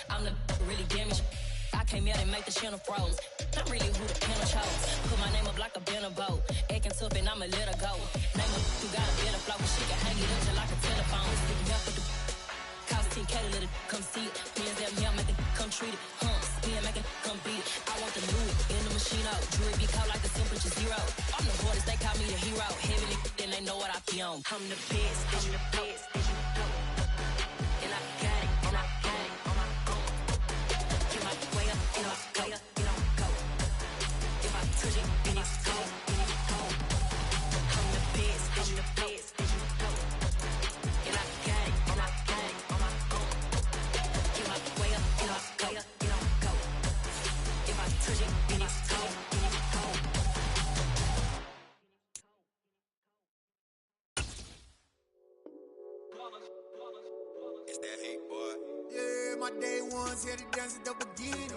I'm the really damaged. I came out and make the channel froze. I'm really who the panel chose. Put my name up like a banner boat. Acting tough and I'ma let her go. Name her who got a better flow. She can hang it up just like a telephone. Sticking up with the cost 10K to let it come see it. Hands down here, make it come treat it. Spin, make it come beat it. I want the loot in the machine out. Jewelry be caught like a temperature zero. I'm the hardest, they call me the hero. Heavily, then they know what I be on. I'm the best, I'm the best, and you know. And I got it, and I got it on my own. Get my way up, and I way up, and I'll go. If I touch it, then it's cold, then it's cold. I'm the best, and the best, and you know. And I got it, and I got it on my own. Get my way up, and I way up, and I'll go. If I touch it, then it's cold, then it's cold. It's that hate, boy. Yeah, my day ones here to dance at the beginning.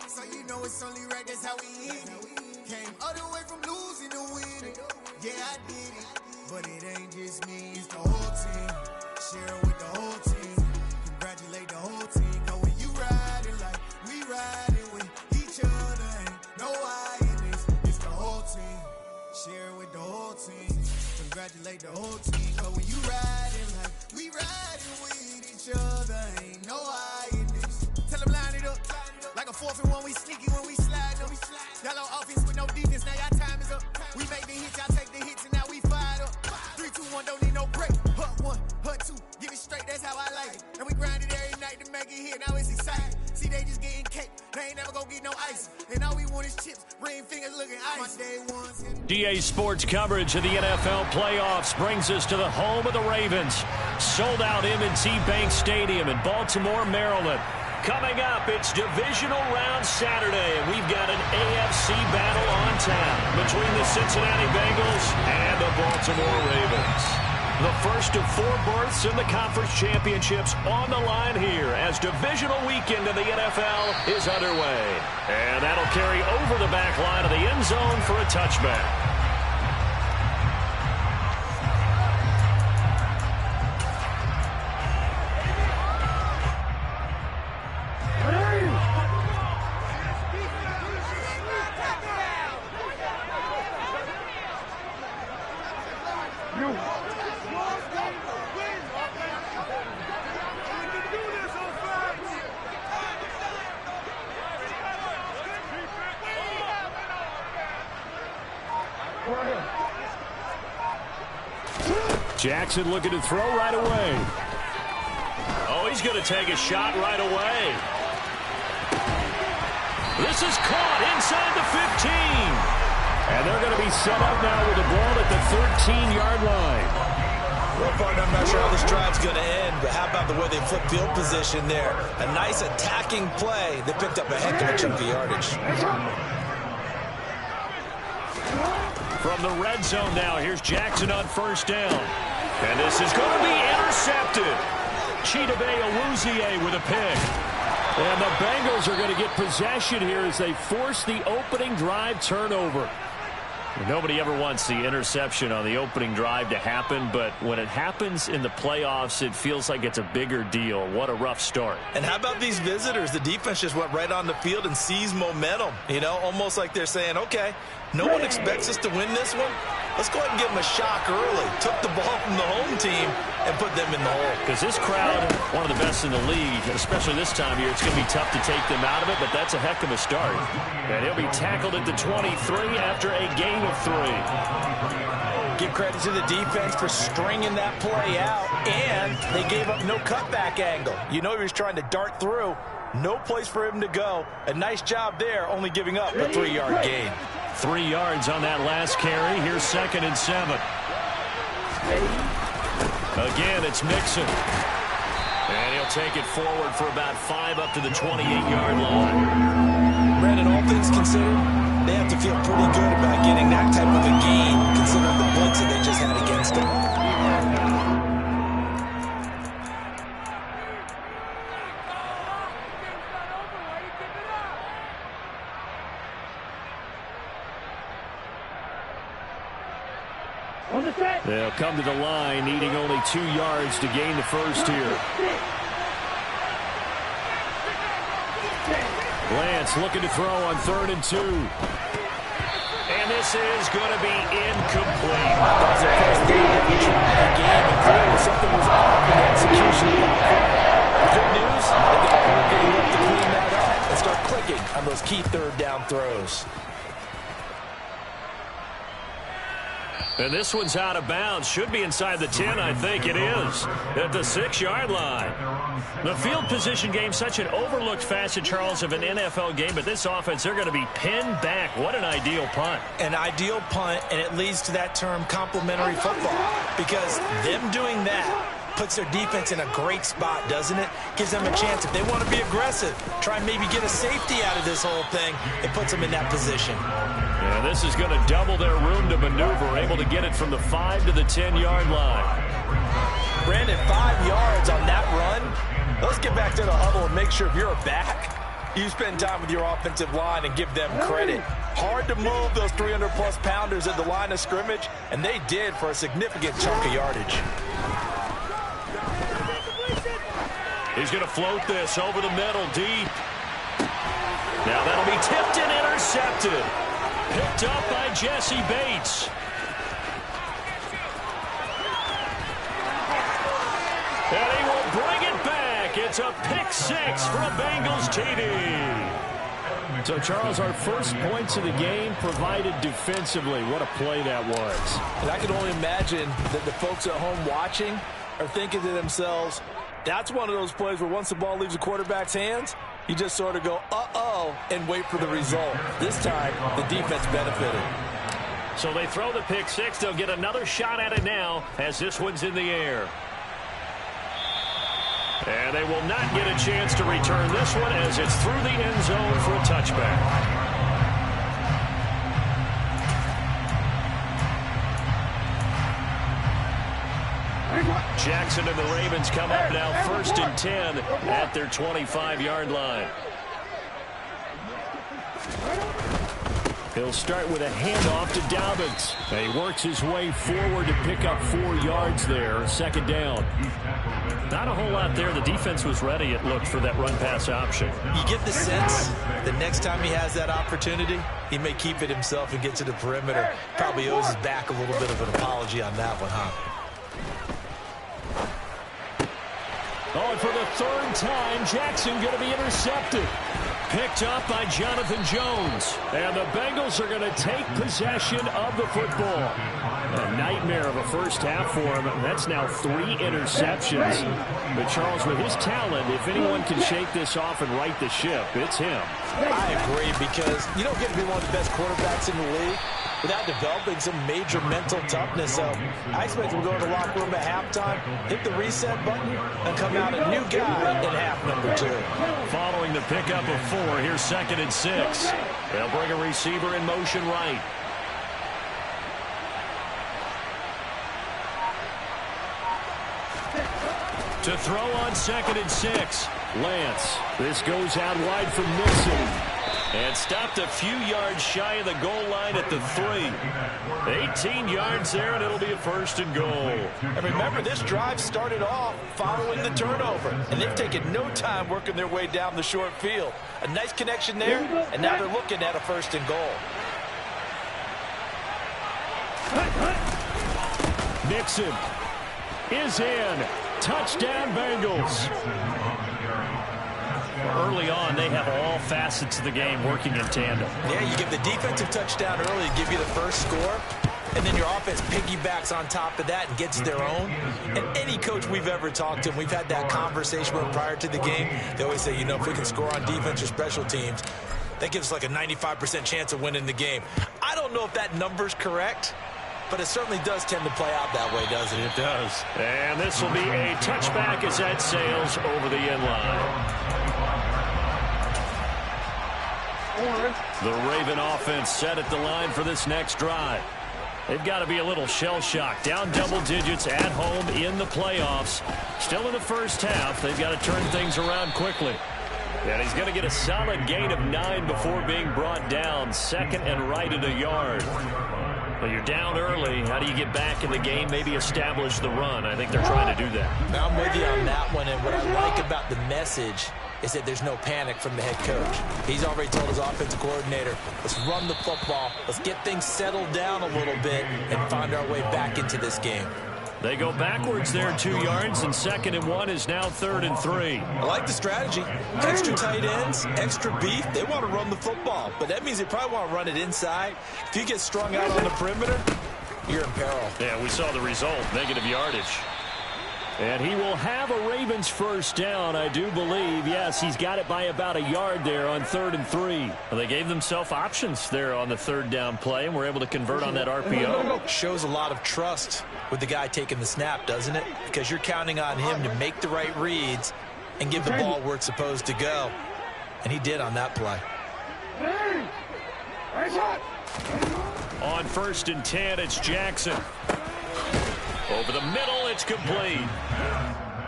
So you know it's only right, that's how we end it. Came all the way from losing to winning. Yeah, I did it. But it ain't just me, it's the whole team. Share it with the whole team. Congratulate the whole team. Cause when you riding like we riding with each other, ain't no I in this. It's the whole team. Share it with the whole team. Congratulate the whole team. Cause when you riding like we riding with each other, ain't no I in this. Tell them line it up. Like a 4th and 1, we sneaky when we slide them. Y'all on offense with no defense, now y'all time is up. We make the hits, y'all take the hits, and now we fired up. 3, 2, 1, don't need no break. Hut 1, hut 2, give it straight, that's how I like it. And we grind it every night to make it hit, now it's exciting. See, they just getting cake, they ain't never gonna get no ice. And all we want is chips, ring fingers looking ice. DA Sports coverage of the NFL playoffs brings us to the home of the Ravens. Sold out M&T Bank Stadium in Baltimore, Maryland. Coming up, it's Divisional Round Saturday, and we've got an AFC battle on tap between the Cincinnati Bengals and the Baltimore Ravens. The first of 4 berths in the conference championships on the line here as Divisional weekend in the NFL is underway. And that'll carry over the back line of the end zone for a touchback. Jackson looking to throw right away. Oh, he's going to take a shot right away. This is caught inside the 15. And they're going to be set up now with the ball at the 13-yard line. Well, partner, I'm not sure how this drive's going to end, but how about the way they flip field position there? A nice attacking play. They picked up a heck of a chunk of yardage. From the red zone now, here's Jackson on first down. And this is going to be intercepted. Chidobe Awuzie with a pick. And the Bengals are going to get possession here as they force the opening drive turnover. Nobody ever wants the interception on the opening drive to happen, but when it happens in the playoffs, it feels like it's a bigger deal. What a rough start. And how about these visitors? The defense just went right on the field and seized momentum. You know, almost like they're saying, okay, no one expects us to win this one. Let's go ahead and give them a shock early. Took the ball from the home team and put them in the hole. Because this crowd, one of the best in the league, especially this time of year, it's going to be tough to take them out of it, but that's a heck of a start. And he'll be tackled at the 23 after a gain of 3. Give credit to the defense for stringing that play out, and they gave up no cutback angle. You know he was trying to dart through. No place for him to go. A nice job there, only giving up a 3-yard gain. 3 yards on that last carry. Here's 2nd and 7. Again, it's Mixon. And he'll take it forward for about 5 up to the 28-yard line. Brandon, all things considered, they have to feel pretty good about getting that type of a gain, considering the blitz that they just had against them. They'll come to the line, needing only 2 yards to gain the first here. Lance looking to throw on 3rd and 2. And this is going to be incomplete. That was the first thing that we tried the game, and clearly something was off in the execution of that play. Good news, they got a whole game left to clean that up and start clicking on those key 3rd down throws. And this one's out of bounds. Should be inside the 10, I think it is. At the 6-yard line. The field position game, such an overlooked facet, Charles, of an NFL game. But this offense, they're going to be pinned back. What an ideal punt. An ideal punt, and it leads to that term complementary football. Because them doing that puts their defense in a great spot, doesn't it? Gives them a chance. If they want to be aggressive, try and maybe get a safety out of this whole thing, it puts them in that position. Yeah, this is going to double their room to maneuver, able to get it from the 5 to the 10-yard line. Brandon, 5 yards on that run. Let's get back to the huddle and make sure if you're a back, you spend time with your offensive line and give them credit. Hard to move those 300-plus pounders at the line of scrimmage, and they did for a significant chunk of yardage. He's going to float this over the middle, deep. Now that'll be tipped and intercepted. Picked up by Jesse Bates. And he will bring it back. It's a pick 6 for a Bengals TD. So, Charles, our first points of the game provided defensively. What a play that was. And I can only imagine that the folks at home watching are thinking to themselves, that's one of those plays where once the ball leaves the quarterback's hands, you just sort of go, uh-oh, and wait for the result. This time, the defense benefited. So they throw the pick 6. They'll get another shot at it now as this one's in the air. And they will not get a chance to return this one as it's through the end zone for a touchback. Jackson and the Ravens come up now 1st and 10 at their 25-yard line. He'll start with a handoff to Dobbins. He works his way forward to pick up 4 yards there. 2nd down. Not a whole lot there. The defense was ready, it looked, for that run-pass option. You get the sense that next time he has that opportunity, he may keep it himself and get to the perimeter. Probably owes his back a little bit of an apology on that one, huh? Oh, and for the 3rd time, Jackson going to be intercepted. Picked up by Jonathan Jones. And the Bengals are going to take possession of the football. A nightmare of a first half for him. That's now 3 interceptions. But Charles, with his talent, if anyone can shake this off and right the ship, it's him. I agree, because you don't get to be one of the best quarterbacks in the league without developing some major mental toughness. So I expect him to go in the locker room at halftime, hit the reset button, and come out a new guy in half number 2. Following the pickup of 4, here's 2nd and 6. They'll bring a receiver in motion right. To throw on 2nd and 6. Lance. This goes out wide for Nixon. And stopped a few yards shy of the goal line at the 3. 18 yards there, and it'll be a 1st and goal. And remember, this drive started off following the turnover. And they've taken no time working their way down the short field. A nice connection there, and now they're looking at a 1st and goal. Nixon is in. Touchdown, Bengals. Early on, they have all facets of the game working in tandem. Yeah, you give the defensive touchdown early to give you the first score, and then your offense piggybacks on top of that and gets their own. And any coach we've ever talked to, we've had that conversation with prior to the game, they always say, you know, if we can score on defense or special teams, that gives us like a 95% chance of winning the game. I don't know if that number's correct, but it certainly does tend to play out that way, doesn't it? It does. And this will be a touchback as that sails over the end line. The Raven offense set at the line for this next drive. They've got to be a little shell-shocked. Down double digits at home in the playoffs. Still in the first half. They've got to turn things around quickly. And he's going to get a solid gain of 9 before being brought down. 2nd and right at a yard. Well, you're down early. How do you get back in the game, maybe establish the run? I think they're trying to do that. Now I'm with you on that one, and what I like about the message is that there's no panic from the head coach. He's already told his offensive coordinator, let's run the football, let's get things settled down a little bit, and find our way back into this game. They go backwards there 2 yards, and 2nd and 1 is now 3rd and 3. I like the strategy. Extra tight ends, extra beef. They want to run the football, but that means they probably want to run it inside. If you get strung out on the perimeter, you're in peril. Yeah, we saw the result, negative yardage. And he will have a Ravens first down, I do believe. Yes, he's got it by about a yard there on 3rd and 3. Well, they gave themselves options there on the 3rd down play, and were able to convert on that RPO. Shows a lot of trust with the guy taking the snap, doesn't it? Because you're counting on him to make the right reads and give the ball where it's supposed to go. And he did on that play. On 1st and 10, it's Jackson. Over the middle, it's complete.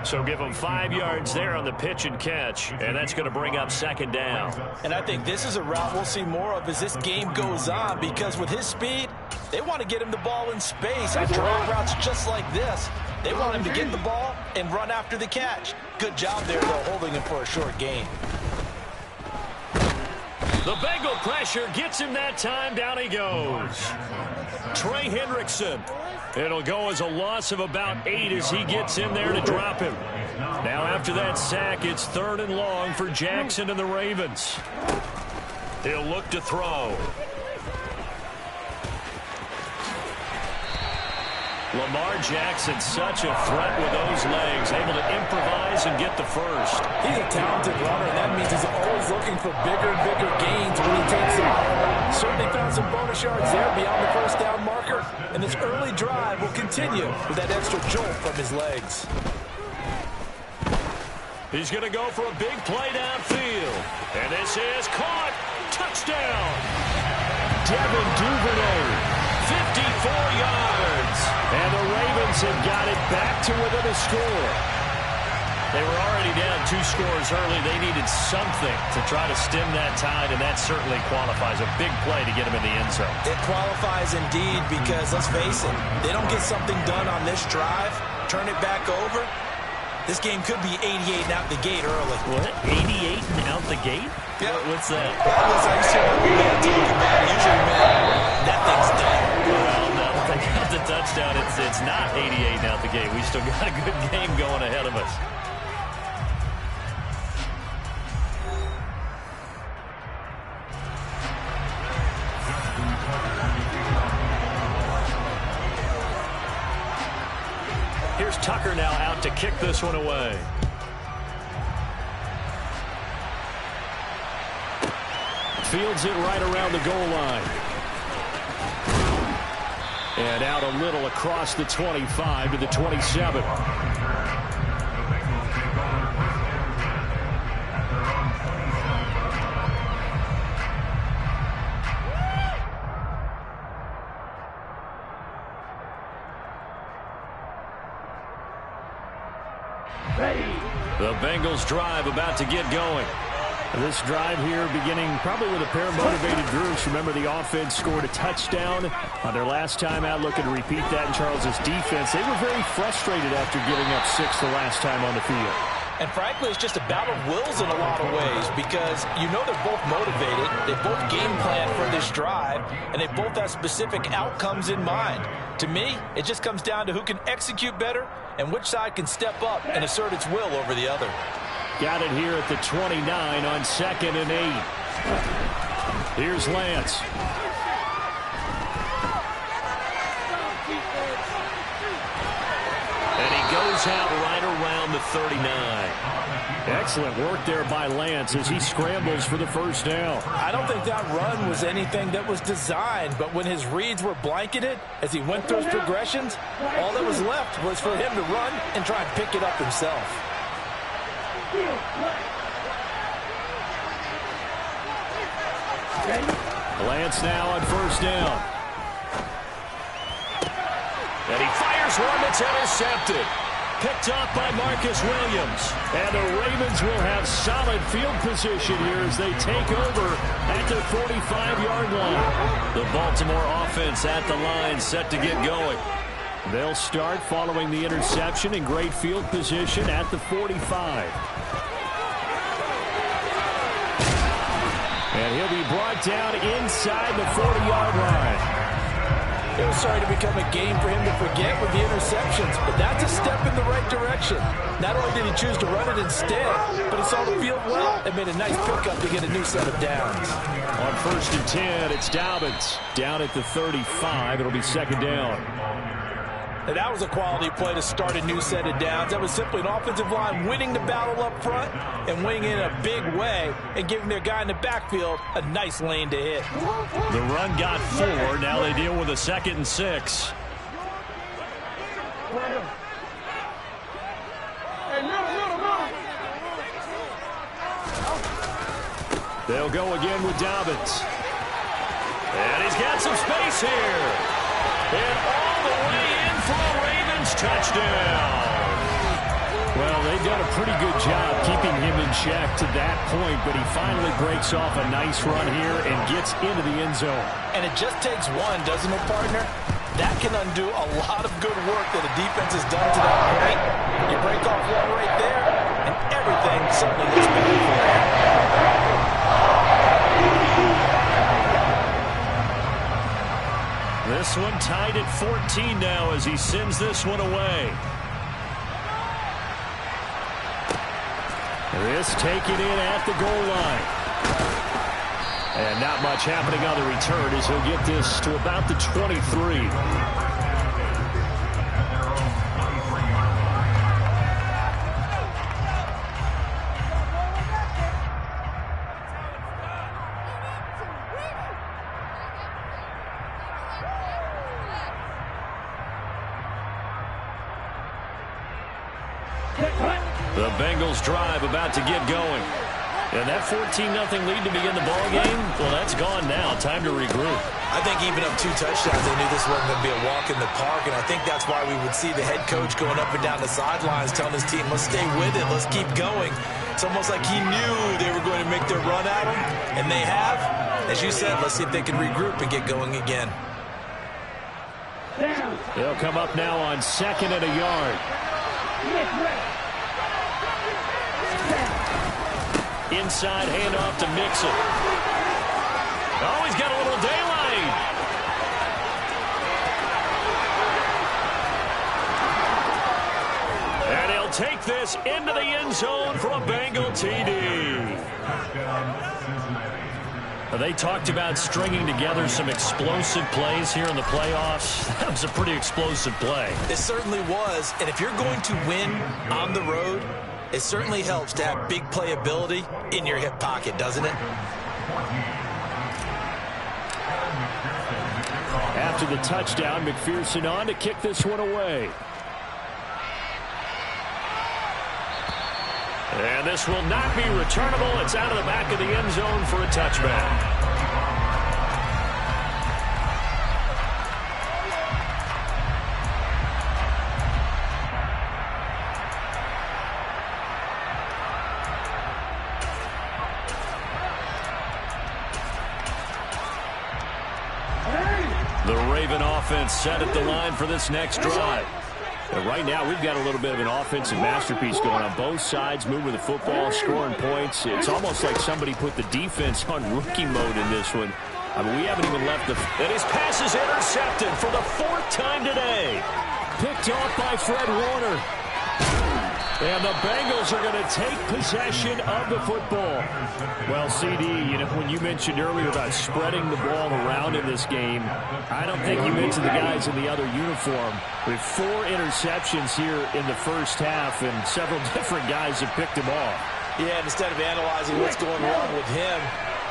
So give him 5 yards there on the pitch and catch, and that's going to bring up 2nd down. And I think this is a route we'll see more of as this game goes on, because with his speed, they want to get him the ball in space on draw routes just like this. They want him to get the ball and run after the catch. Good job there, though, holding him for a short gain. The Bengal pressure gets him that time. Down he goes. Trey Hendrickson. It'll go as a loss of about 8 as he gets in there to drop him. Now after that sack, it's 3rd and long for Jackson and the Ravens. He'll look to throw. Lamar Jackson, such a threat with those legs, able to improvise and get the first. He's a talented runner, and that means he's always looking for bigger and bigger gains when he takes them. Certainly found some bonus yards there beyond the first down marker, and this early drive will continue with that extra jolt from his legs. He's going to go for a big play downfield, and this is caught. Touchdown. Devin Duvernay. 54 yards, and the Ravens have got it back to within a score. They were already down 2 scores early. They needed something to try to stem that tide, and that certainly qualifies. A big play to get them in the end zone. It qualifies indeed, because let's face it, they don't get something done on this drive, turn it back over, this game could be 88 and out the gate early. What? 88 and out the gate? Yeah. What's that? That was usually that thing's done. Well, no, they got the touchdown. It's not 88 and out the gate. We still got a good game going ahead of us. Here's Tucker now out to kick this one away. Fields it right around the goal line. And out a little across the 25 to the 27. The Bengals drive about to get going. This drive here beginning probably with a pair of motivated groups. Remember, the offense scored a touchdown on their last time out. Looking to repeat that in Charles's defense. They were very frustrated after giving up 6 the last time on the field. And frankly, it's just a battle of wills in a lot of ways, because you know they're both motivated. They both game plan for this drive, and they both have specific outcomes in mind. To me, it just comes down to who can execute better and which side can step up and assert its will over the other. Got it here at the 29 on 2nd and 8. Here's Lance. And he goes out right around the 39. Excellent work there by Lance as he scrambles for the first down. I don't think that run was anything that was designed, but when his reads were blanketed as he went through his progressions, all that was left was for him to run and try and pick it up himself. Lance now on first down. And he fires one that's intercepted. Picked off by Marcus Williams. And the Ravens will have solid field position here as they take over at the 45-yard line. The Baltimore offense at the line, set to get going. They'll start following the interception in great field position at the 45. And he'll be brought down inside the 40-yard line. It was starting to become a game for him to forget with the interceptions, but that's a step in the right direction. Not only did he choose to run it instead, but he saw the field well and made a nice pickup to get a new set of downs. On 1st and 10, it's Dobbins. Down at the 35, it'll be 2nd down. And that was a quality play to start a new set of downs. That was simply an offensive line winning the battle up front and winning in a big way and giving their guy in the backfield a nice lane to hit. The run got 4. Now they deal with a 2nd and 6. They'll go again with Dobbins. And he's got some space here. And all the way in for a Ravens touchdown. Well, they've done a pretty good job keeping him in check to that point, but he finally breaks off a nice run here and gets into the end zone. And it just takes one, doesn't it, partner? That can undo a lot of good work that a defense has done to that point. You break off one right there, and everything suddenly looks better for you. This one tied at 14 now as he sends this one away. This taken in at the goal line. And not much happening on the return as he'll get this to about the 23. The Bengals drive about to get going. And that 14-0 lead to begin the ball game, well, that's gone now. Time to regroup. I think even up 2 touchdowns, they knew this wasn't going to be a walk in the park, and I think that's why we would see the head coach going up and down the sidelines telling his team, let's stay with it, let's keep going. It's almost like he knew they were going to make their run at him, and they have. As you said, let's see if they can regroup and get going again. They'll come up now on 2nd and a yard. Inside handoff to Mixon. Oh, he's got a little daylight. And he'll take this into the end zone for a Bengal TD. They talked about stringing together some explosive plays here in the playoffs. That was a pretty explosive play. It certainly was, and if you're going to win on the road, it certainly helps to have big playability in your hip pocket, doesn't it? After the touchdown, McPherson on to kick this one away. And this will not be returnable. It's out of the back of the end zone for a touchback. The Raven offense set at the line for this next drive. And right now, we've got a little bit of an offensive masterpiece going on both sides, moving the football, scoring points. It's almost like somebody put the defense on rookie mode in this one. I mean, we haven't even left the... And his pass is intercepted for the 4th time today. Picked off by Fred Warner. And the Bengals are going to take possession of the football. Well, CD, you know, when you mentioned earlier about spreading the ball around in this game, I don't think you mentioned the guys in the other uniform. With 4 interceptions here in the first half, and several different guys have picked him off. Yeah, and instead of analyzing what's going wrong with him,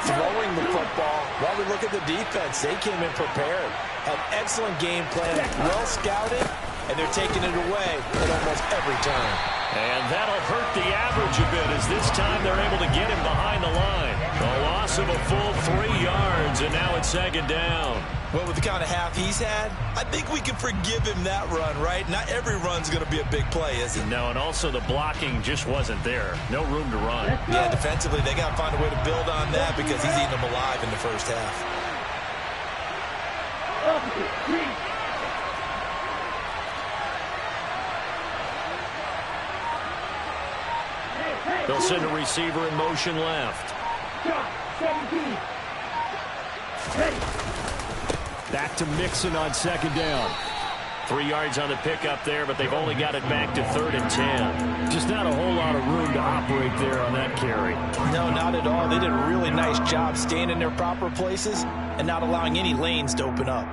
throwing the football, while we look at the defense, they came in prepared. Had excellent game plan, well scouted, and they're taking it away at almost every turn. And that'll hurt the average a bit as this time they're able to get him behind the line. A loss of a full 3 yards, and now it's 2nd down. Well, with the kind of half he's had, I think we can forgive him that run, right? Not every run's going to be a big play, is it? No, and also the blocking just wasn't there. No room to run. Yeah, defensively, they got to find a way to build on that because he's eating them alive in the first half. They'll send a receiver in motion left. Back to Mixon on second down. 3 yards on the pickup there, but they've only got it back to 3rd and 10. Just not a whole lot of room to operate there on that carry. No, not at all. They did a really nice job staying in their proper places and not allowing any lanes to open up.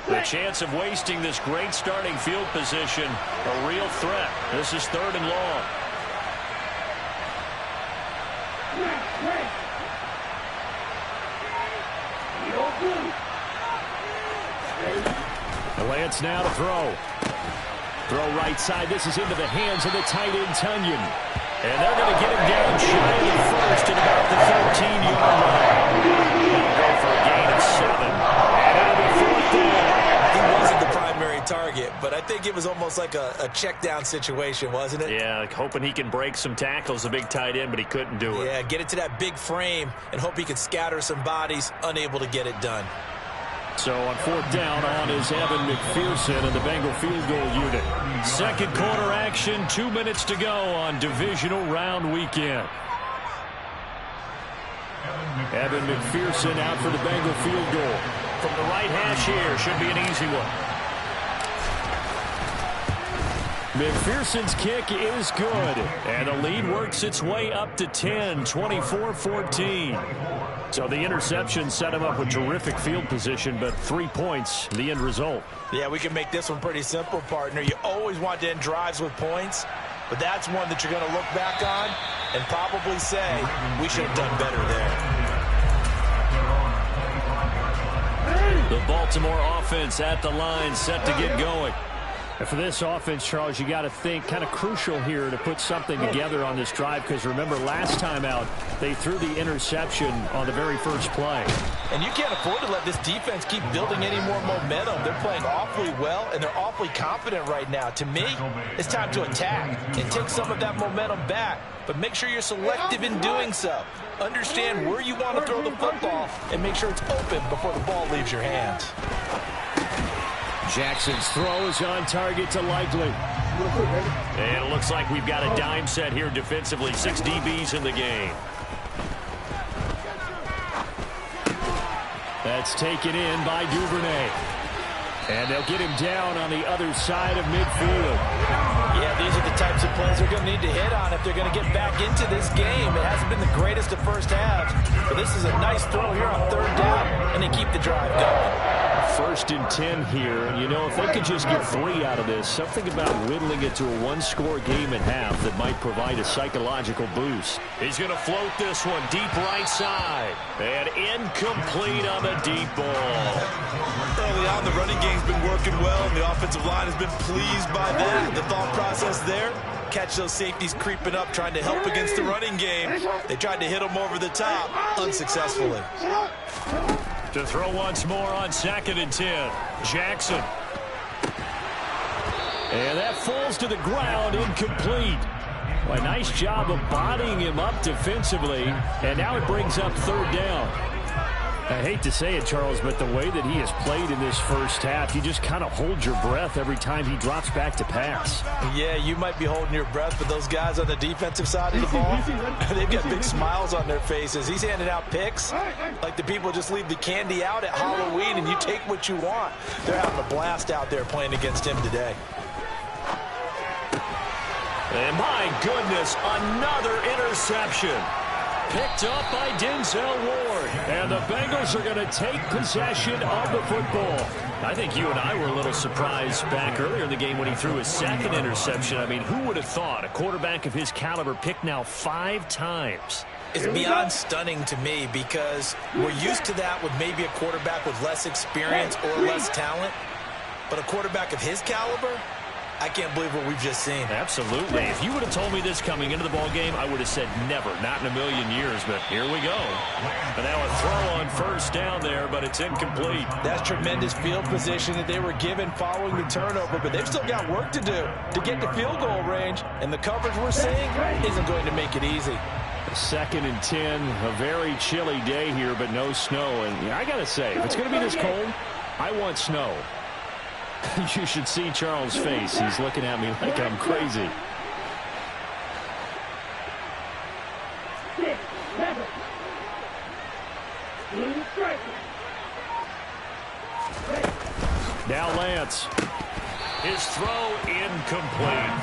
The chance of wasting this great starting field position, a real threat. This is 3rd and long. Lance now to throw. Throw right side. This is into the hands of the tight end, Tunyon. And they're going to get him down shy of the first at about the 13-yard line. They'll go for a gain of 7. And it'll be 4th down. He wasn't the primary target, but I think it was almost like a check down situation, wasn't it? Yeah, like hoping he can break some tackles, a big tight end, but he couldn't do it. Yeah, get it to that big frame and hope he can scatter some bodies, unable to get it done. So on 4th down on is Evan McPherson and the Bengal field goal unit. Second quarter action, 2 minutes to go on divisional round weekend. Evan McPherson out for the Bengal field goal. From the right hash here, should be an easy one. McPherson's kick is good, and the lead works its way up to 10, 24-14. So the interception set him up with terrific field position, but 3 points, the end result. Yeah, we can make this one pretty simple, partner. You always want to end drives with points, but that's one that you're going to look back on and probably say, we should have done better there. The Baltimore offense at the line, set to get going. And for this offense, Charles, you got to think kind of crucial here to put something together on this drive, because remember last time out they threw the interception on the very first play. And you can't afford to let this defense keep building any more momentum. They're playing awfully well, and they're awfully confident right now. To me, it's time to attack and take some of that momentum back, but make sure you're selective in doing so. Understand where you want to throw the football and make sure it's open before the ball leaves your hands. Jackson's throw is on target to Likely. And it looks like we've got a dime set here defensively. 6 DBs in the game. That's taken in by Duvernay. And they'll get him down on the other side of midfield. Yeah, these are the types of plays they're going to need to hit on if they're going to get back into this game. It hasn't been the greatest of first halves, but this is a nice throw here on 3rd down, and they keep the drive going. 1st and 10 here, and you know, if they could just get 3 out of this, something about whittling it to a 1-score game at half that might provide a psychological boost. He's going to float this one deep right side, and incomplete on the deep ball. Early on, the running game's been working well, and the offensive line has been pleased by that. The thought process there, catch those safeties creeping up, trying to help against the running game. They tried to hit them over the top, unsuccessfully. To throw once more on 2nd and 10. Jackson. And that falls to the ground, incomplete. Well, a nice job of bodying him up defensively, and now it brings up 3rd down. I hate to say it, Charles, but the way that he has played in this first half, you just kind of hold your breath every time he drops back to pass. Yeah, you might be holding your breath, but those guys on the defensive side of the ball, they've got big smiles on their faces. He's handing out picks like the people just leave the candy out at Halloween and you take what you want. They're having a blast out there playing against him today. And my goodness, another interception. Picked up by Denzel Ward. And the Bengals are going to take possession of the football. I think you and I were a little surprised back earlier in the game when he threw his 2nd interception. I mean, who would have thought a quarterback of his caliber picked now 5 times? It's beyond stunning to me because we're used to that with maybe a quarterback with less experience or less talent. But a quarterback of his caliber, I can't believe what we've just seen. Absolutely. If you would have told me this coming into the ball game, I would have said never, not in a million years, but here we go. And now a throw on 1st down there, but it's incomplete. That's tremendous field position that they were given following the turnover, but they've still got work to do to get to field goal range, and the coverage we're seeing isn't going to make it easy. 2nd and 10, a very chilly day here, but no snow. And I got to say, if it's going to be this cold, I want snow. You should see Charles' face. He's looking at me like I'm crazy. Now Lance. His throw incomplete.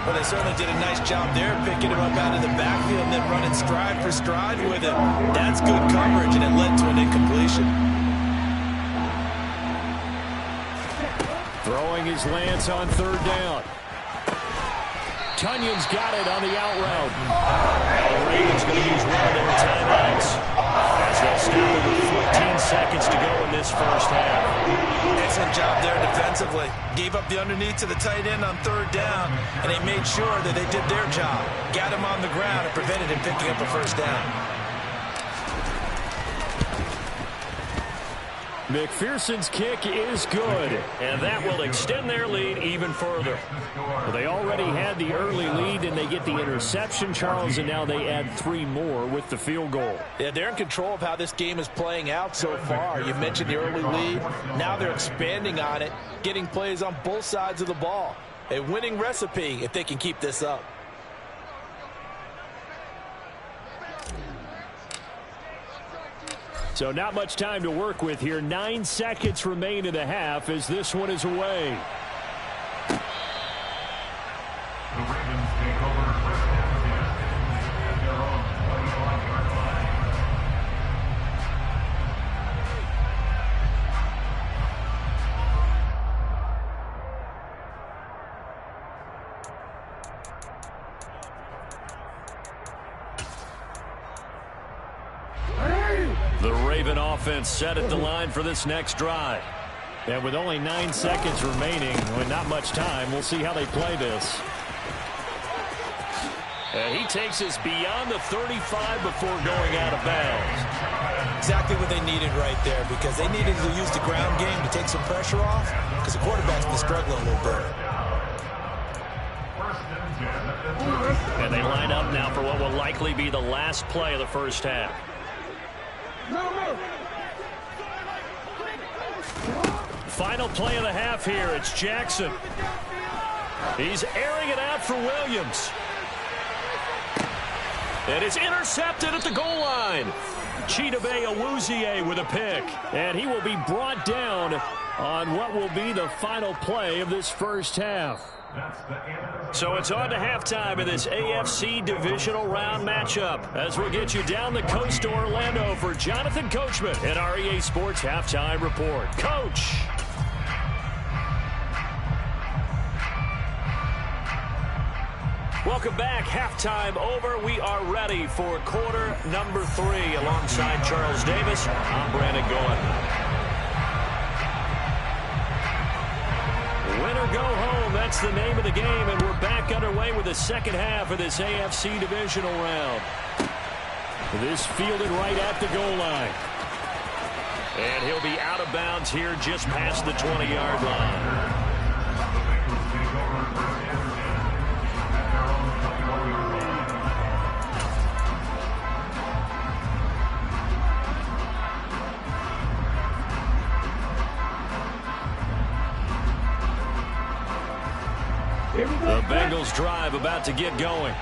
Well, they certainly did a nice job there, picking him up out of the backfield and then running stride for stride with him. That's good coverage, and it led to an incompletion. Throwing his Lance on third down. Tunyon's got it on the out route. The Ravens going to use one of their timeouts as they'll stop it with 14 seconds to go in this first half. Excellent job there defensively. Gave up the underneath to the tight end on third down, and they made sure that they did their job. Got him on the ground and prevented him picking up a first down. McPherson's kick is good, and that will extend their lead even further. Well, they already had the early lead, and they get the interception, Charles, and now they add 3 more with the field goal. Yeah, they're in control of how this game is playing out so far. You mentioned the early lead. Now they're expanding on it, getting plays on both sides of the ball. A winning recipe if they can keep this up. So not much time to work with here. 9 seconds remain in the half as this one is away. The Ravens take over first down again at their own 25-yard line. The Raven offense set at the line for this next drive. And with only 9 seconds remaining, with not much time, we'll see how they play this. And he takes us beyond the 35 before going out of bounds. Exactly what they needed right there, because they needed to use the ground game to take some pressure off, because the quarterback's been struggling a little bit. And they line up now for what will likely be the last play of the first half. Final play of the half here. It's Jackson. He's airing it out for Williams. And it's intercepted at the goal line. Chidobe Awuzie with a pick. And he will be brought down on what will be the final play of this first half. So it's on to halftime in this AFC Divisional Round matchup as we'll get you down the coast to Orlando for Jonathan Coachman at our EA Sports Halftime Report. Coach. Welcome back. Halftime over. We are ready for quarter number 3 alongside Charles Davis. I'm Brandon Goen. Win or go home, that's the name of the game, and we're back underway with the second half of this AFC Divisional Round. This fielded right at the goal line. And he'll be out of bounds here just past the 20-yard line. The Bengals drive about to get going.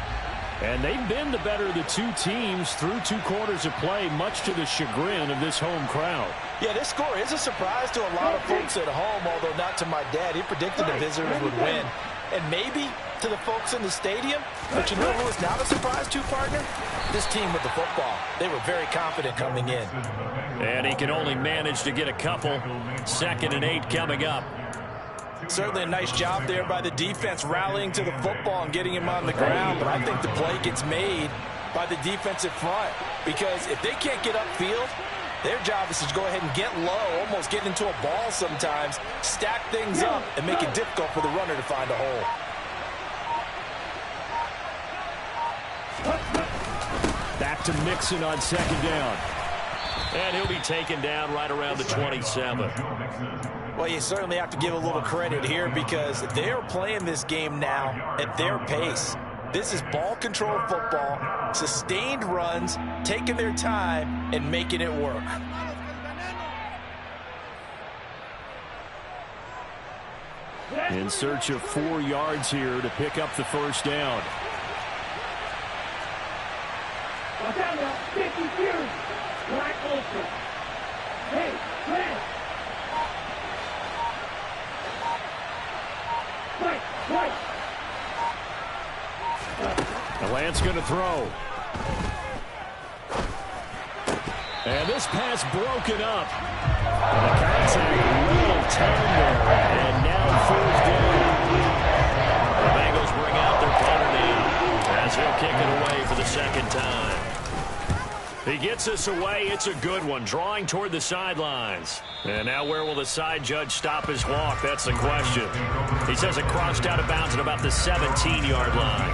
And they've been the better of the 2 teams through 2 quarters of play, much to the chagrin of this home crowd. Yeah, this score is a surprise to a lot of folks at home, although not to my dad. He predicted the visitors would win. And maybe to the folks in the stadium. But you know who is not a surprise to, partner? This team with the football. They were very confident coming in. And he can only manage to get a couple. 2nd and 8 coming up. Certainly a nice job there by the defense rallying to the football and getting him on the ground. But I think the play gets made by the defensive front. Because if they can't get upfield, their job is to go ahead and get low, almost get into a ball sometimes, stack things up, and make it difficult for the runner to find a hole. Back to Mixon on 2nd down. And he'll be taken down right around the 27. Well, you certainly have to give a little credit here because they're playing this game now at their pace. This is ball control football, sustained runs, taking their time, and making it work. In search of 4 yards here to pick up the first down. Lance going to throw. And this pass broken up. And the contact little time there. And now fourth down. The Bengals bring out their punter now as he'll kick it away for the second time. He gets us away. It's a good one. Drawing toward the sidelines. And now where will the side judge stop his walk? That's the question. He says it crossed out of bounds at about the 17-yard line.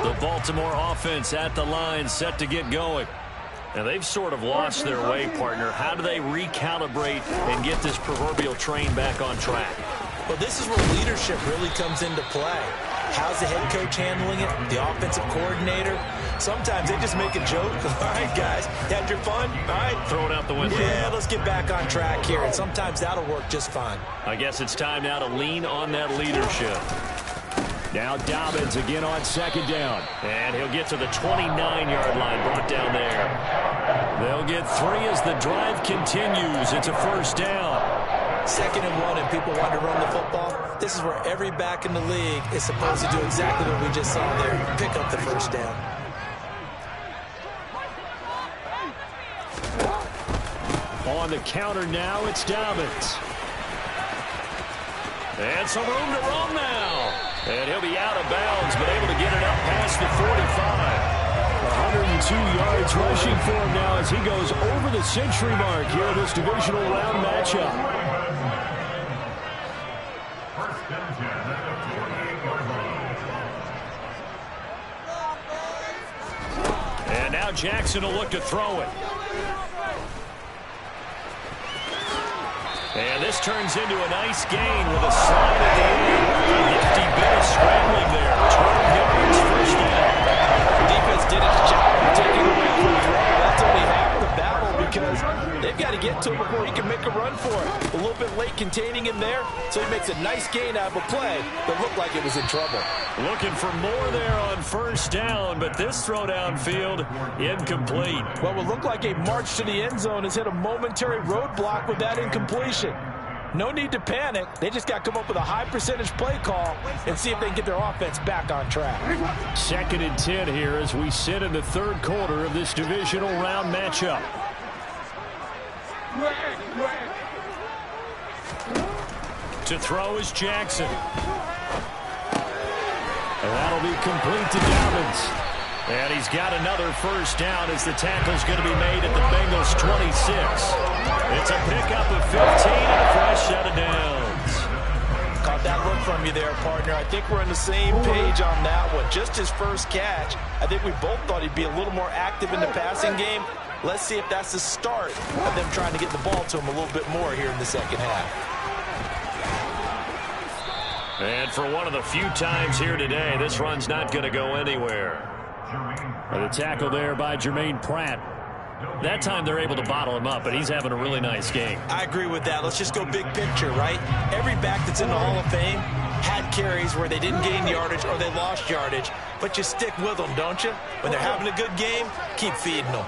The Baltimore offense at the line, set to get going. Now, they've sort of lost their way, partner. How do they recalibrate and get this proverbial train back on track? Well, this is where leadership really comes into play. How's the head coach handling it? The offensive coordinator? Sometimes they just make a joke. All right, guys, had your fun? All right. Throw it out the window. Yeah, let's get back on track here. And sometimes that'll work just fine. I guess it's time now to lean on that leadership. Now Dobbins again on second down. And he'll get to the 29-yard line, brought down there. They'll get 3 as the drive continues. It's a first down. 2nd and 1, and people want to run the football. This is where every back in the league is supposed to do exactly what we just saw there. Pick up the first down. On the counter now, it's Dobbins. And some room to run now. And he'll be out of bounds, but able to get it up past the 45. 102 yards rushing for him now as he goes over the century mark here in this divisional round matchup. First and 10 at the 48-yard line. And now Jackson will look to throw it. And this turns into a nice gain with a slide at the end. A nifty bit of scrambling there. 12 yards, first down. The defense did its job of taking away from the throw. That's only half the battle because they've got to get to him before he can make a run for it. A little bit late containing him there, so he makes a nice gain out of a play that looked like it was in trouble. Looking for more there on first down, but this throw downfield incomplete. What would look like a march to the end zone has hit a momentary roadblock with that incompletion. No need to panic. They just got to come up with a high percentage play call and see if they can get their offense back on track. 2nd and 10 here as we sit in the third quarter of this divisional round matchup. To throw is Jackson. And that'll be complete to Dobbins. And he's got another first down as the tackle's going to be made at the Bengals 26. It's a pickup of 15 and a fresh set of downs. Caught that look from you there, partner. I think we're on the same page on that one. Just his first catch. I think we both thought he'd be a little more active in the passing game. Let's see if that's the start of them trying to get the ball to him a little bit more here in the second half. And for one of the few times here today, this run's not going to go anywhere. The tackle there by Jermaine Pratt. That time they're able to bottle him up, but he's having a really nice game. I agree with that. Let's just go big picture, right? Every back that's in the Hall of Fame had carries where they didn't gain yardage or they lost yardage, but you stick with them, don't you? When they're having a good game, keep feeding them.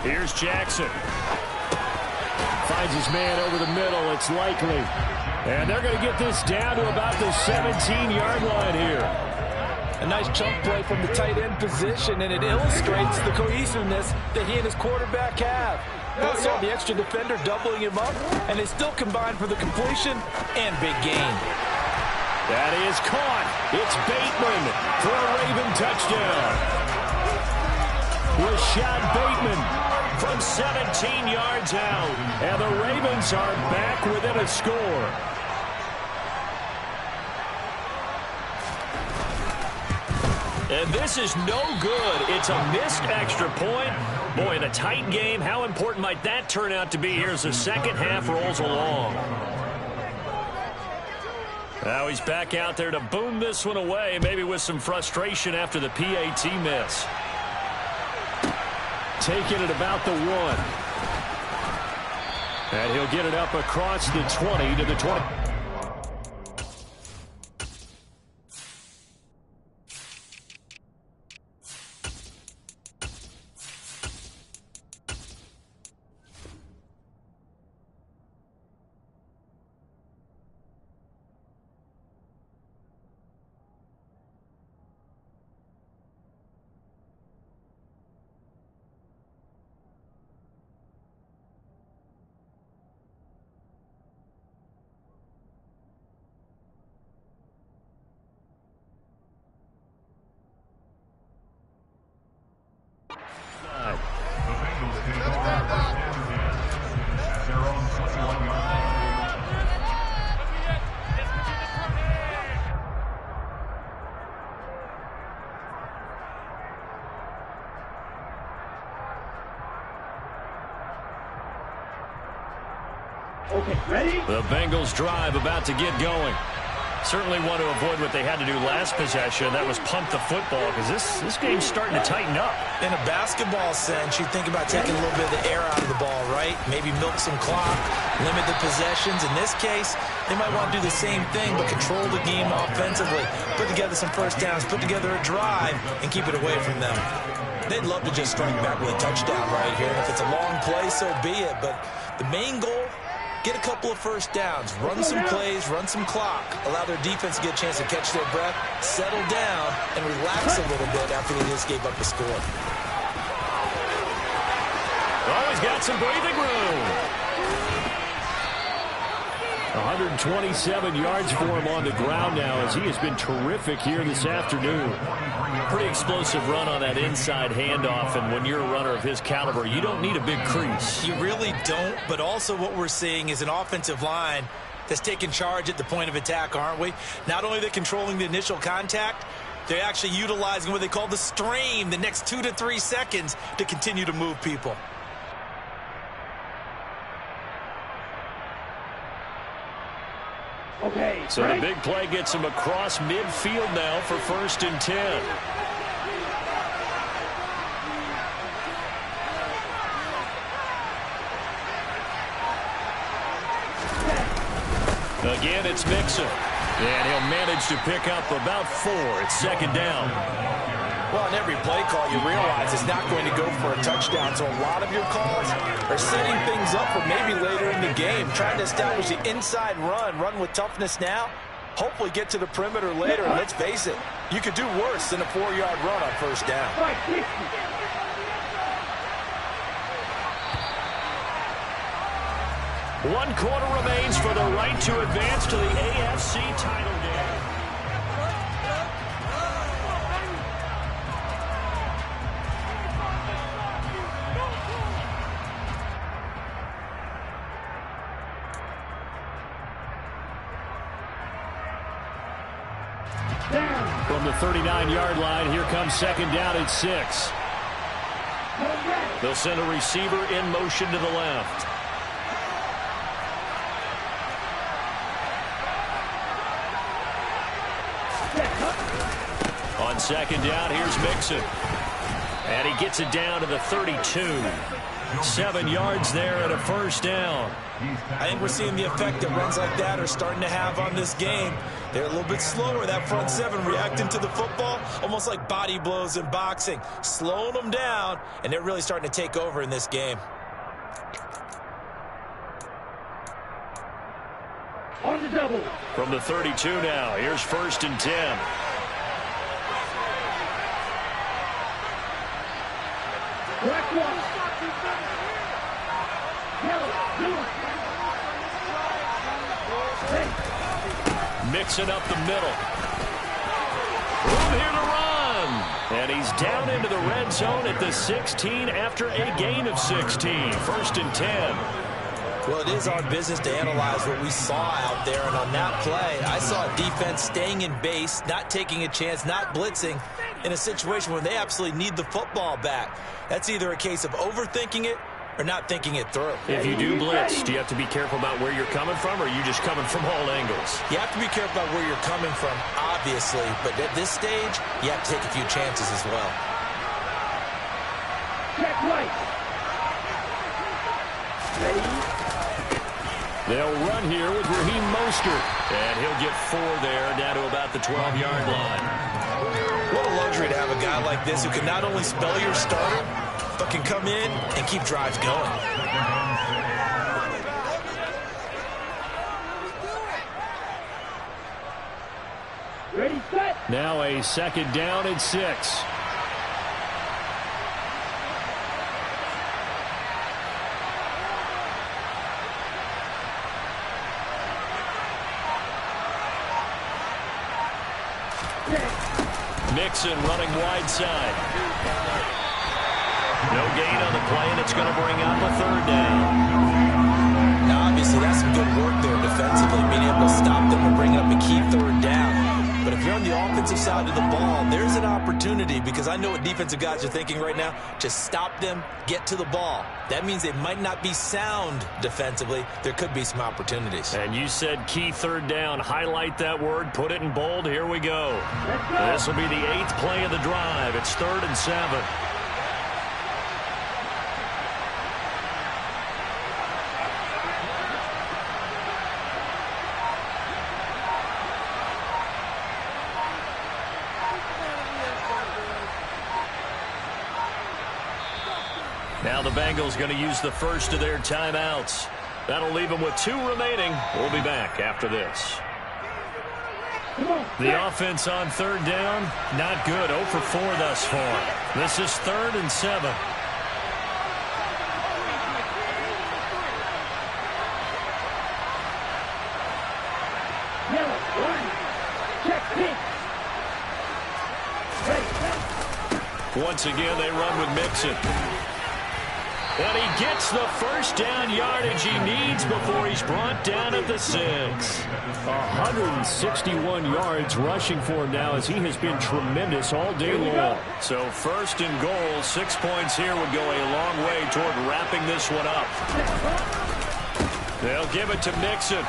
Here's Jackson. Finds his man over the middle. It's Likely. And they're going to get this down to about the 17-yard line here. A nice chunk play from the tight end position, and it illustrates the cohesiveness that he and his quarterback have. Both saw the extra defender doubling him up, and they still combined for the completion and big gain. That is caught. It's Bateman for a Raven touchdown. Rashad Bateman from 17 yards out, and the Ravens are back within a score. And this is no good. It's a missed extra point. Boy, in a tight game, how important might that turn out to be here as the second half rolls along? Now he's back out there to boom this one away, maybe with some frustration after the PAT miss. Taking it about the 1. And he'll get it up across the 20 to the 20. The Bengals drive about to get going. Certainly want to avoid what they had to do last possession. That was punt the football, because this game's starting to tighten up. In a basketball sense, you think about taking a little bit of the air out of the ball, right? Maybe milk some clock, limit the possessions. In this case, they might want to do the same thing, but control the game offensively. Put together some first downs, put together a drive, and keep it away from them. They'd love to just strike back with a touchdown right here. And if it's a long play, so be it. But the main goal, get a couple of first downs, run some plays, run some clock, allow their defense to get a chance to catch their breath, settle down, and relax a little bit after they just gave up the score. Oh, he's got some breathing room. 127 yards for him on the ground now, as he has been terrific here this afternoon. Pretty explosive run on that inside handoff, and when you're a runner of his caliber, you don't need a big crease. You really don't, but also what we're seeing is an offensive line that's taking charge at the point of attack, aren't we? Not only are they controlling the initial contact, they're actually utilizing what they call the strain, the next 2 to 3 seconds, to continue to move people. Okay, so the big play gets him across midfield now for 1st and 10. Again, it's Mixon. And he'll manage to pick up about 4. It's 2nd down. Well, in every play call, you realize it's not going to go for a touchdown. So a lot of your calls are setting things up for maybe later in the game, trying to establish the inside run with toughness now, hopefully get to the perimeter later. And let's face it, you could do worse than a 4-yard run on 1st down. 1 quarter remains for the right to advance to the AFC title game. From the 39-yard line, here comes 2nd down at 6. They'll send a receiver in motion to the left. On 2nd down, here's Mixon. And he gets it down to the 32. 7 yards there and a 1st down. I think we're seeing the effect that runs like that are starting to have on this game. They're a little bit slower, that front 7, reacting to the football, almost like body blows in boxing, slowing them down, and they're really starting to take over in this game. On the double. From the 32 now, here's 1st and 10. Black one. Mixing up the middle. Room here to run. And he's down into the red zone at the 16 after a gain of 16. 1st and 10. Well, it is our business to analyze what we saw out there. And on that play, I saw a defense staying in base, not taking a chance, not blitzing in a situation where they absolutely need the football back. That's either a case of overthinking it or not thinking it through. If you do blitz, do you have to be careful about where you're coming from, or are you just coming from all angles? You have to be careful about where you're coming from, obviously. But at this stage, you have to take a few chances as well. Check right. Ready. They'll run here with Raheem Mostert. And he'll get 4 there, down to about the 12-yard line. What a luxury to have a guy like this who can not only spell your starter, but can come in and keep drives going. Ready, set. Now a 2nd down and 6. Mixon running wide side. No gain on the play, and it's going to bring up a 3rd down. Now, obviously, that's some good work there defensively, being able to stop them and bring up a key 3rd down. But if you're on the offensive side of the ball, there's an opportunity, because I know what defensive guys are thinking right now. Just stop them, get to the ball. That means they might not be sound defensively. There could be some opportunities. And you said key 3rd down. Highlight that word. Put it in bold. Here we go. This will be the 8th play of the drive. It's 3rd and 7. Now the Bengals going to use the first of their timeouts. That'll leave them with 2 remaining. We'll be back after this. The offense on 3rd down, not good. 0 for 4 thus far. This is 3rd and 7. Once again, they run with Mixon. And he gets the first down yardage he needs before he's brought down at the 6. 161 yards rushing for him now, as he has been tremendous all day long. So 1st and goal, 6 points here would go a long way toward wrapping this one up. They'll give it to Mixon.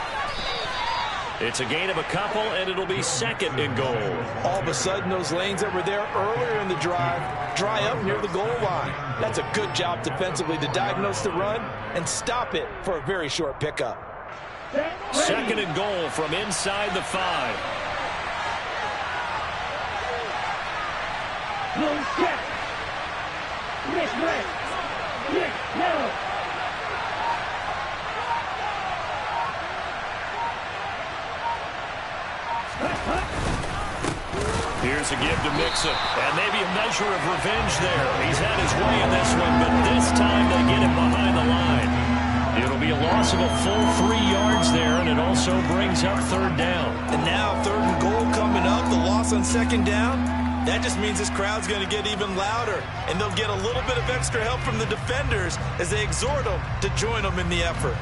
It's a gain of a couple, and it'll be 2nd and goal. All of a sudden, those lanes that were there earlier in the drive dry up near the goal line. That's a good job defensively to diagnose the run and stop it for a very short pickup. 2nd and goal from inside the 5. Blue check. Nick red. Nick yellow. Here's a give to Mixon, and maybe a measure of revenge there. He's had his way in this one, but this time they get him behind the line. It'll be a loss of a full 3 yards there, and it also brings up 3rd down. And now 3rd and goal coming up, the loss on 2nd down. That just means this crowd's going to get even louder, and they'll get a little bit of extra help from the defenders as they exhort them to join them in the effort.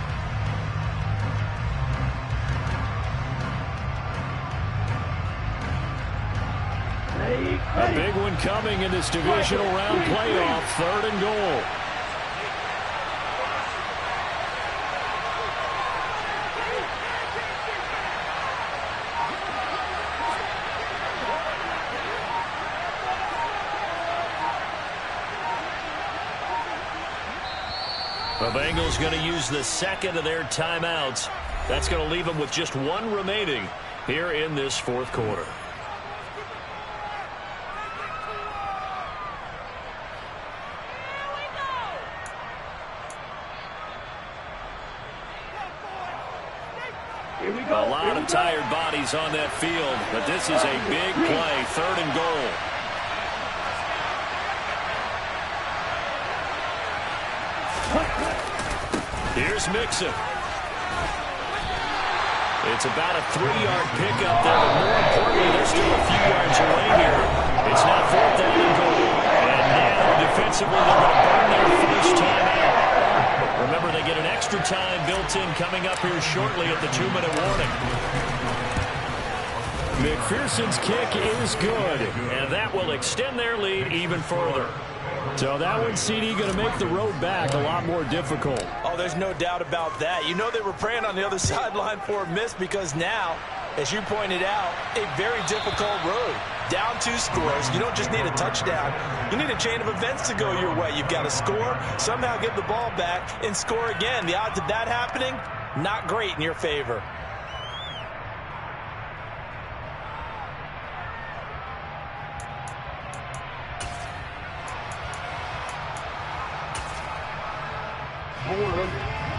A big one coming in this divisional round playoff. 3rd and goal. The Bengals going to use the 2nd of their timeouts. That's going to leave them with just 1 remaining here in this 4th quarter. A lot of tired bodies on that field, but this is a big play. 3rd and goal. Here's Mixon. It's about a 3-yard pickup there, but more importantly, they're still a few yards away here. It's now 4th down and goal. And now, defensively, they're going to burn their first time out. Remember, they get an extra time built in coming up here shortly at the 2-minute warning. McPherson's kick is good, and that will extend their lead even further. So that one, CD, going to make the road back a lot more difficult. Oh, there's no doubt about that. You know they were praying on the other sideline for a miss, because now, as you pointed out, a very difficult road. Down 2 scores. You don't just need a touchdown. You need a chain of events to go your way. You've got to score, somehow get the ball back, and score again. The odds of that happening, not great in your favor.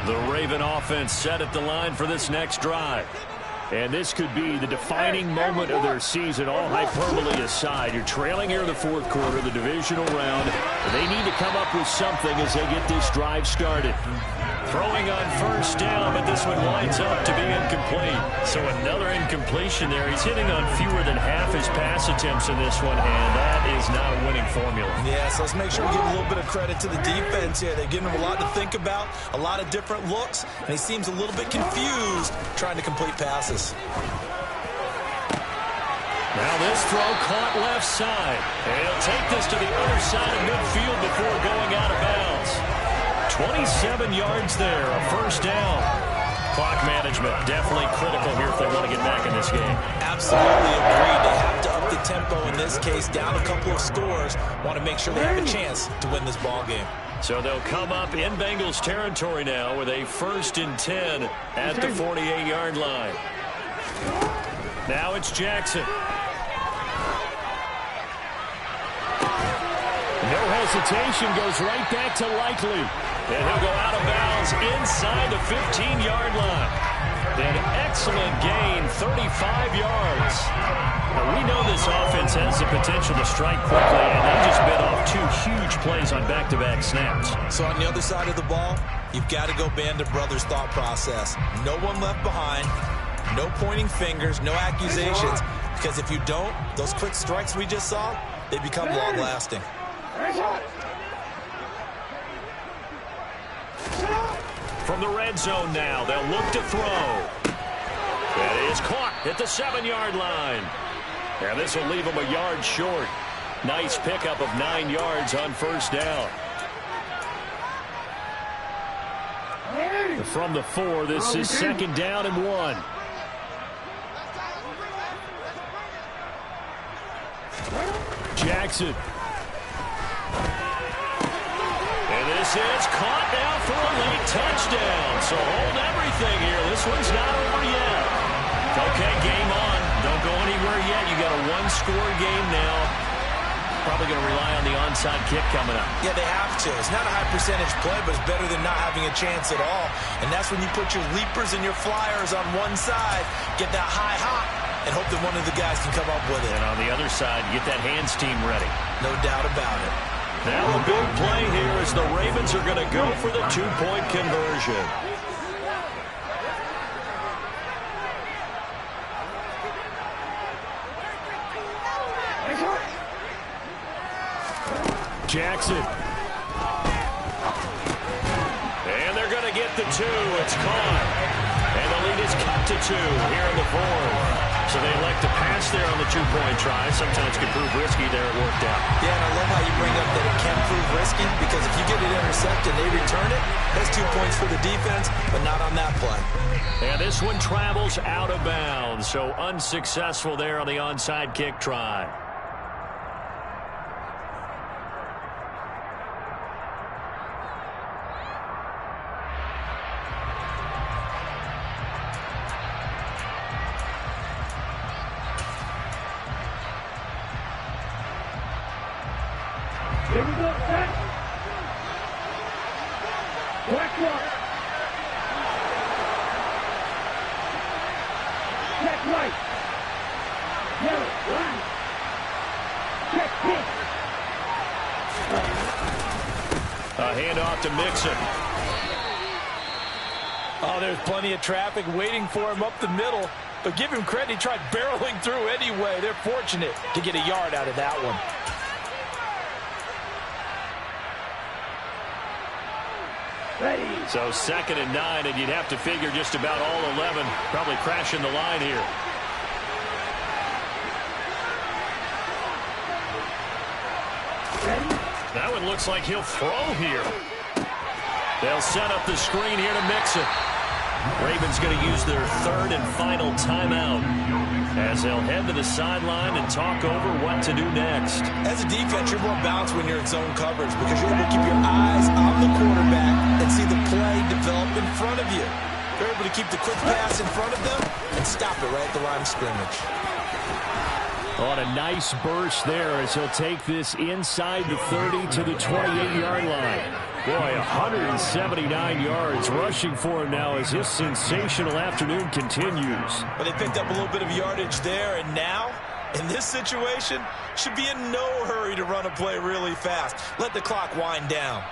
The Raven offense set at the line for this next drive. And this could be the defining moment of their season, all hyperbole aside. You're trailing here in the fourth quarter, the divisional round. They need to come up with something as they get this drive started. Throwing on first down, but this one winds up to be incomplete. So another incompletion there. He's hitting on fewer than half his pass attempts in this one, and that is not a winning formula. Yeah, so let's make sure we give a little bit of credit to the defense here. They're giving him a lot to think about, a lot of different looks, and he seems a little bit confused trying to complete passes. Now this throw caught left side. And he'll take this to the other side of midfield before going out of bounds. 27 yards there, a first down. Clock management definitely critical here if they want to get back in this game. Absolutely agreed. They have to up the tempo in this case, down a couple of scores. Want to make sure they have a chance to win this ball game. So they'll come up in Bengals territory now with a 1st and 10 at the 48-yard line. Now it's Jackson. No hesitation, goes right back to Likely. And he'll go out of bounds inside the 15-yard line. An excellent gain, 35 yards. Now, we know this offense has the potential to strike quickly, and they just bit off 2 huge plays on back-to-back snaps. So on the other side of the ball, you've got to go Band of Brothers thought process. No one left behind, no pointing fingers, no accusations, because if you don't, those quick strikes we just saw, they become long-lasting. From the red zone now, they'll look to throw. It is caught at the 7-yard line. And this will leave them a yard short. Nice pickup of 9 yards on first down. From the 4, this is 2nd down and 1. Jackson. And this is caught now for a late touchdown. So hold everything here. This one's not over yet. Okay, game on. Don't go anywhere yet. You got a 1-score game now. Probably going to rely on the onside kick coming up. Yeah, they have to. It's not a high percentage play, but it's better than not having a chance at all. And that's when you put your leapers and your flyers on one side, get that high hop, and hope that one of the guys can come up with it. And on the other side, get that hands team ready. No doubt about it. Now a big play here as the Ravens are going to go for the 2-point conversion. Jackson. And they're going to get the 2. It's caught. And the lead is cut to 2 here in the 4th. So they elect to pass there on the 2-point try. Sometimes it can prove risky. There it worked out. Yeah, and I love how you bring up that it can prove risky, because if you get it intercepted and they return it, that's 2 points for the defense, but not on that play. And this one travels out of bounds. So unsuccessful there on the onside kick try. Here we go, set. Black one. Check right. Yellow, right. Check kick. A handoff to Mixon. Oh, there's plenty of traffic waiting for him up the middle. But give him credit, he tried barreling through anyway. They're fortunate to get a yard out of that one. So 2nd and 9, and you'd have to figure just about all 11 probably crashing the line here. That one looks like he'll throw here. They'll set up the screen here to Mixon. Ravens going to use their 3rd and final timeout as they'll head to the sideline and talk over what to do next. As a defense, you're more balanced when you're in zone coverage because you're able to keep your eyes on the quarterback and see the play develop in front of you. They're able to keep the quick pass in front of them and stop it right at the line of scrimmage. On a nice burst there as he'll take this inside the 30 to the 28-yard line. Boy, 179 yards rushing for him now as his sensational afternoon continues. Well, they picked up a little bit of yardage there, and now, in this situation, should be in no hurry to run a play really fast. Let the clock wind down.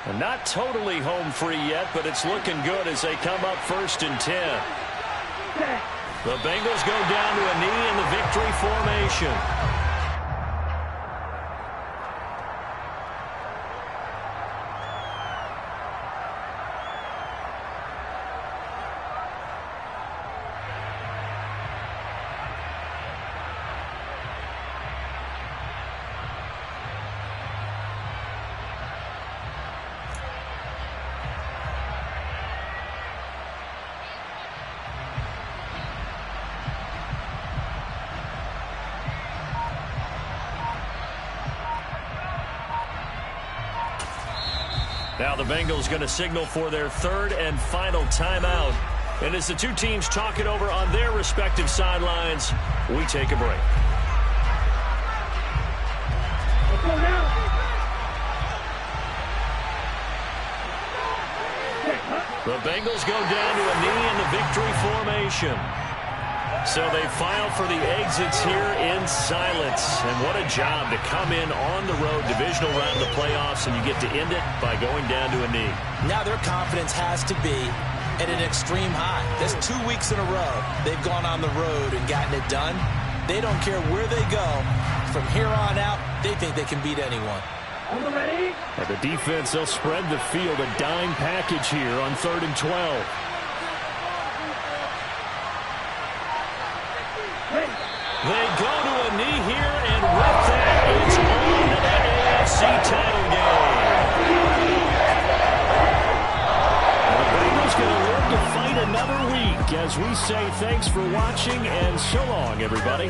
And not totally home free yet, but it's looking good as they come up 1st and 10. The Bengals go down to a knee in the victory formation. Now the Bengals going to signal for their 3rd and final timeout. And as the two teams talk it over on their respective sidelines, we take a break. The Bengals go down to a knee in the victory formation. So they file for the exits here in silence. And what a job to come in on the road, divisional round of the playoffs, and you get to end it by going down to a knee. Now their confidence has to be at an extreme high. That's 2 weeks in a row they've gone on the road and gotten it done. They don't care where they go. From here on out, they think they can beat anyone. At the defense, they'll spread the field, a dime package here on 3rd and 12. They go to a knee here, and with that, it's on to that AFC title game. The Bengals going to live to fight another week as we say thanks for watching and so long, everybody.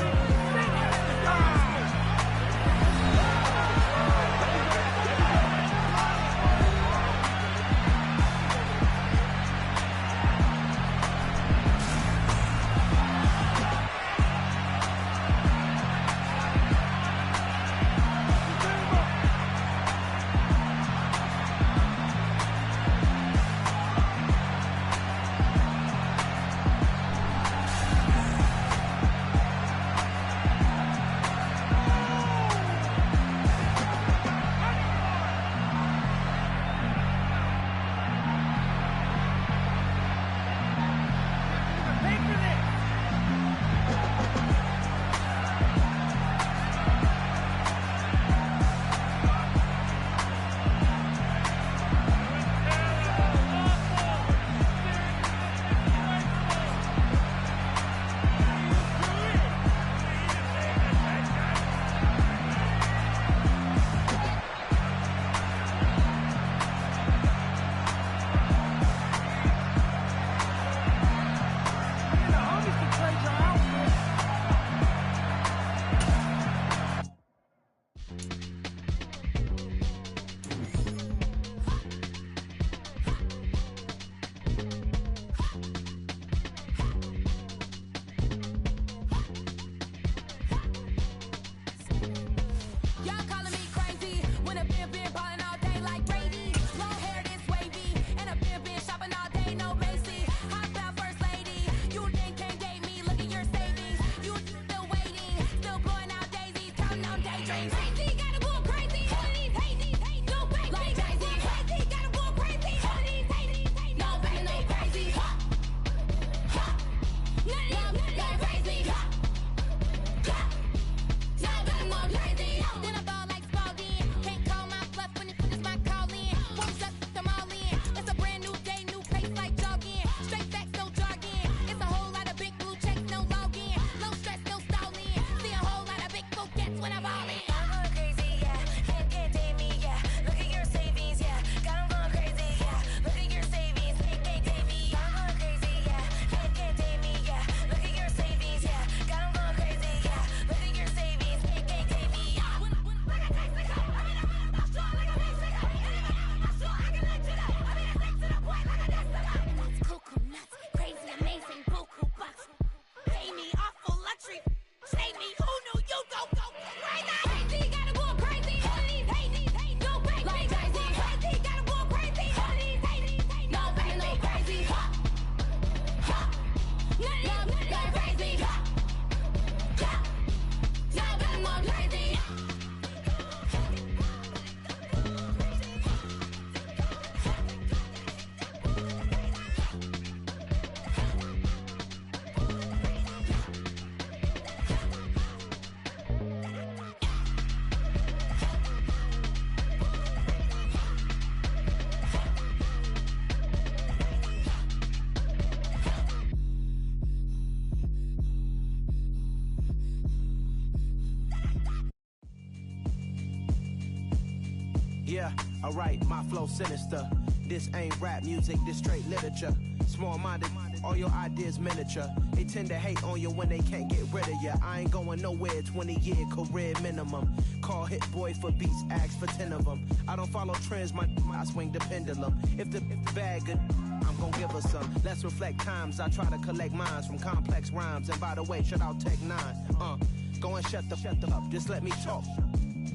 Yeah, alright, my flow sinister. This ain't rap music, this straight literature. Small-minded, all your ideas miniature. They tend to hate on you when they can't get rid of you. I ain't going nowhere, 20-year career minimum. Call Hit Boy for beats, ask for 10 of them. I don't follow trends, I swing the pendulum. If the bag good, I'm gon' give her some. Let's reflect times, I try to collect minds from complex rhymes. And by the way, shout out Tech 9. Go and shut the up, just let me talk.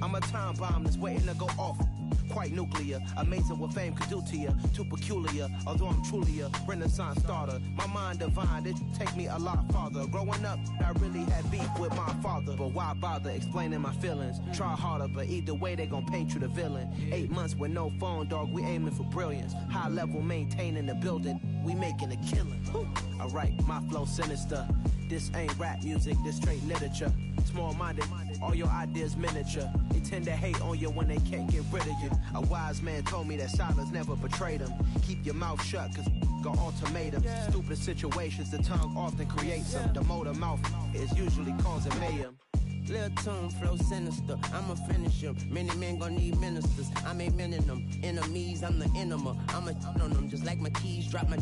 I'm a time bomb that's waiting to go off. Quite nuclear, amazing what fame could do to you. Too peculiar, although I'm truly a Renaissance starter. My mind divine, it take me a lot farther. Growing up, I really had beef with my father. But why bother explaining my feelings? Try harder, but either way they gon' paint you the villain. 8 months with no phone, dog, we aiming for brilliance. High level maintaining the building, we making a killing. Alright, my flow sinister. This ain't rap music, this straight literature. Small-minded, all your ideas miniature. They tend to hate on you when they can't get rid of you. A wise man told me that silence never betrayed him. Keep your mouth shut, cause got ultimatums. Stupid situations, the tongue often creates them. The motor mouth is usually causing mayhem. Lil' tune, flow sinister, I'ma finish him. Many men gon' need ministers, I ain't many them. Enemies, I'm the enema, I'ma on them. Just like my keys, drop my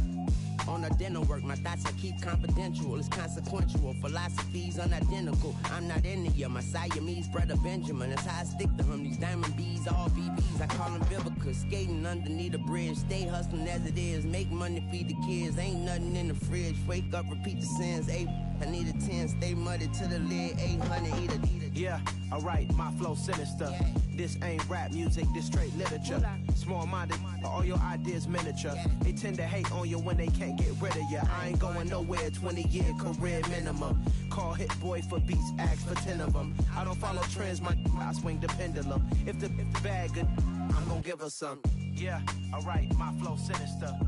on a dinner work. My thoughts I keep confidential, it's consequential. Philosophies unidentical, I'm not into you. My Siamese brother Benjamin, that's how I stick to him. These diamond bees, all BBs, I call them Vivica. Skating underneath a bridge, stay hustling as it is. Make money, feed the kids, ain't nothing in the fridge. Wake up, repeat the sins, I need a 10, stay muddy to the lid, 800, eat a. Yeah, alright, my flow sinister. This ain't rap music, this straight literature. Small-minded, all your ideas miniature. They tend to hate on you when they can't get rid of you. I ain't going nowhere, 20-year career minimum. Call Hit Boy for beats, ask for 10 of them. I don't follow trends, I swing the pendulum. If the bag good, I'm gon' give her some. Yeah, alright, my flow sinister.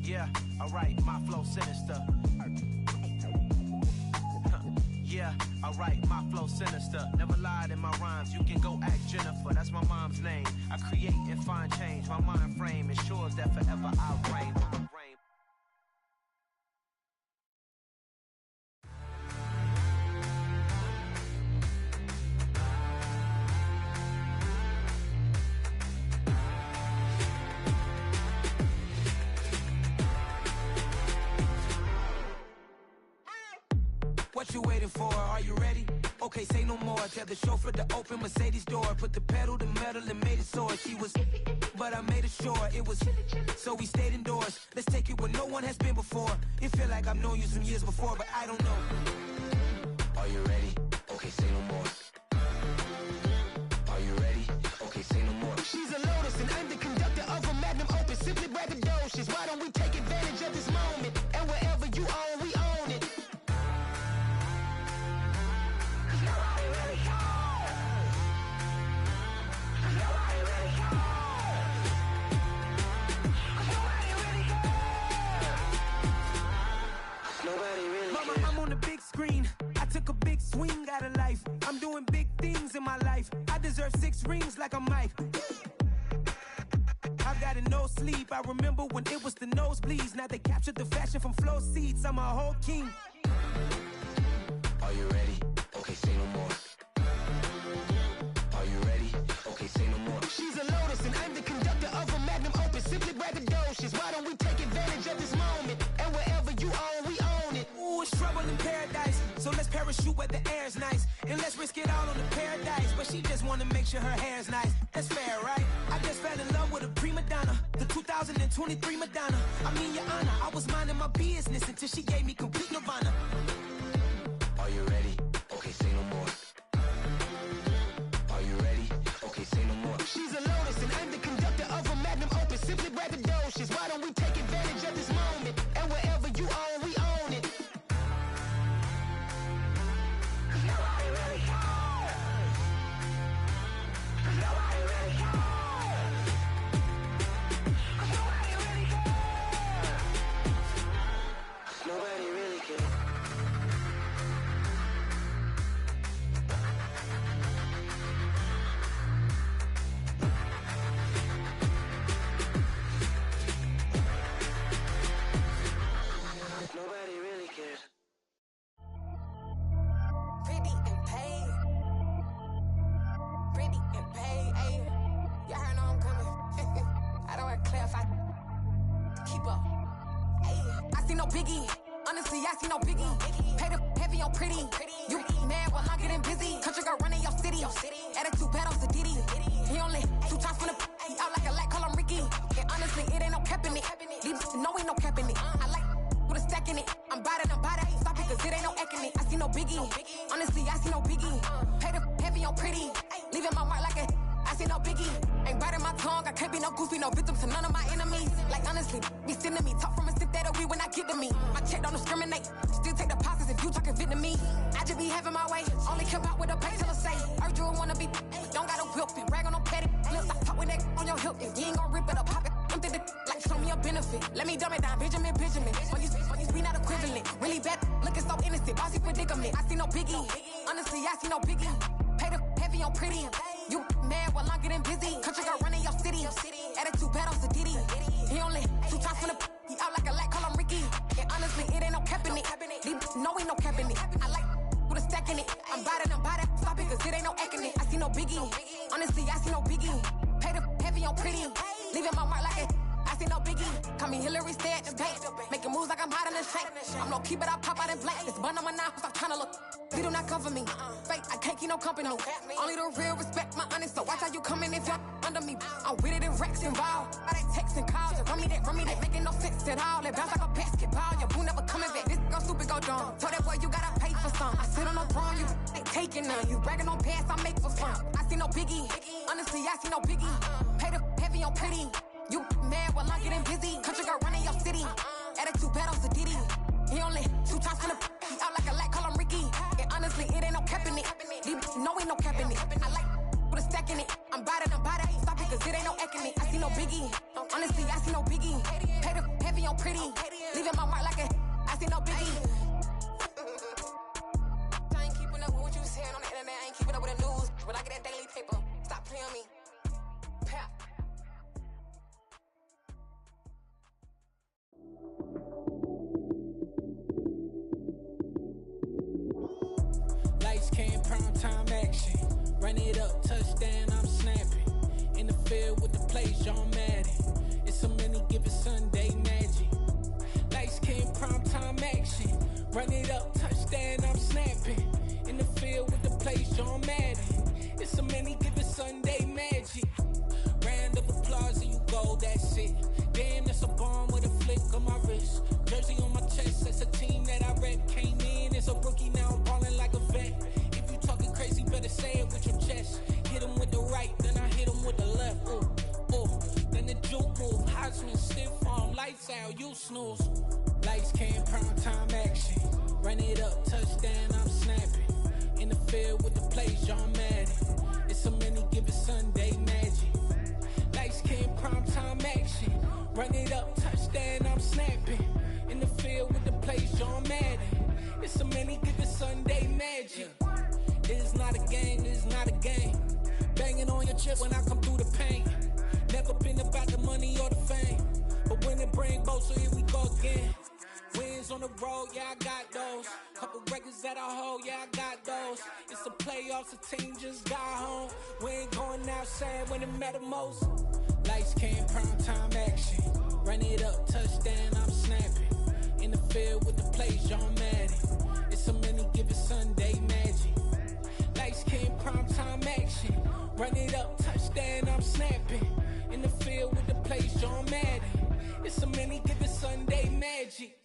Yeah, alright, my flow sinister. Yeah, alright, my flow sinister. Never lied in my rhymes, you can go ask Jennifer. That's my mom's name. I create and find change. My mind frame ensures that forever I reign. What you waiting for? Are you ready? Okay, say no more. Tell the chauffeur to open Mercedes door. Put the pedal to metal and made it soar. She was, but I made it sure it was. So we stayed indoors. Let's take it where no one has been before. It feel like I've known you some years before, but I don't know. Are you ready? Okay, say no more. Are you ready? Okay, say no more. She's a Lotus and I'm the conductor of a Magnum Opus. Simply braggadocious. Why don't we take advantage of this moment? And wherever you own, we own it. I'm on the big screen. I took a big swing out of life. I'm doing big things in my life. I deserve 6 rings like a Mike. I've got no sleep. I remember when it was the nosebleeds. Now they captured the fashion from flow seats. I'm a whole king. Are you ready? Okay, say no more. Are you ready? Okay, say no more. She's a Lotus and I'm the conductor of a Magnum Opus. Simply braggadocious. Why don't we take advantage of this moment? And wherever you own, we own it. Ooh, it's trouble in paradise. So let's parachute where the air's nice. And let's risk it all on the paradise. But she just wanna make sure her hair's nice. That's fair, right? I just fell in love with a prima donna. The 2023 Madonna. I mean, your honor, I was minding my business until she gave me complete nirvana. Are you ready? Okay, say no more. Are you ready? Okay, say no more. She's a Lotus and I'm the conductor of a Magnum Opus. Simply braggadocious. Why don't we take advantage of this moment? And wherever you own, we own it. Nobody really cares. Nobody really cares. Nobody really cares. Nobody really cares. Nobody really cares. Pretty in pain. Pretty I don't want to clarify. Keep up. I see no biggie. Honestly, I see no biggie. Pay the heavy on pretty. You mad while I'm getting busy. Country girl running your city. Attitude bad on Diddy. He only 2 times from the he out like a light, call him Ricky. And honestly, it ain't no cap in it. These no ain't no cap in it. I like with a stack in it. I'm bout it. Stop it, cause it ain't no eck in it. I see no biggie. Honestly, I see no biggie. Pay the heavy on pretty. Leaving my mark like a I see no biggie. Ain't biting my tongue. I can't be no goofy, no victim to none of my enemies. Like honestly, be sending me talk from a sip that we when I get to me. My check don't discriminate. Still take deposits if you talking Vietnamese. I just be having my way. Only care about what the pay till I say. Urge you wanna be. Don't gotta whip it. Rag on no petty. Flips. I talk with that on your hip. If you ain't gon' rip it or pop it. Empty the like show me a benefit. Let me dumb it down. Benjamin. When you be not equivalent. Really bad. Looking so innocent. Bossy predicament. I see no biggie. Honestly, I see no biggie. Pay the heavy on pretty. You mad while I'm getting busy. Country girl running your city. Attitude bad on Diddy. He only 2 times from the he out like a light, call him Ricky. And honestly, it ain't no cap in it. These no ain't no cap in it. I like with a stack in it. I'm bout it. Stop it, cause it ain't no eck in it. I see no biggie. Honestly, I see no biggie. Pay the heavy on pretty. Leaving my mark like it. I see no biggie. Call me Hillary, stay at the bank. Making moves like I'm hot in the shank. I'm no keep it, I pop out in blank. This bun on my knife, stop trying to look. They do not come for me. Fake, I can't keep no company. Only the real respect my honest. So watch how you coming if you're under me. I'm with it in Rex involved. I they text and calls. Run me that. Making no sense at all. They bounce like a basketball. Your boo never coming back. This go stupid, go dumb. Told that boy you gotta pay for some. I sit on the throne, you ain't taking none. You bragging on past, I make for fun. I see no biggie. Honestly, I see no biggie. Pay the heavy on pretty. You mad while I'm getting busy. Country girl running your city. Attitude bad on Diddy. He only 2 times from the he out like a light, call him Ricky. And honestly, it ain't no cap in it. These no ain't no cap in it. I like with a stack in it. I'm bout it. Stop it, cause it ain't no eck in it. I see no biggie. Honestly, I see no biggie. Pay the heavy on pretty. Leaving my mark like a I see no biggie. I ain't keeping up with what you saying on the internet. I ain't keeping up with the news. But I get that daily paper. Stop playing me. Pap. Lights came, prime time action. Run it up, touchdown, I'm snapping. In the field with the plays, John Madden. It's a many given Sunday magic. Lights came, prime time action. Run it up, touchdown, I'm snapping. In the field with the plays, John Madden. It's a many given Sunday magic. Round of applause and you go, that's it. Damn, that's a bomb with a flick on my wrist. Jersey on my chest, that's a team that I rep. Came in as a rookie, now I'm ballin' like a vet. If you talking crazy, better say it with your chest. Hit him with the right, then I hit him with the left. Then the juke move, Heisman, stiff arm, lights out, you snooze. Lights came, prime time action. Run it up, touchdown, I'm snapping. In the field with the plays, John Madden. It's a many given Sunday magic. Lights came, prime time action. Run it up, touchdown, I'm snapping. In the field with the plays, John Madden. It's a many given Sunday magic. It's not a game, it's not a game. Banging on your chip when I come through the paint. Never been about the money or the fame. But when it bring both, so here we go again. Wins on the road, yeah, I got those. Couple records that I hold, yeah, I got those. It's the playoffs, the team just got home. We ain't going outside when it matter most. Lights came, prime time action. Run it up, touchdown, I'm snapping. In the field with the plays, John Madden. It's a many given Sunday magic. Lights came, prime time action. Run it up, touchdown, I'm snapping. In the field with the plays, John Madden. It's a many given Sunday magic.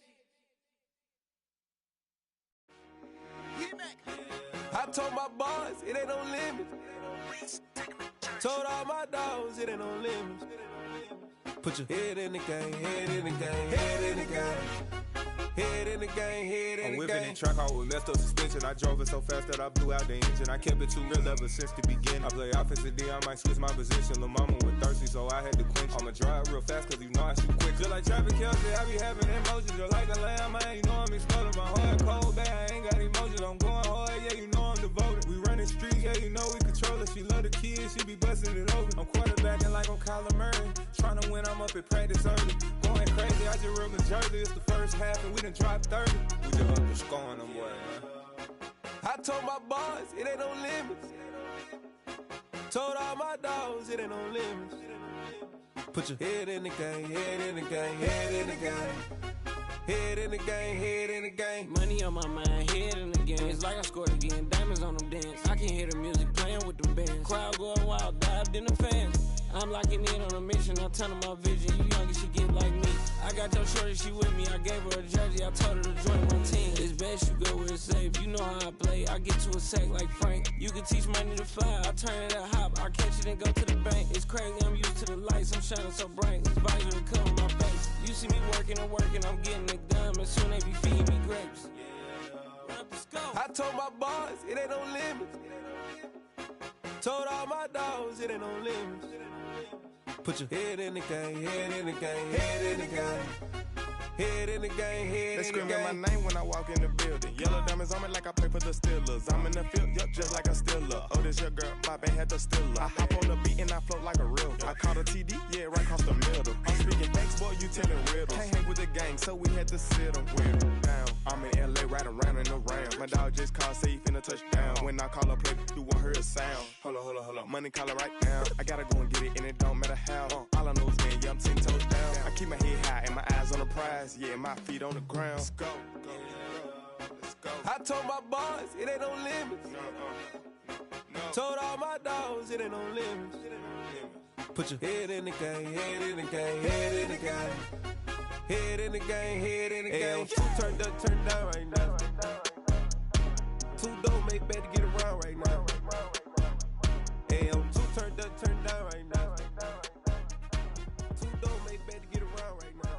I told my boys, it ain't no limits. Told all my dogs, it ain't no limits. Put your head in the game, head in the game, head in the game. Head in the game, head in the game. I'm whipping in track out with messed up suspension. I drove it so fast that I blew out the engine. I kept it too real ever since the beginning. I play offensive D, I might switch my position. Lil' mama was thirsty, so I had to quench. I'ma drive real fast, cause you know I shoot quick. Just like traffic Kelsey, I be having emotions. Just like a lamb, man, you know I'm exploding. My heart cold, bad, I ain't got emotions. I'm going hard, yeah, you know I'm devoted. We running streets, yeah, you know we control it. She love the kids, she be busting it over. I'm quarterbacking like I'm Kyler Murray. Trying to win, I'm up at practice early. Going crazy, I just ripped the jersey. It's the first half, and we done dropped 30. We just underscoring them, boy, man. I told my boys, it ain't no limits. Told all my dogs, it ain't no limits. Put your head in the game, head in the game, head in the game. Head in the game, head in the game. Money on my mind, head in the game. It's like I scored again, diamonds on them dance. I can hear the music playing with them bands. Crowd going wild, dived in the fans. I'm locking in on a mission, I'm telling my vision. You young and she get like me. I got your shorty, she with me. I gave her a jersey, I told her to join my team. It's best you go where it's safe. You know how I play, I get to a sack like Frank. You can teach money to fly, I turn it a hop. I catch it and go to the bank. It's crazy, I'm used to the lights, I'm shining so bright. This visor to cover my face. You see me working and working, I'm getting it done. And soon they be feeding me grapes. I told my boys, it ain't no limits. Told all my dogs, it ain't no limits. Put your head in the game, head in the game, head in the game. Head in the game, head they in the game. They screaming my name when I walk in the building. Yellow diamonds on me like I play for the Steelers. I'm in the field, yup, just like a Steeler. Oh, this your girl, my band had the Steeler. I hop on the beat and I float like a real. I caught a TD, yeah, right across the middle. I'm speaking thanks, boy, you telling riddles. Can't hang with the gang, so we had to sit them with them down. I'm in LA, riding around and around. My dog just called, say he finna touch down. When I call a play, you won't hear a sound. Hold up, money caller right now. I gotta go and get it, and it don't matter how. All I know is, man, yeah, I'm 10 toes down. I keep my head high and my eyes on the prize. Yeah, my feet on the ground. Let's go. Let's go. I told my boys, it ain't no limits. No. Told all my dogs, it ain't no limits. Put your head in the game, head in the game, head in the game. Head in the game, head in the game. Two turned up, turned down right now. Two don't make bad to get around right now. Hey, two turned up, turned down right now. Two don't make bad to get around right now.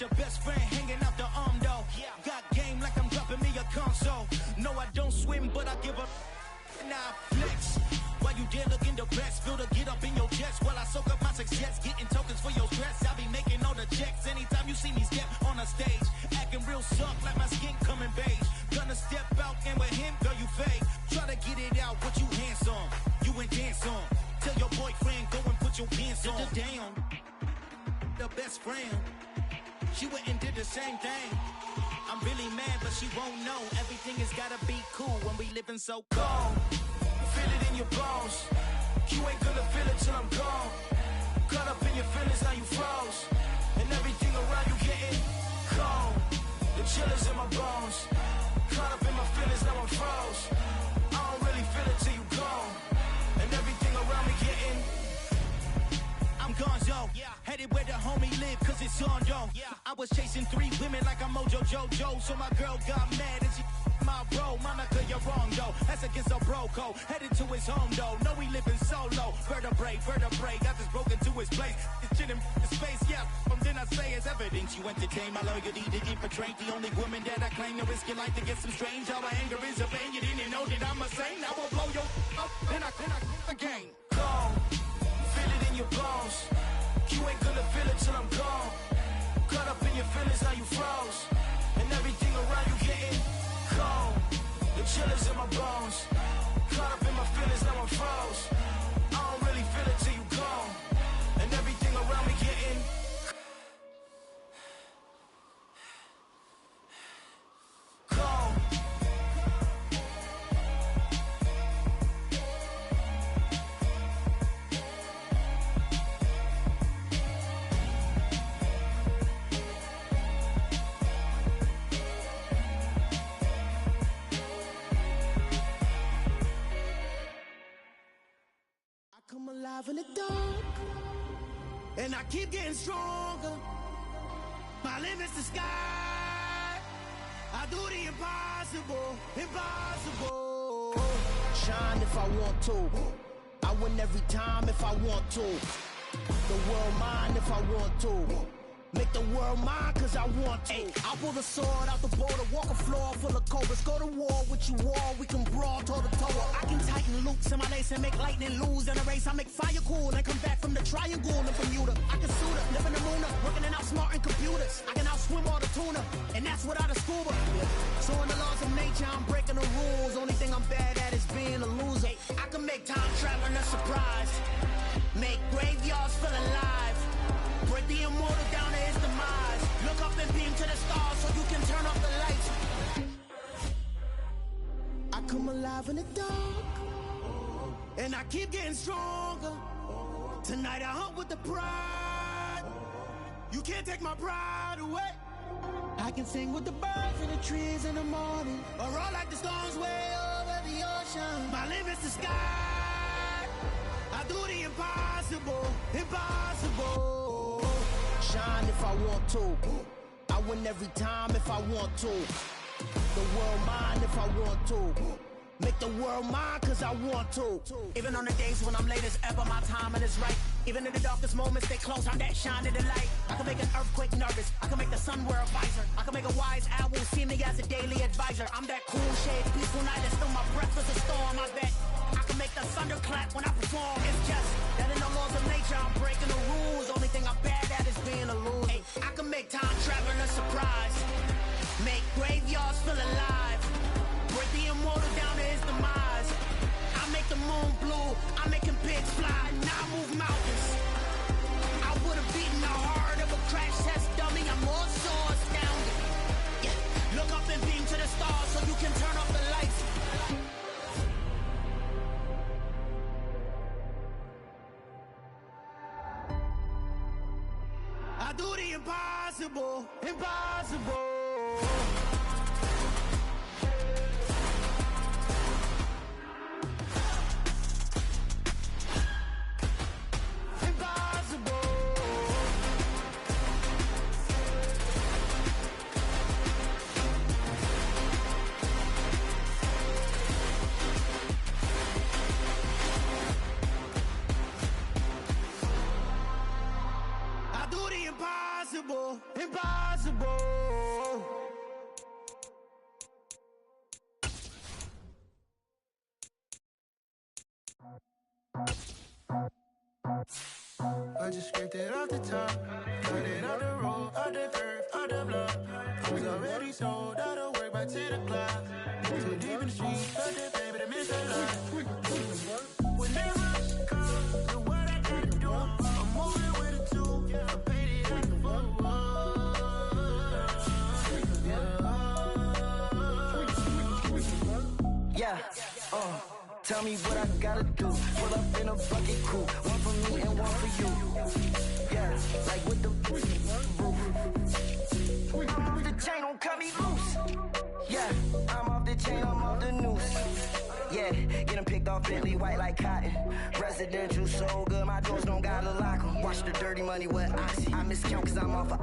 Your best friend hanging out the arm though. Got game like I'm dropping me a console. No, I don't swim, but I give a now flex. While you there looking depressed, feel the get up in your chest while I soak up my success, getting tokens for your stress. I be making all the checks anytime you see me step on a stage, acting real soft like my skin coming beige. Gonna step out and with him, girl, you fake. Try to get it out, but you handsome. You ain't dance on. Tell your boyfriend go and put your pants on. Down. The best friend. She went and did the same thing. I'm really mad, but she won't know. Everything has gotta be cool when we living so cold. Feel it in your bones. You ain't gonna feel it till I'm gone. Caught up in your feelings, now you froze. And everything around you getting cold. The chillers in my bones. Caught up in my feelings, now I'm froze. I don't really feel it till you gone. And everything around me getting I'm gonzo, headed where the homie live, cause it's on though. I was chasing 3 women like I'm Mojo Jojo, so my girl got mad and she my bro. Monica, you're wrong though, that's against a bro code. Headed to his home though, no we living solo. Vertebrae, got this broken to his place. It's chillin' in space, from then I say it's evidence. You entertain my loyalty to infiltrate the only woman that I claim to risk your life to get some strange. All my anger is a pain, you didn't know that I'm a saint. I will blow your up, then I again. Gone. Feel it in your bones. You ain't gonna feel it till I'm gone. Caught up in your feelings, now you froze. And everything around you getting cold. The chillers in my bones. Caught up in my feelings, now I'm froze. I don't really feel it till you gone. And everything around me getting cold. Come alive in the dark, and I keep getting stronger. My limit's the sky. I do the impossible, impossible. Shine if I want to. I win every time if I want to. The world mine if I want to. Make the world mine cause I want to. I'll pull the sword out the border, walk a floor full of cobras. Go to war with you all, we can brawl toe to toe. I can tighten loops in my lace and make lightning lose in a race. I make fire cool and come back from the triangle in Bermuda. I can suit up, live in the moon up, working and outsmarting computers. I can outswim all the tuna, and that's without a scuba. So in the laws of nature, I'm breaking the rules. Only thing I'm bad at is being a loser. I can make time traveling a surprise, make graveyards feel alive, break the immortal down to his demise. Look up and beam to the stars so you can turn off the lights. I come alive in the dark, and I keep getting stronger. Tonight I hunt with the pride. You can't take my pride away. I can sing with the birds in the trees in the morning, or roll like the storms way over the ocean. My limit's the sky. I do the impossible, impossible. Shine if I want to. I win every time if I want to. The world mine if I want to. Make the world mine cause I want to. Even on the days when I'm late as ever, my timing is right. Even in the darkest moments, stay close, I'm that shine of the light. I can make an earthquake nervous, I can make the sun wear a visor. I can make a wise owl see me as a daily advisor. I'm that cool shade, peaceful night, and still my breath is a storm. I bet I can make the thunder clap when I perform. It's just that in the laws of nature, I'm breaking the rules. Only thing I'm bad at is being a loser. I can make time traveling a surprise, make graveyards feel alive, break the immortal down to his demise. I make the moon blue, I'm making pigs fly, now I move mountains. I would've beaten the heart of a crash test dummy, I'm more so astounded. Yeah. Look up and beam to the stars so you can turn off the lights. I do the impossible, impossible. Impossible, impossible. I just scraped it off the top, cut it out the road, out the curve, out the block. I was already sold out of work by 10 o'clock. Too deep in the streets, felt that baby, they miss a lot. Whenever she comes, do what I gotta do. I'm moving with a two, I paid it out the book. Yeah, tell me what I gotta do. Pull up in a bucket crew, one for me and one for you. Yeah, like with the roof. I'm off the chain, don't cut me loose. Yeah, I'm off the chain, I'm off the noose. Yeah, get them picked off Bentley, white like cotton. Residential so good, my doors don't gotta lock them. Watch the dirty money with oxy. I miscount cause I'm off a...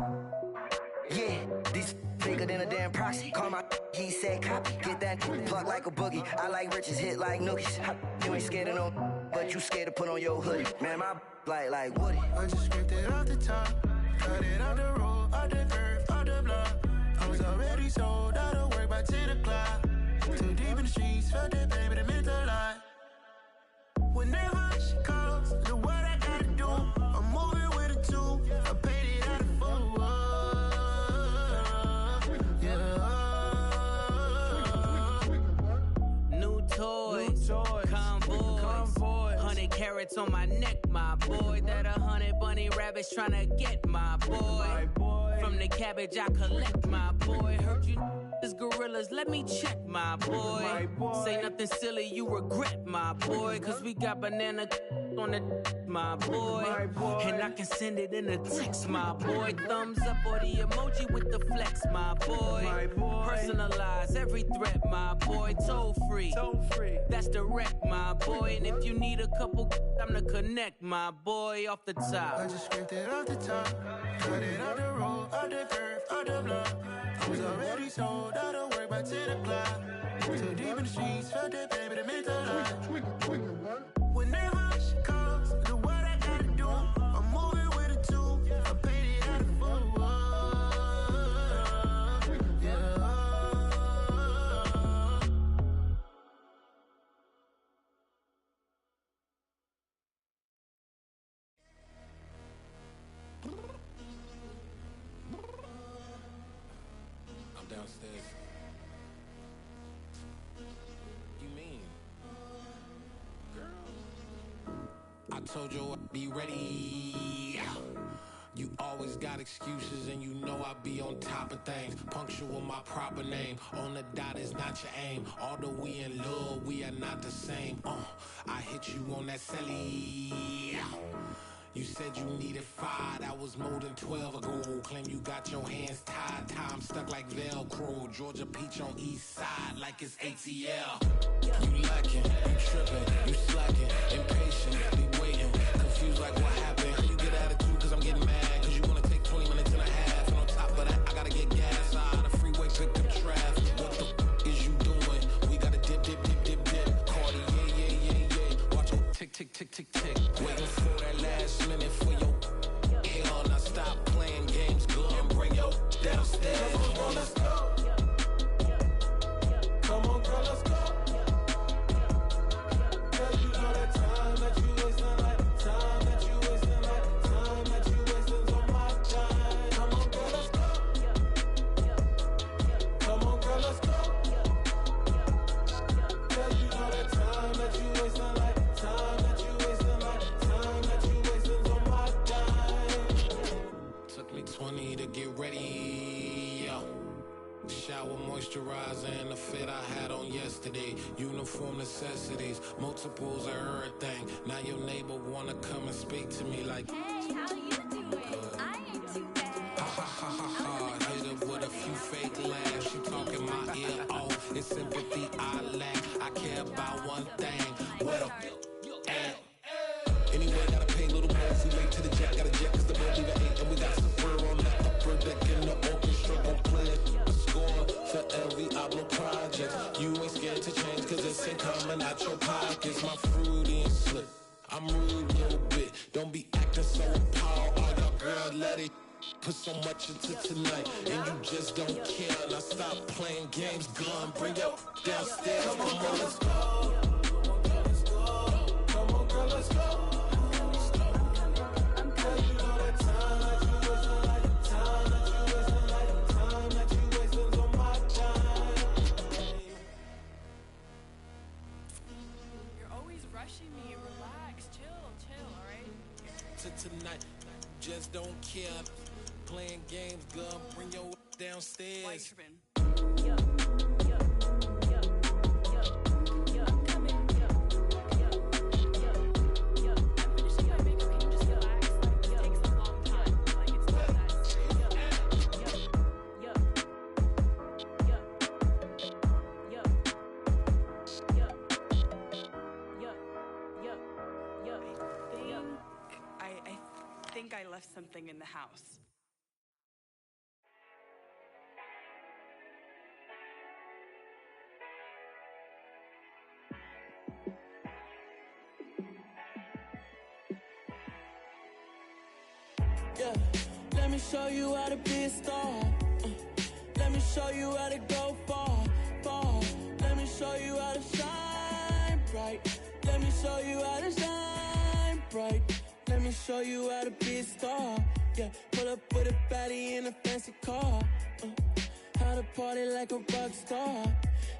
Yeah, these bigger than a damn proxy. Call my he said copy. Get that plug like a boogie. I like riches, hit like nookies. You ain't scared of no, but you scared to put on your hoodie. Man, my like Woody. I just scraped it off the top, cut it out the road, out the curve, out the block. I was already sold out of work by 10 o'clock. Too deep in the streets, felt that baby, they meant a lot. Whenever she calls, do what I gotta do. I'm moving with a two, I paid it out of full. New toys, convoy, 100 carats on my neck, my boy. That 100 bunny rabbits tryna get my boy. From the cabbage I collect, my boy. Heard you is gorillas, let me check, my boy. Say nothing silly, you regret, my boy. Cause we got banana on the my boy. And I can send it in a text, my boy. Thumbs up or the emoji with the flex, my boy. Personalize every threat, my boy. Toll free, that's direct, my boy. And if you need a couple, I'm to connect, my boy. Off the top, I just scraped it off the top, cut it out the road, out the curve, out the block. I was already sold out of work by 10 o'clock. Too deep in the streets, felt that baby, they meant a lot. Whenever she calls, do what I gotta do. I'm moving with a two, I paid it out of full. told you I'd be ready. You always got excuses and you know I be on top of things. Punctual my proper name. On the dot is not your aim. Although we in love, we are not the same. I hit you on that celly. You said you needed 5, that was more than 12 ago. Claim you got your hands tied, time stuck like Velcro. Georgia Peach on east side like it's ATL. You lacking, you tripping, you slacking, impatient, be waiting, confused like what happened. How you get attitude cause I'm getting mad, cause you wanna take 20 minutes and a half. And on top of that, I gotta get gas out of the freeway, pick up traffic. What the is you doing? We gotta dip, Cardi, yeah. Watch your tick, waiting for that last minute for your hell. Now stop playing games, good, and bring your downstairs. Come on, let's go. Come on, girl, let's go. Cause you know that time that you wasting, like time that you wasting, like time that you wasting's on my time. Come on, girl, let's go. Come on, girl, let's go. Cause you know that time that you wasting, like time that you wasting, like time that you wasting's on my time. Took me 20 to get ready, yo. Shower, moisturizer, and the fit I had on yesterday. Uniform necessities, multiples of everything. Now your neighbor wanna come and speak to me like, hey, how you doing? I ain't too bad. Ha. Hit her with a few fake laughs. She talking my ear off. It's sympathy I lack. I care about one thing. What up? Anyway, gotta pay a little more if we late to the jet. Gotta jet cause the boat leave at 8. And we got some fur on the upper deck in the orchestra. Gon' play a score for every Ablo project. You ain't scared to change cause it's ain't coming out your pockets. My fruity and slip. I'm rude a little bit. Don't be acting so appalled. All y'all girl, let it put so much into tonight. And you just don't care. Now stop playing games, gun. Bring your downstairs. Come on, let's go. Come on, girl, let's go. Tonight, just don't care. Playing games, girl, bring your downstairs. I left something in the house. Yeah, let me show you how to be a star. Let me show you how to go far. Let me show you how to shine bright. Let me show you how to shine bright. Let me show you how to be a star. Yeah, pull up with a baddie in a fancy car. How to party like a rock star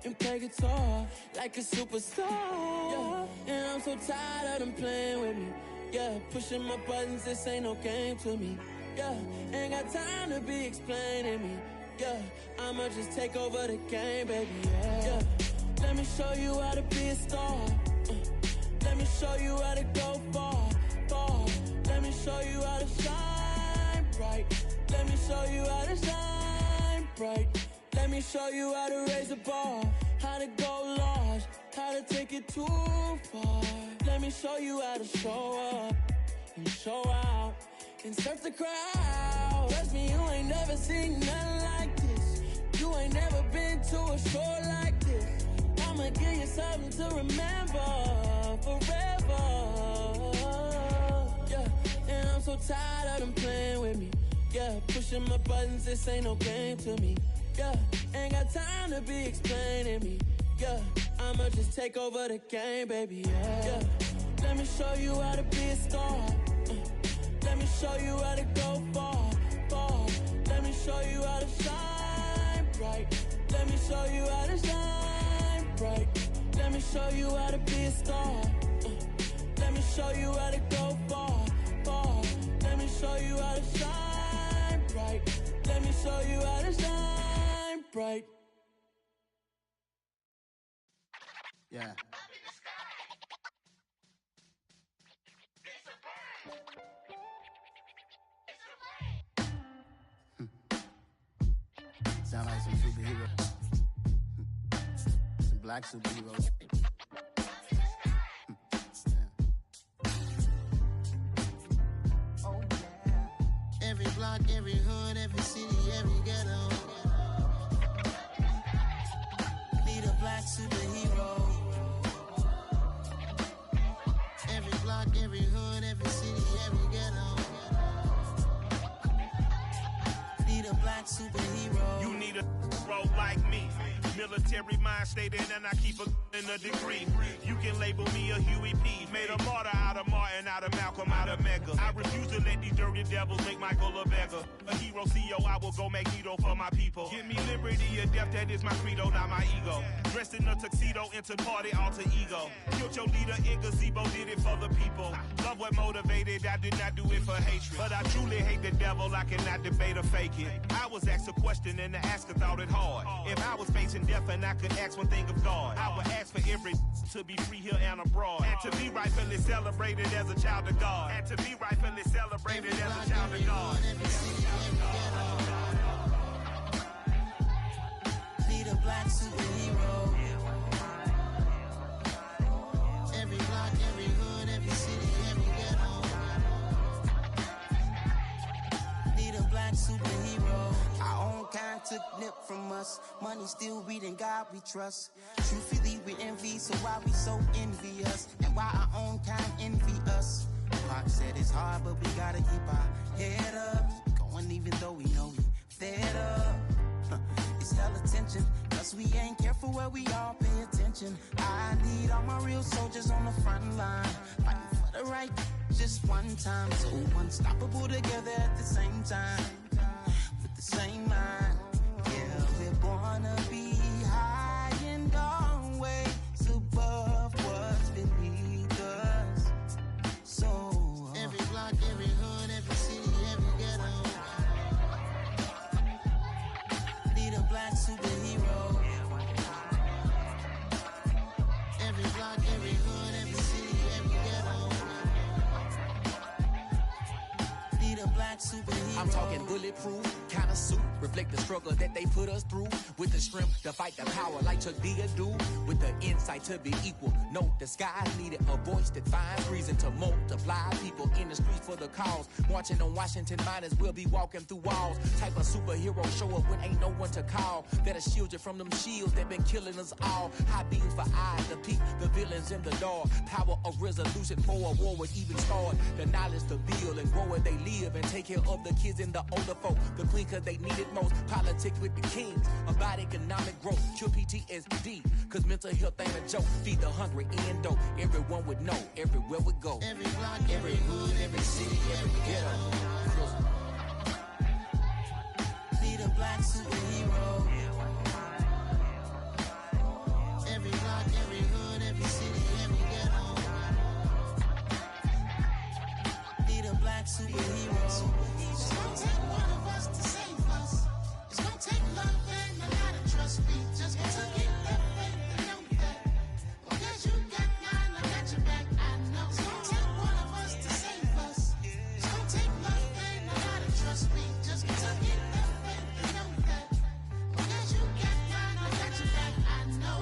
and play guitar like a superstar. Yeah, and I'm so tired of them playing with me. Yeah, pushing my buttons, this ain't no game to me. Yeah, ain't got time to be explaining me. Yeah, I'ma just take over the game, baby. Yeah, let me show you how to be a star. Let me show you how to go far. Let me show you how to shine bright. Let me show you how to shine bright. Let me show you how to raise the bar, how to go large, how to take it too far. Let me show you how to show up and show out and surf the crowd. Trust me, you ain't never seen nothing like this. You ain't never been to a show like this. I'ma give you something to remember forever. Yeah, and I'm so tired of them playing with me. Yeah, pushing my buttons, this ain't no game to me. Yeah, ain't got time to be explaining me. Yeah, I'ma just take over the game, baby. Yeah, let me show you how to be a star. Let me show you how to go far. Let me show you how to shine bright. Let me show you how to shine bright. Let me show you how to be a star. Let me show you how to go far, far. Let me show you how to shine bright. Let me show you how to shine bright. Yeah. Sound like some superheroes. Some black superheroes. Oh, yeah. Every block, every hood, every city, every ghetto. Need a black superhero. Every block, every hood, every city, every ghetto. Need a black superhero. You need a role like me. Military mind stated, and I keep in a degree. You can label me a Huey P. Made a martyr out of Martin, out of Malcolm, out of Mega. I refuse to let these dirty devils make Michael a beggar. A hero CEO, I will go Magneto for my people. Give me liberty or death, that is my credo, not my ego. Dressed in a tuxedo, into party, alter ego. Killed your leader in gazebo, did it for the people. Love what motivated, I did not do it for hatred. But I truly hate the devil, I cannot debate or fake it. I was asked a question and the asker thought it hard. If I was facing death and I could ask one thing of God, I would ask for every to be free here and abroad. And to be rightfully celebrated as a child of God. And to be rightfully celebrated as a child of God. Need a black superhero. Every block, every hood, every city, every ghetto. Need a black superhero. Our own kind took nip from us. Money still reading God we trust. Truthfully we envy, so why we so envious? And why our own kind envy us? Pac said it's hard, but we gotta keep our head up. Going even though we know we fed up. It's hella tension, cause we ain't careful where we all pay attention. I need all my real soldiers on the front line, fighting for the right just one time. So unstoppable together at the same time, with the same mind. Yeah, we're born to be high and always above what's beneath us. So every block, every hood, every city, every ghetto. Need a black superhero. Every block, every hood, every city, every ghetto. Need a black superhero. I'm talking bulletproof, kind of suit, reflect the struggle that they put us through. With the strength to fight the power like Chuck D do. With the insight to be equal. Note the skies needed a voice that finds reason to multiply. People in the streets for the cause. Marching on Washington, might as well be walking through walls. Type of superhero show up when ain't no one to call. That'll shield you from them shields that been killing us all. High beams for eyes to peek the villains in the dark. Power of resolution for a war would even start. The knowledge to build and grow where they live and take care of the kids and the older folk. The clean cause they need it most. Politics with the kings. About economic growth. Cure PTSD. Cause mental health ain't a joke. Feed the hungry and dope. Everyone would know. Everywhere we go. Every block, every hood, every city, every ghetto. Need a black superhero. Every block, every hood, every city, every ghetto. Need a black superhero. It's gonna take one of us to save us. It's gonna take love and a lot of trust. We just gotta get that faith and know that. Because you got mine, I got your back. I know. It's gonna take one of us to save us. It's gonna take love and a lot of trust. We just gotta get that faith and know that. Because you got mine, I got your back. I know.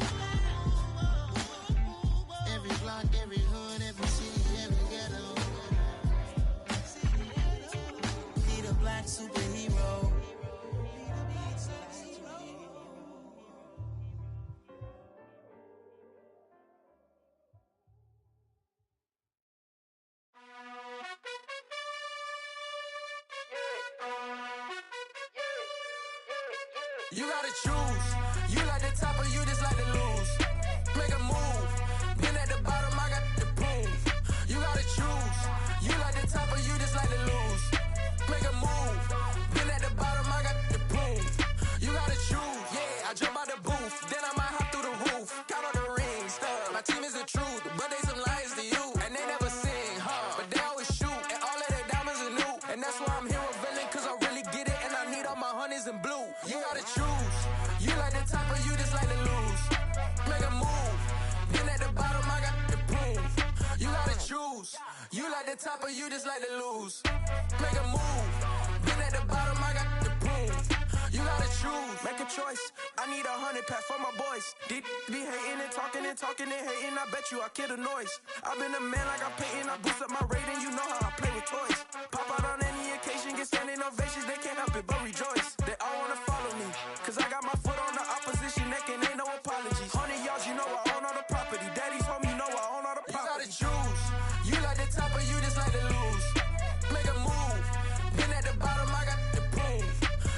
Every block, every hood, every city, every ghetto. Need a black superhero. You gotta choose. You like the top or you just like to lose. Make a move. Been at the bottom, I got the proof. You gotta choose. You like the top or you just like to lose. Make a move. Been at the bottom, I got the proof. You gotta choose. Yeah, I jump out the booth. Then I might hop through the roof. Count on the rings. My team is the truth, but they some liars to you. And they never see the top of you just like to lose. Make a move. Been at the bottom, I got the prove. You gotta choose. Make a choice. I need 100 pack for my boys. Deep be hating and talking and hating. I bet you I kill the noise. I've been a man like I'm painting. I boost up my rating. You know how I play with toys. Pop out on any occasion, get standing ovations. They can't help it but rejoice. They all wanna follow me. Cause I got my foot on the opposition neck and ain't no apologies. 100 yards, you know I own all the property. Daddy's home, you know I own all the property. You gotta choose. You like the top or you just like to lose. Make a move. Been at the bottom, I got the prove.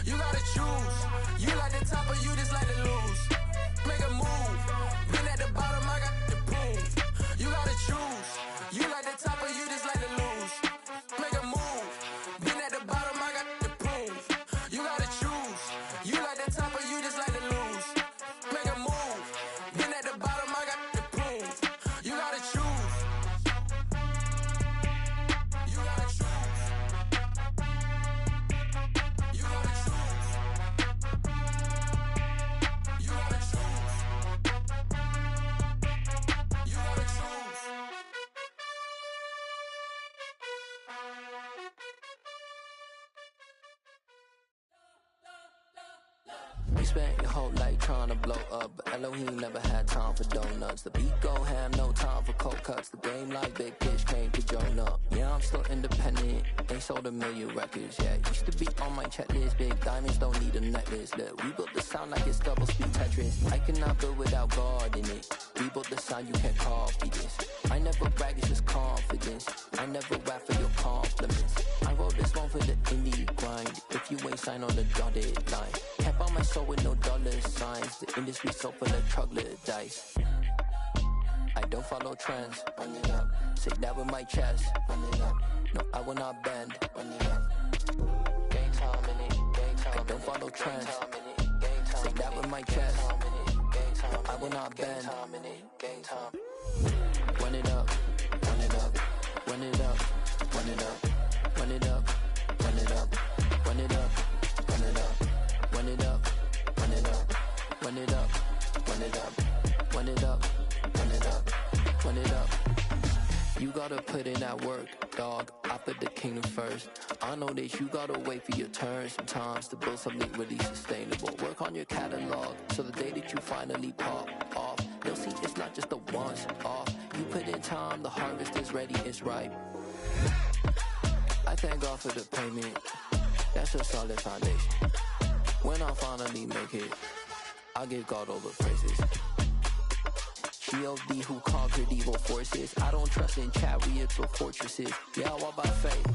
You gotta choose. You like the top or you just like to lose. Make a move. Been at the bottom, I got the prove. You gotta choose. You like the top or you just like to lose. Make a move. Been at the bottom, I got the prove. You gotta choose. You like the top or you just like to lose. Make a move. Been at the bottom, I got the prove. You gotta choose. You gotta choose. You gotta choose. You gotta choose. You gotta choose. You spent your whole life trying to blow up, but Elohim never had time for donuts. The beat go ham, no time for cold cuts. The game like Big Pitch came to join up. Yeah, I'm still independent, ain't sold a million records yet. Used to be on my checklist, big diamonds don't need a necklace. Look, we built the sound like it's double speed Tetris. I cannot build without God in it. We built the sound, you can't copy this. I never brag, it's just confidence. I never rap for your compliments. I wrote this one for the indie grind. If you ain't signed on the dotted line, can't buy my soul with no dollar signs. The industry so full of troglodytes. I don't follow trends. Run it up. Say that with my chest. Run it up. No, I will not bend. Run it up. Gang time in it. Gang time. I don't follow trends. Say that with my chest. No, I will not bend. Gang time. Run it up. Run it up. Run it up. Run it up. Run it up. Run it up. Run it up. Run it up. Run it up. Run it up. Run it up. Run it up. Run it up. Run it up. Run it up. You gotta put in that work, dog. I put the kingdom first. I know that you gotta wait for your turn sometimes to build something really sustainable. Work on your catalog so the day that you finally pop off, they'll see it's not just a once off. You put in time, the harvest is ready, it's ripe. I thank God for the payment. That's a solid foundation. When I finally make it, I give God all the praises. G.O.D. who conquered evil forces. I don't trust in chariots or fortresses. Yeah, I walk by faith.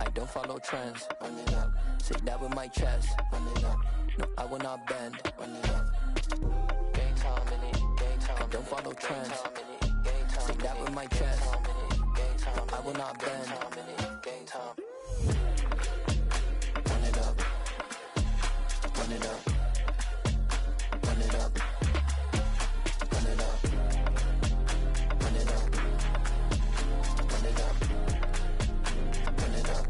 I don't follow trends. Run it up. Say that with my chest. Run it up. No, I will not bend. Run it up. Gang time in it. Gang time. I don't follow trends. Say that with my chest. No, I will not bend. Gang time. Run it up. Run it up. Run it up. Run it up. Run it up. Run it up. Run it up.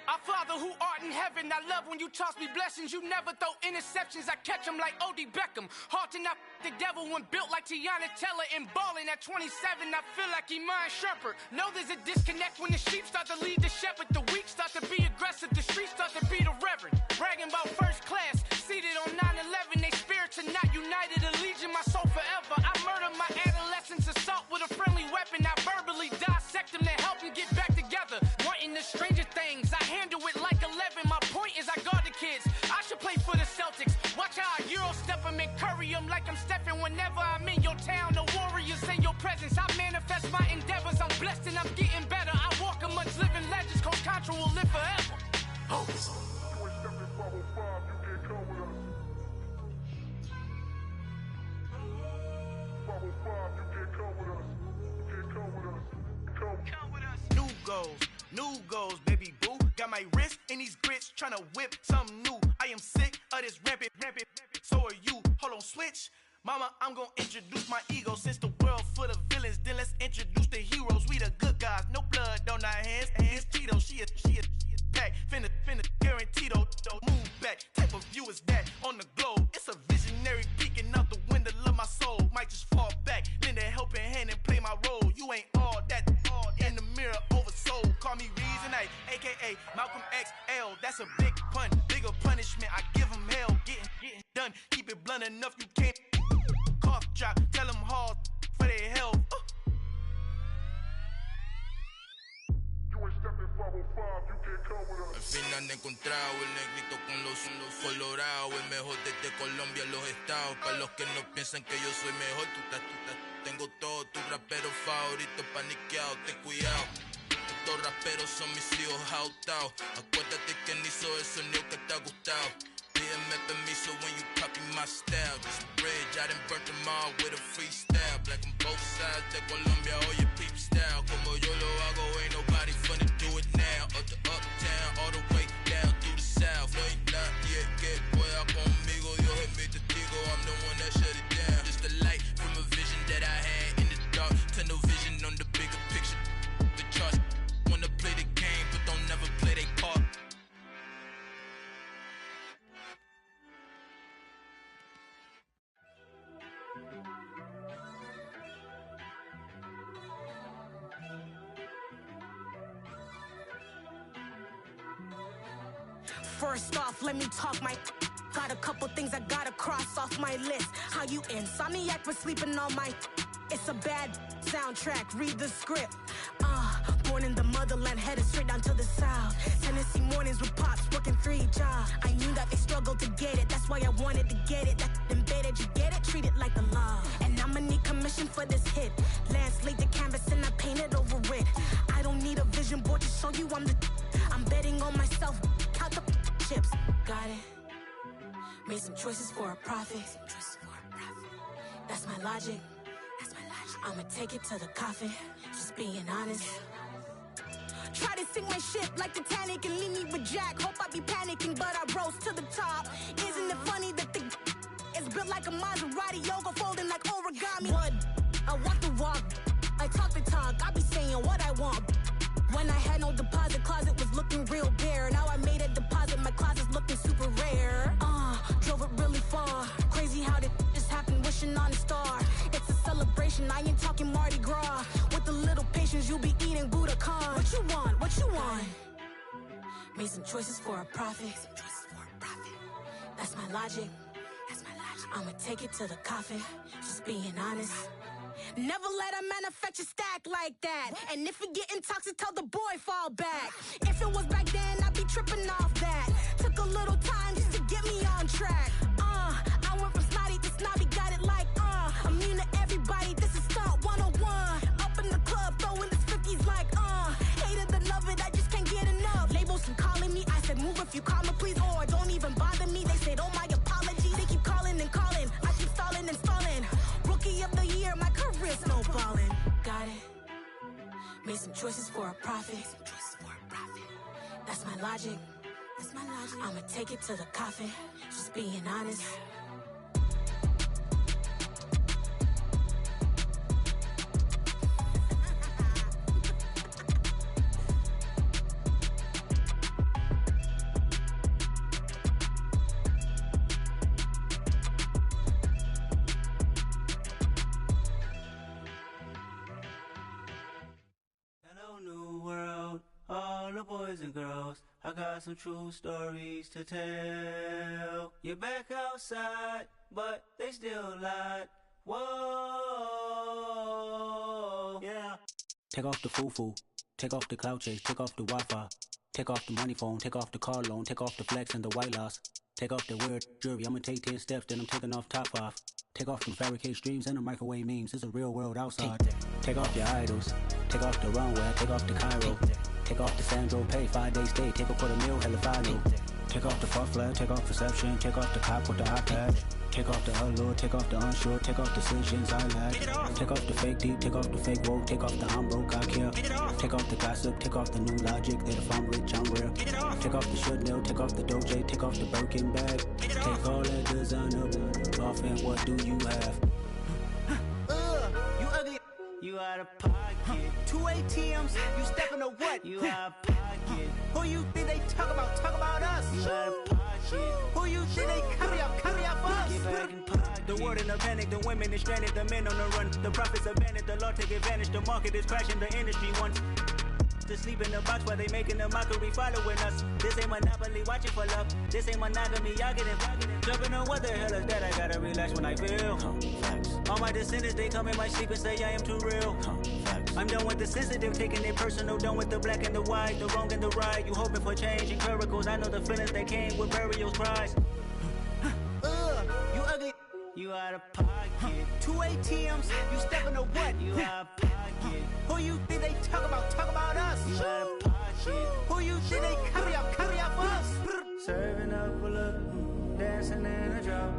Our Father who art in heaven, I love when you toss me blessings. You never throw interceptions, I catch them like O.D. Beckham. Hard to not the devil when built like Tiana Teller and balling at 27. I feel like Iman Shumpert. Know there's a disconnect when the sheep start to lead the shepherd. The weak start to be aggressive, the streets start to be the reverend. Bragging about first class, seated on 9/11. They spirits are not united, a legion, my soul forever. I murder my adolescence, assault with a friendly weapon. I verbally dissect them to help them get back together. Wanting the stranger things, I handle it like 11. My point is I guard the kids. I should play for the Celtics. Watch how I Euro step them and curry them like I'm stepping. Whenever I'm in your town, the warriors in your presence. I manifest my endeavors. I'm blessed and I'm getting better. I walk amongst living legends. Coach Contra will live forever. Oh. New goals, baby boo. Got my wrist in these grits, tryna whip something new. I am sick of this rampant. So are you. Hold on, switch Mama, I'm gonna introduce my ego. Since the world full of villains, then let's introduce the heroes. We the good guys, no blood on our hands. Hands Tito, she a pack. Finna, guaranteed though. Move back, type of view is that on the globe. It's a visionary peeking out the window of my soul. Might just fall back, lend a helping hand and play my role. You ain't all that in the mirror oversold. Call me Reason A, aka Malcolm XL. That's a big pun, bigger punishment. I give him hell, getting done. Keep it blunt enough, you can't cough drop. Tell them hard for their health. Al fin han encontrado el negrito con los colorados, el mejor desde Colombia, los estados. Para los que no piensan que yo soy mejor, tengo todo, tu rapero favorito paniqueado, ten cuidado. Estos raperos son mis hijos jautados. Acuérdate que ni hizo el sonido que te ha gustado. Pídeme permiso when you copy my style. This bridge, I done burnt them all with a freestyle. Black on both sides de Colombia, oye peep style. Como yo lo hago, ain't nobody finna do it now. Up to uptown, all the way down through the south. No hay nadie que pueda conmigo, Dios es mi testigo. I'm the one that shut it down. Just the light from a vision that I had in the dark. Tunnel vision on the bigger picture. The charts wanna play the game, but don't never play their part. First off, let me talk my. Got a couple things I gotta cross off my list. How you insomniac for sleeping on my. It's a bad soundtrack, read the script. Born in the motherland, headed straight down to the south. Tennessee mornings with pops, working 3 jobs. I knew that they struggled to get it, that's why I wanted to get it. That embedded, you get it, treat it like a law. And I'ma need commission for this hit. Lance laid the canvas and I painted over it. I don't need a vision board to show you I'm betting on myself, count the chips. Got it. Made some choices for a profit. That's my logic. I'ma take it to the coffin, just being honest. Try to sink my ship like Titanic and leave me with Jack. Hope I be panicking, but I rose to the top. Isn't it funny that the is built like a Maserati, yoga folding like origami? What? I walk the walk, I talk the talk, I be saying what I want. When I had no deposit, closet was looking real bare. Now I made a deposit, my closet's looking super rare. Drove it really far. Crazy how did this happen, wishing on a star. It's a celebration, I ain't talking Mardi Gras. With a little patience, you'll be eating Budokan. What you want? What you want? Made some choices for a profit. That's my logic. I'ma take it to the coffin, just being honest. Never let a manufacture stack like that. And if you getting toxic, tell the boy fall back. If it was back then, I'd be tripping off that. Took a little time just to get me on track. I went from snotty to snobby, got it like, immune to everybody, this is stunt 101. Up in the club, throwing this 50s like, hate it, then love it, I just can't get enough. Labels and calling me, I said move if you call me, please, or don't even bother me. They said, oh my apology, they keep calling and calling. I keep stalling and stalling. Rookie of the year, my career snowballing. Got it. Made some choices for a profit. That's my logic. I'ma take it to the coffin, just being honest. Boys and girls, I got some true stories to tell. You're back outside, but they still lied. Whoa, yeah. Take off the foo-foo, take off the cloud chase, take off the Wi-Fi, take off the money phone, take off the car loan, take off the flex and the white loss, take off the weird jewelry. I'ma take 10 steps, then I'm taking off top 5. Take off the fabricated streams and the microwave memes. It's a real world outside. Take off your idols, take off the runway, take off the Cairo. Take off the Sandro Pay, 5-day stay, take a quarter meal, hella final. Take off the far flag, take off perception, take off the cop with the iPad. Take off the allure, take off the unsure, take off the decisions I lack. Take off the fake deep, take off the fake woke, take off the I'm broke, I care. Take off the gossip, take off the new logic that if I'm rich, I'm real. Take off the Chanel, take off the Doja, take off the Birkin bag. Take all that designer off and what do you have? You ugly. You out of pocket. 2 ATMs, you stepping to what? You out of pocket. Who you think they talk about? Talk about us. You out of pocket. Who you think they carry up for us? Get back in pocket. The world in a panic, the women is stranded, the men on the run. The profits abandoned, the law take advantage, the market is crashing, the industry wants to sleep in the box while they making a mockery following us. This ain't Monopoly, watching for love. This ain't monogamy, y'all getting jumping on what the hell is that? I gotta relax when I feel. All my descendants, they come in my sleep and say I am too real. I'm done with the sensitive, taking it personal, done with the black and the white, the wrong and the right. You hoping for change and miracles, I know the feelings that came with burial cries. You ugly. You out of pocket. 2 ATMs, you stepping to what? You out of pocket. Who you think they talk about? Talk about us. You out of pocket. Who you think they carry up for us? Serving up a look, dancing in a drop.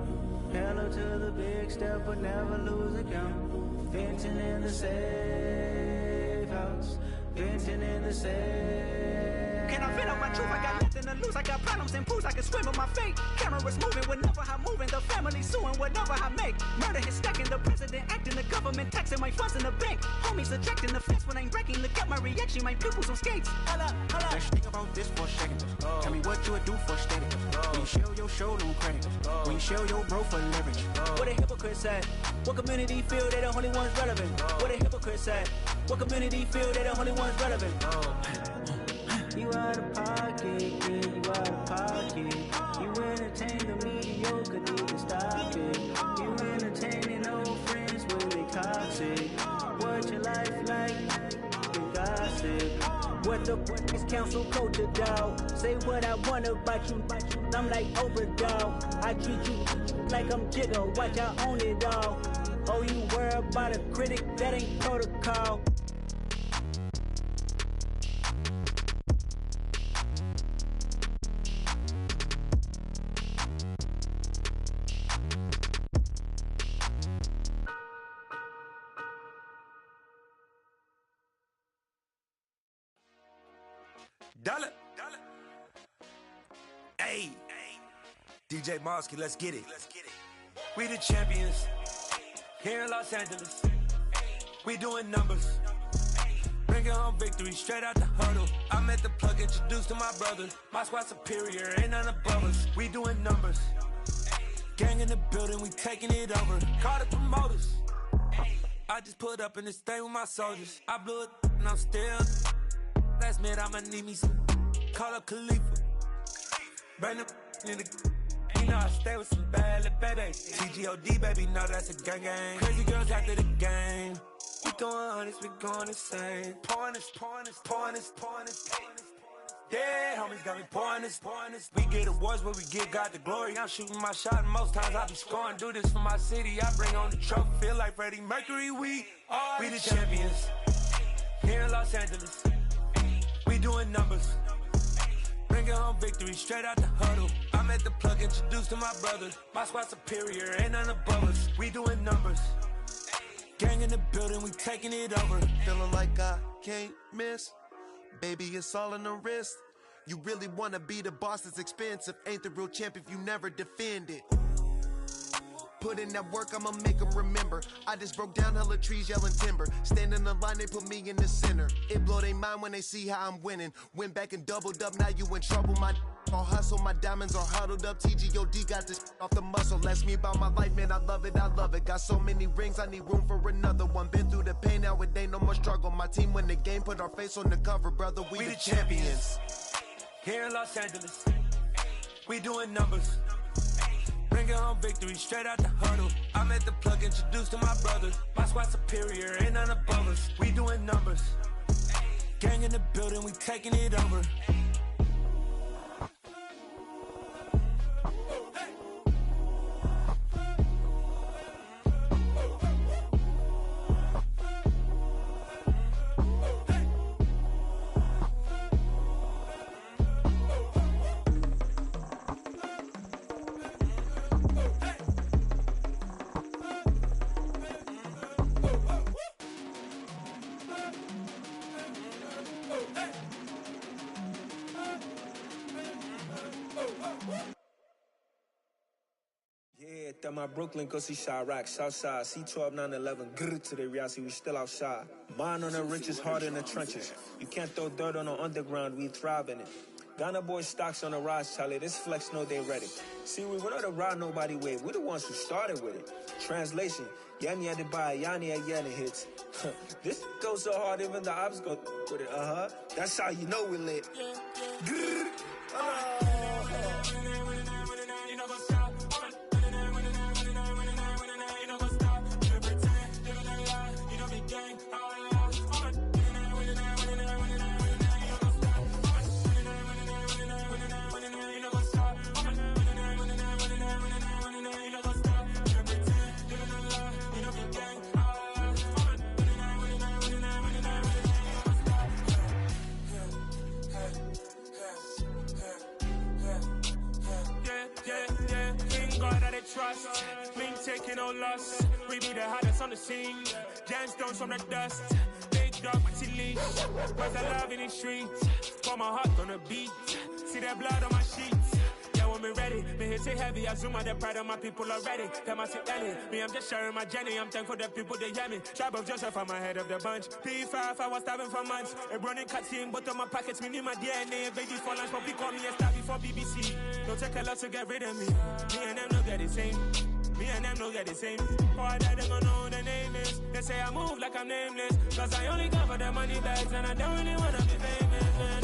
Hello to the big step, but never lose a count. Venting in the safe house. Venting in the safe. Can I vent out my truth? I got nothing to lose. I got problems and pools. I can swim with my fate. Cameras moving whenever I'm moving. The family suing whatever I make. Murder is stacking. The president acting. The government taxing my funds in the bank. Homies ejecting the fence when I'm wrecking. Look at my reaction. My pupils on skates. Holla, holla. Let's think about this for a second. Tell me what you would do for static. When you show your show on credit. When you show your bro for leverage. What a hypocrite said. What community feel they the only ones relevant? What a hypocrite said. What community feel they the only ones relevant? You out of pocket, yeah, you out of pocket. You entertain the mediocre, need to stop it. You entertaining old friends when they toxic. What your life like? You gossip. What the fuck is council culture, dog? Say what I want about you. I'm like Oprah, dog. I treat you like I'm Jigga. Watch I own it, dog. Oh, you worry about a critic? That ain't protocol. Dollar. Hey. DJ Mosky, let's get it. We the champions. Here in Los Angeles. We doing numbers. Bringing home victory straight out the huddle. I met the plug, introduced to my brother. My squad superior, ain't none above us. We doing numbers. Gang in the building, we taking it over. Call the promoters. I just put up in this thing with my soldiers. I blew it and I'm still. Last minute I'ma need me some. Call up Khalifa. Bring them in the. You know I stay with some bad little baby. TGOD baby, know that's a gang gang. Crazy girls after the game. We going honest, we going insane. Pouring this. Yeah, homies got me pouring this. We get awards where we give God the glory. I'm shooting my shot and most times I be scoring. Do this for my city, I bring on the trophy. Feel like Freddie Mercury, we the champions. Here in Los Angeles. We doing numbers. Bringing home victory straight out the huddle. I'm at the plug, introduced to my brother. My squad superior, ain't none above us. We doing numbers. Gang in the building, we taking it over. Feeling like I can't miss. Baby, it's all in the wrist. You really wanna be the boss, it's expensive. Ain't the real champ if you never defend it. Put in that work, I'ma make them remember. I just broke down hella trees, yelling timber. Stand in the line, they put me in the center. It blow their mind when they see how I'm winning. Went back and doubled up, now you in trouble. My all hustle, my diamonds are huddled up. TGOD got this off the muscle. Ask me about my life, man, I love it. Got so many rings, I need room for another one. Been through the pain, now it ain't no more struggle. My team win the game, put our face on the cover, brother. We the champions. Here in Los Angeles. We doing numbers. Bringing home victory straight out the huddle. I'm at the plug, introduced to my brother. My squad superior, ain't none above us. We doing numbers. Gang in the building, we taking it over. at my Brooklyn, go see Chirac, Southside, C12, 911, grrr to the Riasi, we still outside. Mine on the riches, hard in the trenches. You can't throw dirt on the underground, we thrive in it. Ghana boys stocks on the rise, Charlie, this flex know they ready. See, we're not to ride nobody wave, we're the ones who started with it. Translation, Yanni had to buy Yanni at Yanni hits. This goes so hard, even the ops go with it, That's how you know we lit. Grrr. Trust, me taking no loss. We be the hardest on the scene. Gemstones from the dust. Big dog, pretty leash. Where's the love in the streets? Got my heart on the beat. See that blood on my sheets. Yeah, when me ready, me hit it heavy. I zoom out the pride of my people already. Them I sit early. Me, I'm just sharing my journey. I'm thankful the people they hear me. Tribe of Joseph, I'm ahead of the bunch. P5, I was starving for months. A running cutscene, but on my pockets, me need my DNA. Baby for lunch, but call me a star before BBC. Don't take a lot to get rid of me. Me and them no get the same. Me and them no get the same. Boy, that they gon' know who the name is. They say I move like I'm nameless. Cause I only come for the money bags and I don't really wanna be famous, man.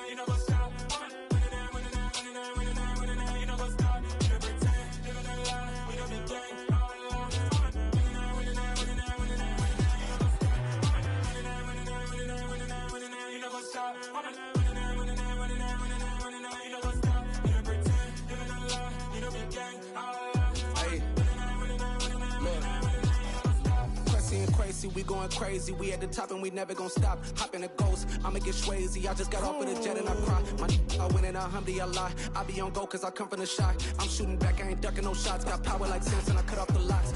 You know what's up? You know what's up? You pretend, living a lie. We don't be gang. You know what's up? We going crazy, we at the top and we never gonna stop. Hop in a ghost, I'ma get swayzy. I just got off of the jet and I cry. My I win in a Humvee, I lie. I be on go cause I come from the shot. I'm shooting back, I ain't ducking no shots. Got power like Samson, I cut off the locks.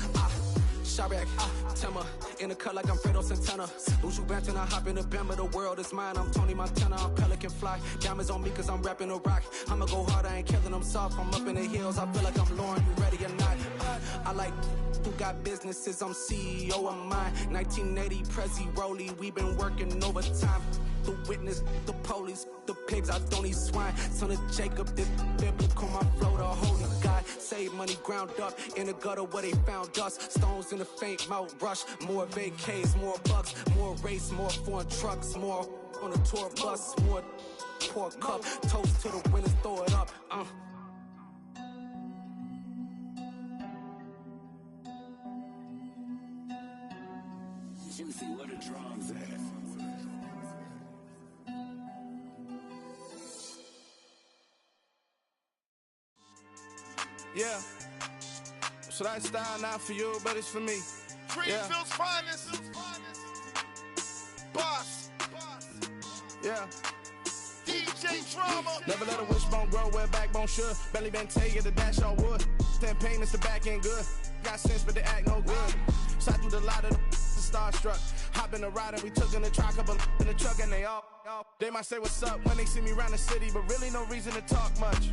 Chirac, Timmer, in the cut like I'm Fredo Santana. Lose you bent and I hop in the Bama, the world is mine. I'm Tony Montana, I'm Pelican Fly. Diamonds on me cause I'm rapping a rock. I'ma go hard, I ain't killing them soft. I'm up in the hills, I feel like I'm Lauren, you ready or not? I like who got businesses, I'm CEO of mine. 1980 Prezi Rolly, we been working overtime. The witness, the police, the pigs, I don't eat swine. Son of Jacob, this biblical, my flow, the holy God. Save money ground up in the gutter where they found us. Stones in the faint mouth rush. More vacays, more bucks, more race, more foreign trucks, more on the tour bus, more pour cup. Toast to the winners, throw it up. Juicy, where the drums at? Yeah. So that style not for you, but it's for me. Greenfield's finest. Boss. Yeah. DJ Drama. Never let a wishbone grow where a backbone should. Belly been take the dash on wood. 10 payments, the back end good. Got sense, but they act no good. Shot through the lot of the starstruck. Hop in the ride and we took in the truck, couple in the truck and they all. They might say what's up when they see me around the city, but really no reason to talk much.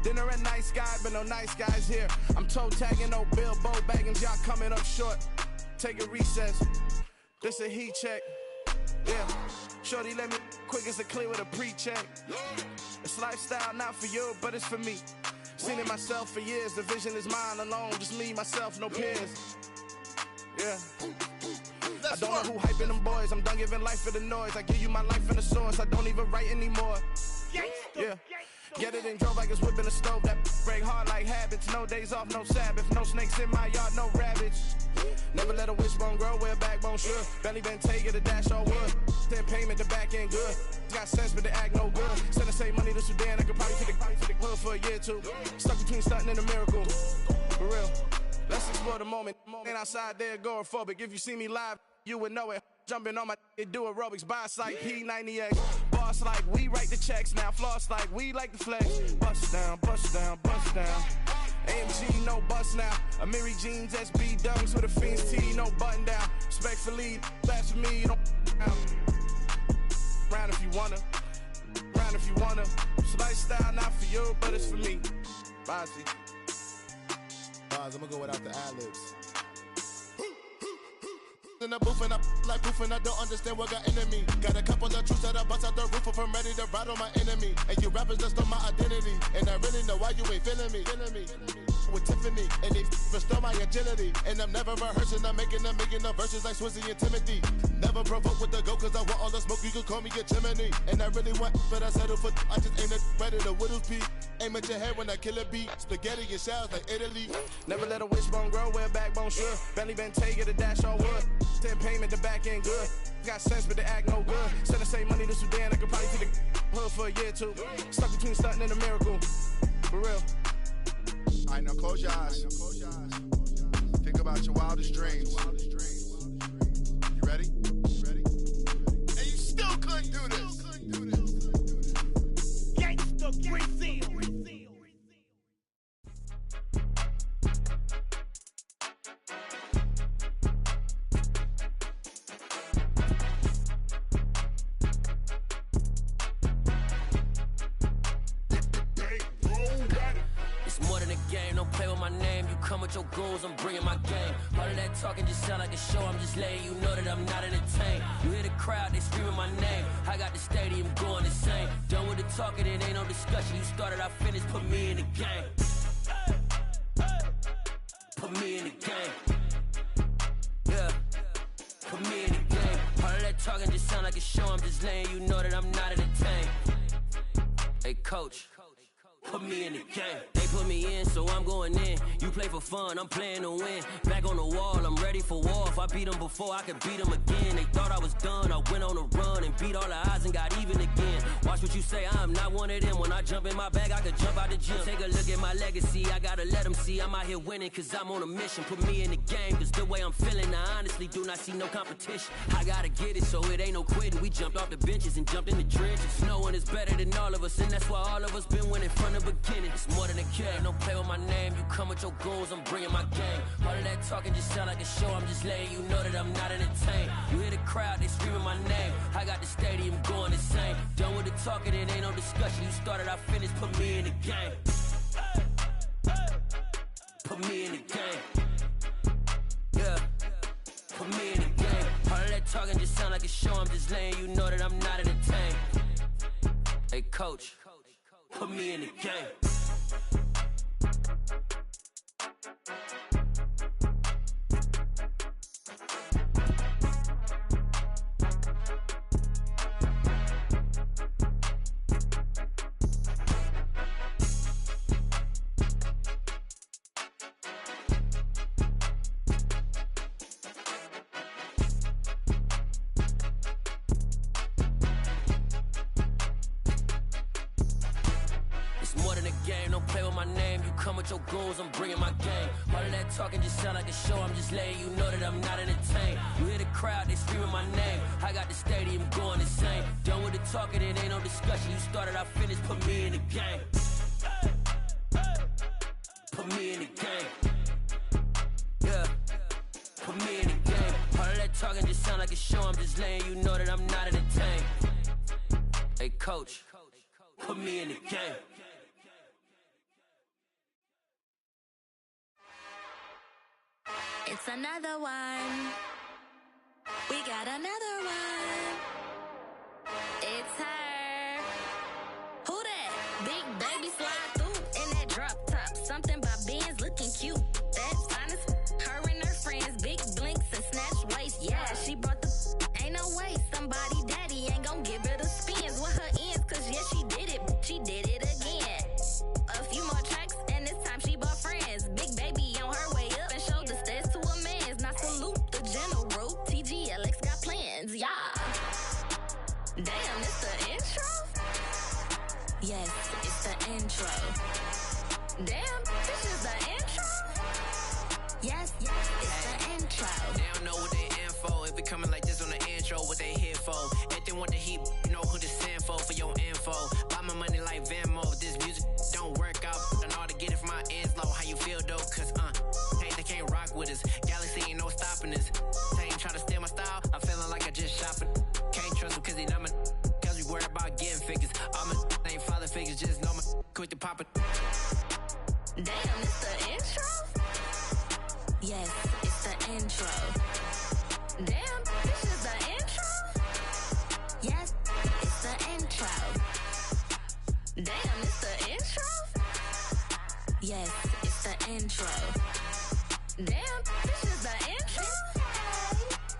Dinner at nice guy, but no nice guys here. I'm toe tagging, no Bilbo bagging, y'all coming up short. Take a recess. This a heat check. Yeah. Shorty let me quick as a clear with a pre-check. It's lifestyle not for you, but it's for me. Seen it myself for years. The vision is mine alone. Just me, myself, no peers. Yeah. I don't know who hyping them boys. I'm done giving life for the noise. I give you my life in the source. I don't even write anymore. Yeah. Get it and drove like it's whipping a stove. That break hard like habits. No days off, no Sabbath. No snakes in my yard, no rabbits. Never let a wishbone grow where a backbone should. Belly been take it, a dash on wood. 10 payment, the back end good. Got sense, but they act no good. Send the same money to Sudan. I could probably take the hood for a year or two. Stuck between stunting and a miracle. For real. Let's explore the moment. Ain't outside there agoraphobic. If you see me live, you would know it. Jumping on my do aerobics, boss like P90X. Boss like we write the checks now. Floss like we like the flex. Bust down, bust down, bust down. AMG, no bust now. Amiri jeans, SB dunks with a Fiends T, no button down. Respectfully, that's for me, you don't round if you wanna. Round if you wanna. It's lifestyle not for you, but it's for me. Bossy. Bars, I'ma go without the ad-libs. In the booth and I like proof and I don't understand what got into me. Got a couple of truths that I bust out the roof if I'm ready to ride on my enemy. And you rappers just on my identity. And I really know why you ain't feeling me. With Tiffany, and they restore my agility. And I'm never rehearsing, I'm making the verses like Swizzy and Timothy. Never provoke with the go, cause I want all the smoke, you can call me a chimney. And I really want, but I settle for, I just ain't ready to whittle peak. Aim at your head when I kill a beat. Spaghetti and shells like Italy. Never let a wishbone grow where backbone should. Belly been take it a dash on wood. 10 payment, the back end good. Got sense, but the act no good. Said I save money to Sudan, I could probably see the hood for a year or two. Stuck between stunting and a miracle. For real. Alright, now close your eyes. Think about your wildest dreams. You ready? And you still couldn't do this. Gangsta Brazil. Come with your goons, I'm bringing my game. All of that talking just sound like a show, I'm just letting you know that I'm not entertained. You hear the crowd, they screaming my name. I got the stadium going insane. Done with the talking, it ain't no discussion. You started, I finished, put me in the game. Put me in the game. Yeah, put me in the game. All of that talking just sound like a show, I'm just letting you know that I'm not entertained. Hey coach, put me in the game. They put me in, so I'm going in. You play for fun, I'm playing to win. Back on the wall, I'm ready for war. If I beat them before, I could beat them again. They thought I was done, I went on a run and beat all the odds and got even again. Watch what you say, I'm not one of them. When I jump in my bag, I could jump out the gym. Take a look at my legacy, I gotta let them see I'm out here winning, cause I'm on a mission. Put me in the game, cause the way I'm feeling, I honestly do not see no competition. I gotta get it, so it ain't no quitting. We jumped off the benches and jumped in the trenches. No one is better than all of us, and that's why all of us been winning from the beginning. It's more than a game, don't play with my name. You come with your goons, I'm bringing my game. All of that talking just sound like a show, I'm just letting you know that I'm not entertained. You hear the crowd, they screaming my name. I got the stadium going insane. Done with the talking, it ain't no discussion. You started, I finished, put me in the game. Put me in the game. Yeah, put me in the game. All of that talking just sound like a show, I'm just letting you know that I'm not entertained. Hey coach, put me in the game. Your goals, I'm bringing my game. All of that talking just sound like a show, I'm just letting you know that I'm not entertained. You hear the crowd, they screaming my name. I got the stadium going insane. Done with the talking, it ain't no discussion. You started, I finished, put me in the game. Put me in the game. Yeah, put me in the game. All of that talking just sound like a show, I'm just letting you know that I'm not entertained. Hey coach, put me in the game. It's another one. We got another one. It's her. Who that? Big baby slide through in that drop top. Something by Benz looking cute. That's honest. Her and her friends, big blinks and snatch waist. Yeah, she brought the ain't no way. Somebody daddy ain't gon' give her the spins with her ends. Cause yeah, she did it. She did it again. A few more tracks and this time she bought friends. Big baby on her way up and showed the stairs to a man's. Now salute the general. TGLX got plans, yeah. Damn, it's the intro? Yes, it's the intro. Damn, this is the intro? Yes, it's the intro. They don't know what they in for. If it coming like this on the intro, what they here for? If they want the heat, you know who to send for your info. Buy my money like Venmo. If this music don't work out, I know how to get it from my ends low. How you feel though? Cause hey, they can't rock with us. Galaxy ain't no stopping us. They ain't try to steal my style. I'm feeling like I just shop it. Can't trust them cause they not my cause we worried about getting figures. All my ain't father figures, just know my quick to pop it. Damn, it's the intro? Yes, it's the intro. Damn, this is the intro? Yes, it's the intro. Damn, it's the intro? Yes, it's the intro. Damn, this is the intro?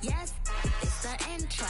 Yes, it's the intro.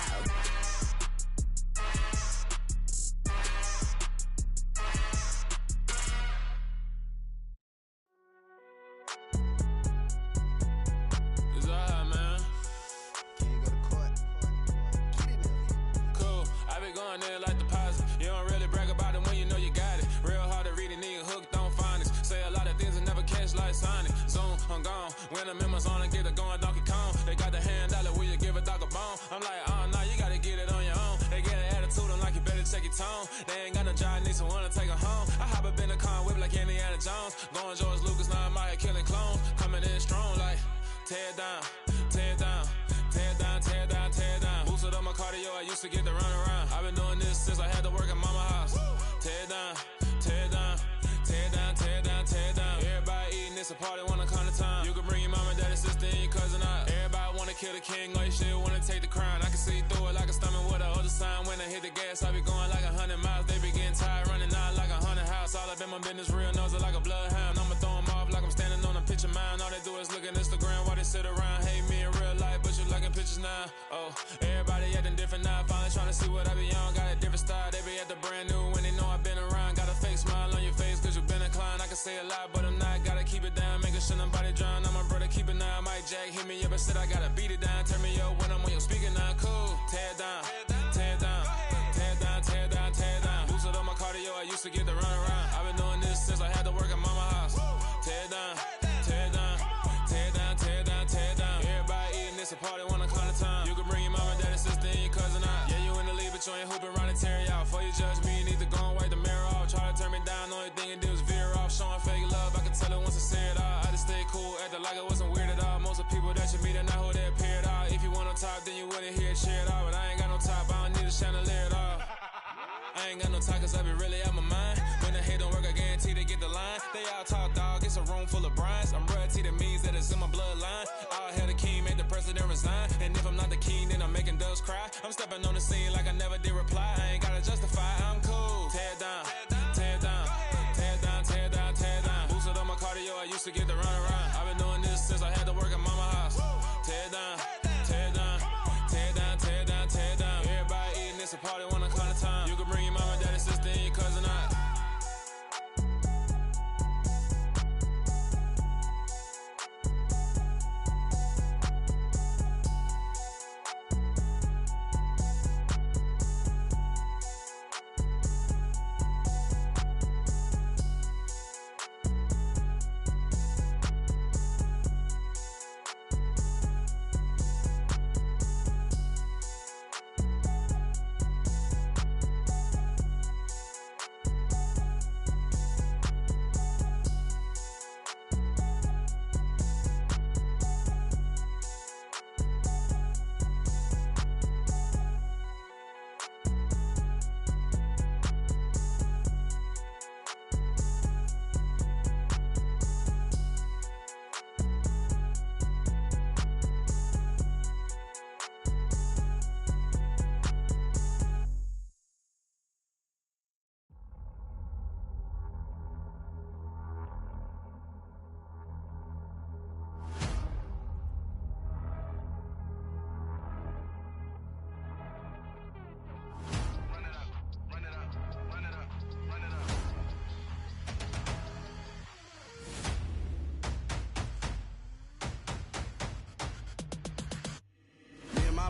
When I'm in my zone and get it going Donkey Kong. They got the hand dollar, will you give a dog a bone? I'm like, oh, no, you gotta get it on your own. They get an attitude, I'm like, you better check your tone. They ain't got no job, need someone to take her home. I hop up in the car, whip like Indiana Jones. Going George Lucas, now I'm out here killing clones. Coming in strong like, tear down, tear down, tear down, tear down, tear down. Boosted up my cardio, I used to get to run around. I've been doing this since I had to work at mama house. Tear down, tear down, tear down, tear down, tear down. Everybody eating, it's a party, wanna come to time. You can bring your mama, daddy, sister, and your cousin out. Everybody wanna kill the king, or you shit wanna take the crown. I can see through it like a stomach with a other sign. When I hit the gas, I be going like 100 miles. They be getting tired, running out like 100 house. All up in my business, real nose like a bloodhound. I'ma throw them off like I'm standing on a picture mound. All they do is look at Instagram while they sit around. Hate me in real life, but you liking pictures now. Oh, everybody acting different now. Finally trying to see what I be on. Got a different style, they be at the brand new when they know I've been around. Got a fake smile on your face, cause you been inclined. I can say a lot, but I'm not. Gotta keep it down, making sure nobody drown. I'm a brother, keep it now. Mike Jack hit me up and said I gotta beat it down. Turn me up when I'm on your speaker now. Cool, tear down, tear down, tear down, tear down, tear down. Boosted up my cardio, I used to get to run around. I've been doing this since I had to work at mama house. Tear down, tear down, tear down, tear down, tear down. Everybody eating, it's a party, wanna come to time. You can bring your mama, daddy, sister, and your cousin out. Yeah, you in the lead, but you ain't hooping around and tear out. Before you judge me, you need to go and wipe the mirror off. Try to turn me down, only thing you do is veer off. Showing fake love, I can tell it once I say it all. I just stay cool, acting like it wasn't weird at all. Most of the people that you meet are not who they appear at all. If you want on top, then you wouldn't hear it cheer at all. But I ain't got no top, I don't need a chandelier at all. I ain't got no talk, cause I be really out my mind. When the hate don't work, I guarantee they get the line. They all talk, dog, it's a room full of brines. I'm royalty, that means that it's in my bloodline. All hell the king, made the president resign. And if I'm not the king, then I'm making doves cry. I'm stepping on the scene like I never did reply. I ain't gotta justify, I'm cool. Tear down, tear down, tear down, tear down, tear down. Boosted up my cardio, I used to get to run around. I've been doing this since I had to work at mama house. Tear down, tear down, tear down, tear down, tear down. Everybody eating, it's a party, wanna come to time. You can bring your mama, daddy, sister, and your cousin out.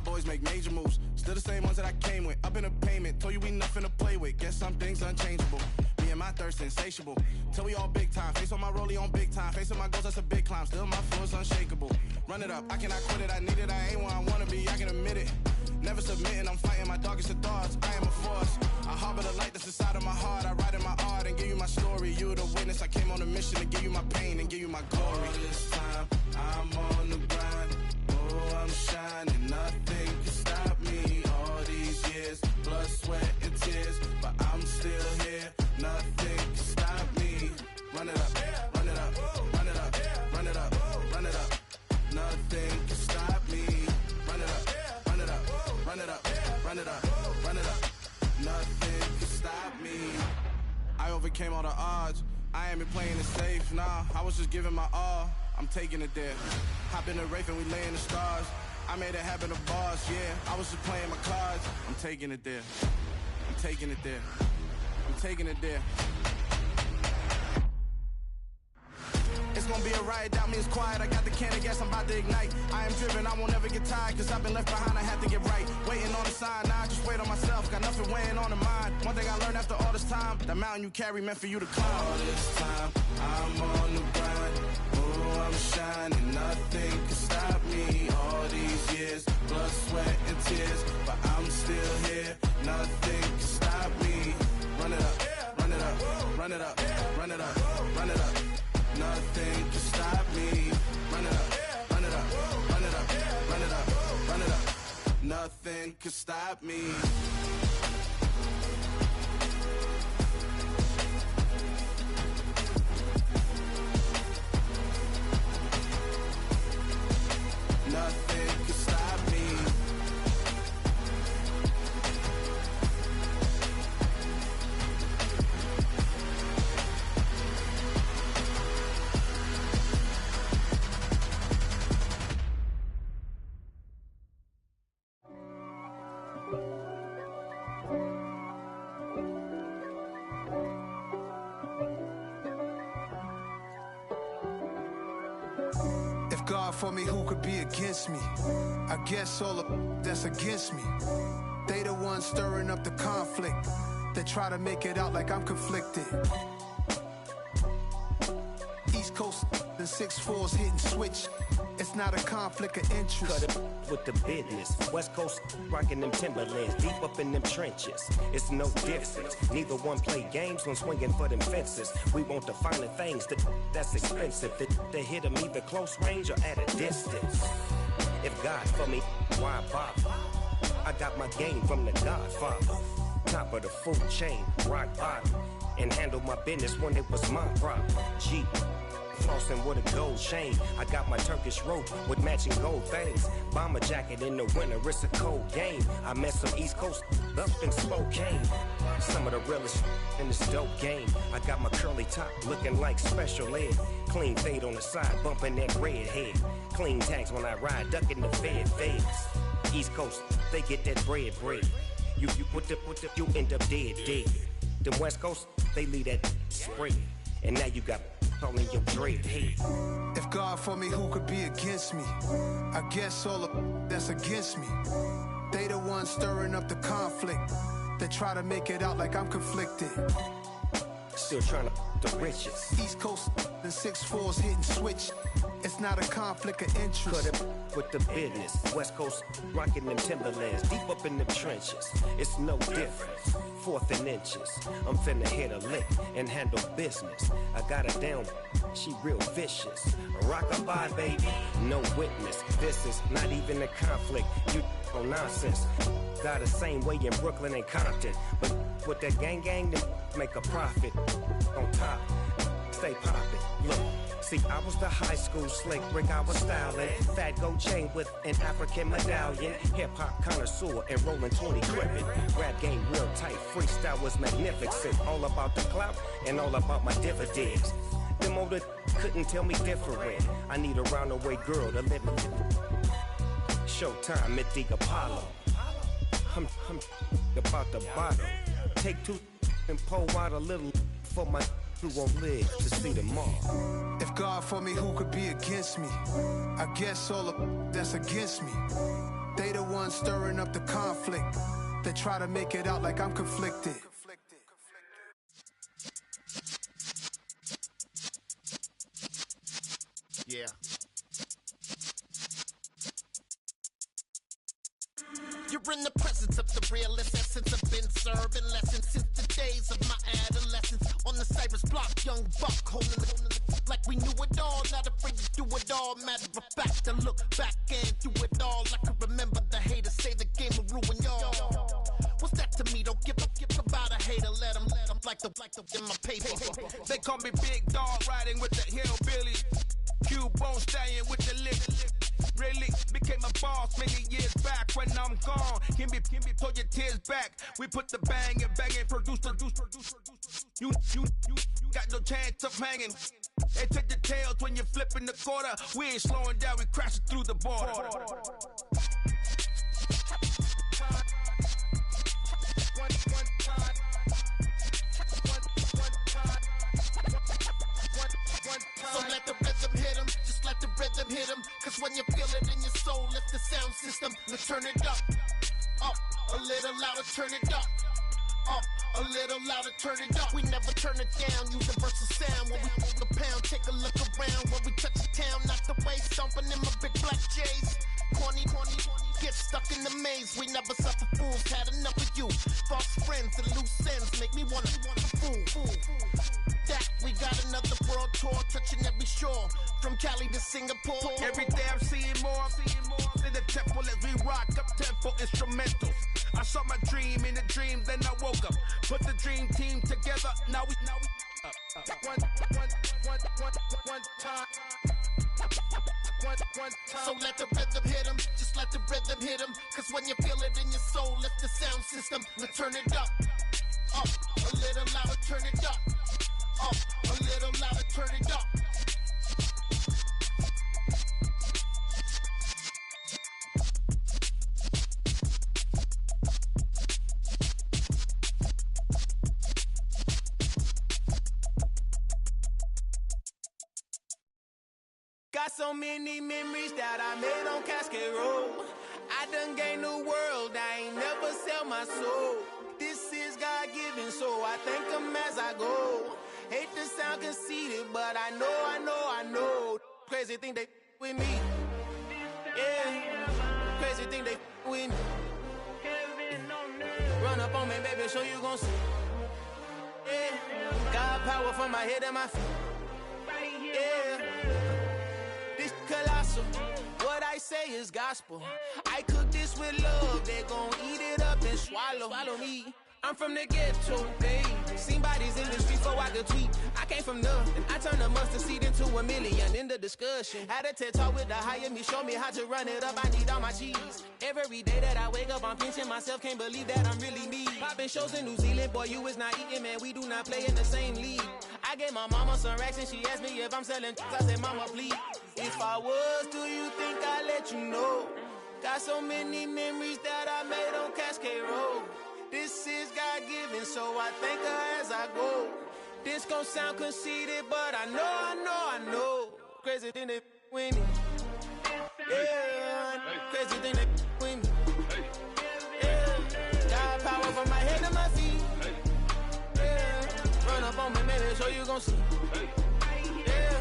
Boys make major moves, still the same ones that I came with. Up in a payment, told you we nothing to play with. Guess some things unchangeable. Me and my thirst insatiable. Till we all big time. Face on my rollie on big time. Facing my goals, that's a big climb. Still my flow is unshakable. Run it up, I cannot quit it. I need it, I ain't where I wanna be. I can admit it. Never submitting, I'm fighting my darkest of thoughts. I am a force. I harbor the light that's inside of my heart. I write in my art and give you my story. You the witness. I came on a mission to give you my pain and give you my glory. All this time, I'm on the grind. Oh, I'm shining. Nothing can stop me. All these years, blood, sweat, and tears. But I'm still here. Nothing can stop me. Run it up, run it nothing can stop me. I overcame all the odds. I ain't been playing it safe, nah. I was just giving my all. I'm taking it there. Hop in the Wraith and we lay in the stars. I made it happen to boss, yeah. I was just playing my cards. I'm taking it there. I'm taking it there. I'm taking it there. It's gonna be a riot, doubt me it's quiet. I got the can of gas, I'm about to ignite. I am driven, I won't never get tired, cause I've been left behind, I have to get right. Waiting on the sign, now I just wait on myself. Got nothing weighing on the mind. One thing I learned after all this time, the mountain you carry meant for you to climb. All this time, I'm on the grind. Oh, I'm shining, nothing can stop me. All these years, blood, sweat, and tears, but I'm still here. Nothing can stop me. Run it up, run it up, run it up, run it up, run it up. Nothing can stop me. Run it up, run it up, run it up, run it up, run it up. Nothing can stop me. Nothing can stop me. God for me, who could be against me? I guess all of that's against me. They the ones stirring up the conflict. They try to make it out like I'm conflicted. East Coast and 6'4's hitting switch. It's not a conflict of interest. Cut it with the business. West Coast rocking them Timberlands, deep up in them trenches. It's no difference. Neither one play games when swinging for them fences. We want the finer things that's expensive. They hit them either close range or at a distance. If God for me, why bother? I got my game from the Godfather. Top of the food chain, rock bottom. And handle my business when it was my problem. G. Flossing with a gold chain. I got my Turkish rope with matching gold things. Bomber jacket in the winter, it's a cold game. I met some East Coast up in Spokane. Some of the realest in this dope game. I got my curly top looking like special ed. Clean fade on the side, bumping that red head. Clean tags when I ride, ducking the feds. East Coast, they get that bread. You put the, you end up dead. Them West Coast, they leave that spread. And now you got all in your dread head. If God for me, who could be against me? I guess all of that's against me. They the ones stirring up the conflict. They try to make it out like I'm conflicted. Still trying to the riches. East Coast and 6'4's hitting switch. It's not a conflict of interest. Cut it with the business. West Coast rocking them Timberlands, deep up in them trenches. It's no difference. 4th and inches. I'm finna hit a lick and handle business. I got her down, she real vicious. Rock-a-bye, baby, no witness. This is not even a conflict. You on nonsense. Got the same way in Brooklyn and Compton. But with that gang, then make a profit. On top, stay poppin'. Look. See, I was the high school slick Rick, I was styling. Fat gold chain with an African medallion. Hip-hop connoisseur and rolling 20 crippin'. Rap game real tight, freestyle was magnificent. All about the clout and all about my dividends. Them older couldn't tell me different. I need a round-the-way girl to live in. Showtime at the Apollo. I'm about the bottom. Take 2 and pour out a little for my who won't live to see tomorrow. If God for me, who could be against me? I guess all of that's against me. They the ones stirring up the conflict. They try to make it out like I'm conflicted. Yeah. You're in the presence of the realest essence. I've been serving lessons since the days of my adolescence. On the Cypress block, young buck holding it like we knew it all. Not afraid to do it all. Matter of fact, I look back and do it all. I can remember the haters say the game will ruin y'all. What's that to me? Don't give about a hater. Let them like the in my paper. They call me Big Dog, riding with the hillbilly. Cube bone stallion with the lip. really became a boss many years back. When I'm gone, can be pull your tears back. We put the bang and produce. You got no chance of hanging. They take the tails when you're flipping the quarter. We ain't slowing down, we crashing through the border. So let the rhythm hit him, just let the rhythm hit him. Cause when you feel it in your soul, lift the sound system. Now turn it up, a little louder, turn it up. A little louder, turn it up. We never turn it down, universal sound. When we walk a pound, take a look around. When we touch the town, knock the way, stomping in my big black J's. Corny, get stuck in the maze. We never suffer fools, had enough of you. False friends and loose ends make me wanna fool. That we got another world tour, touching every shore, from Cali to Singapore. Every day I'm seeing more in the temple as we rock up tempo instrumentals. I saw my dream in a dream, then I woke up. Put the dream team together, now we one time. So let the rhythm hit him, just let the rhythm hit him. Cause when you feel it in your soul, lift the sound system. Now turn it up, a little louder, turn it up. A little louder, turn it up. Got so many memories that I made on Cascade Road. I done gained the world, I ain't never sell my soul. This is God-given, so I thank him as I go. Hate to sound conceited, but I know. Crazy thing they with me. Yeah, crazy thing they with me. Run up on me, baby, show you gon' see. Yeah, got power from my head and my feet. Yeah, this colossal. What I say is gospel. I cook this with love, they gon' eat it up and swallow me. I'm from the ghetto, babe. Seen bodies in the streets before I could tweet. I came from nothing. I turned a mustard seed into a million in the discussion. Had a TED talk with the higher me, show me how to run it up. I need all my cheese. Every day that I wake up, I'm pinching myself. Can't believe that I'm really me. Popping shows in New Zealand, boy, you is not eating, man. We do not play in the same league. I gave my mama some racks and she asked me if I'm selling. I said, mama, please. If I was, do you think I'd let you know? Got so many memories that I made on Cascade Road. This is God-given, so I thank her as I go. This gon' sound conceited, but I know. Crazy thing they with me. Yeah, crazy thing they with me. Yeah, got power from my head to my feet. Yeah, run up on me, maybe, so you gon' see. Yeah.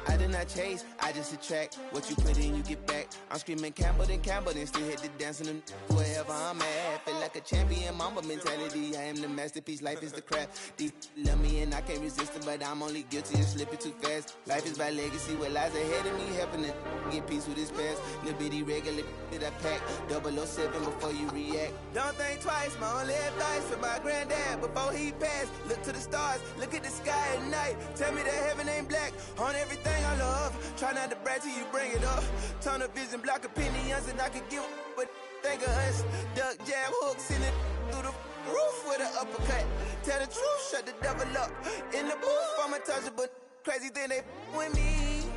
I did not chase, I just attract. What you put in, you get back. I'm screaming Campbell, then still hit the dance and them wherever I'm at. Feel like a champion, mamba mentality. I am the masterpiece, life is the crap. These love me and I can't resist it, but I'm only guilty of slipping too fast. Life is by legacy, what lies ahead of me, helping to get peace with his past. Little bitty regular that I pack, 007 before you react. Don't think twice, my only advice for my granddad before he passed. Look to the stars, look at the sky at night. Tell me that heaven ain't black on everything I love. Try not to brag till you bring it up. Tunnel vision, block opinions, and I could give but think of us. Duck jab hooks in it through the roof with an uppercut. Tell the truth, shut the devil up. In the booth, I'm untouchable. Crazy thing they with me.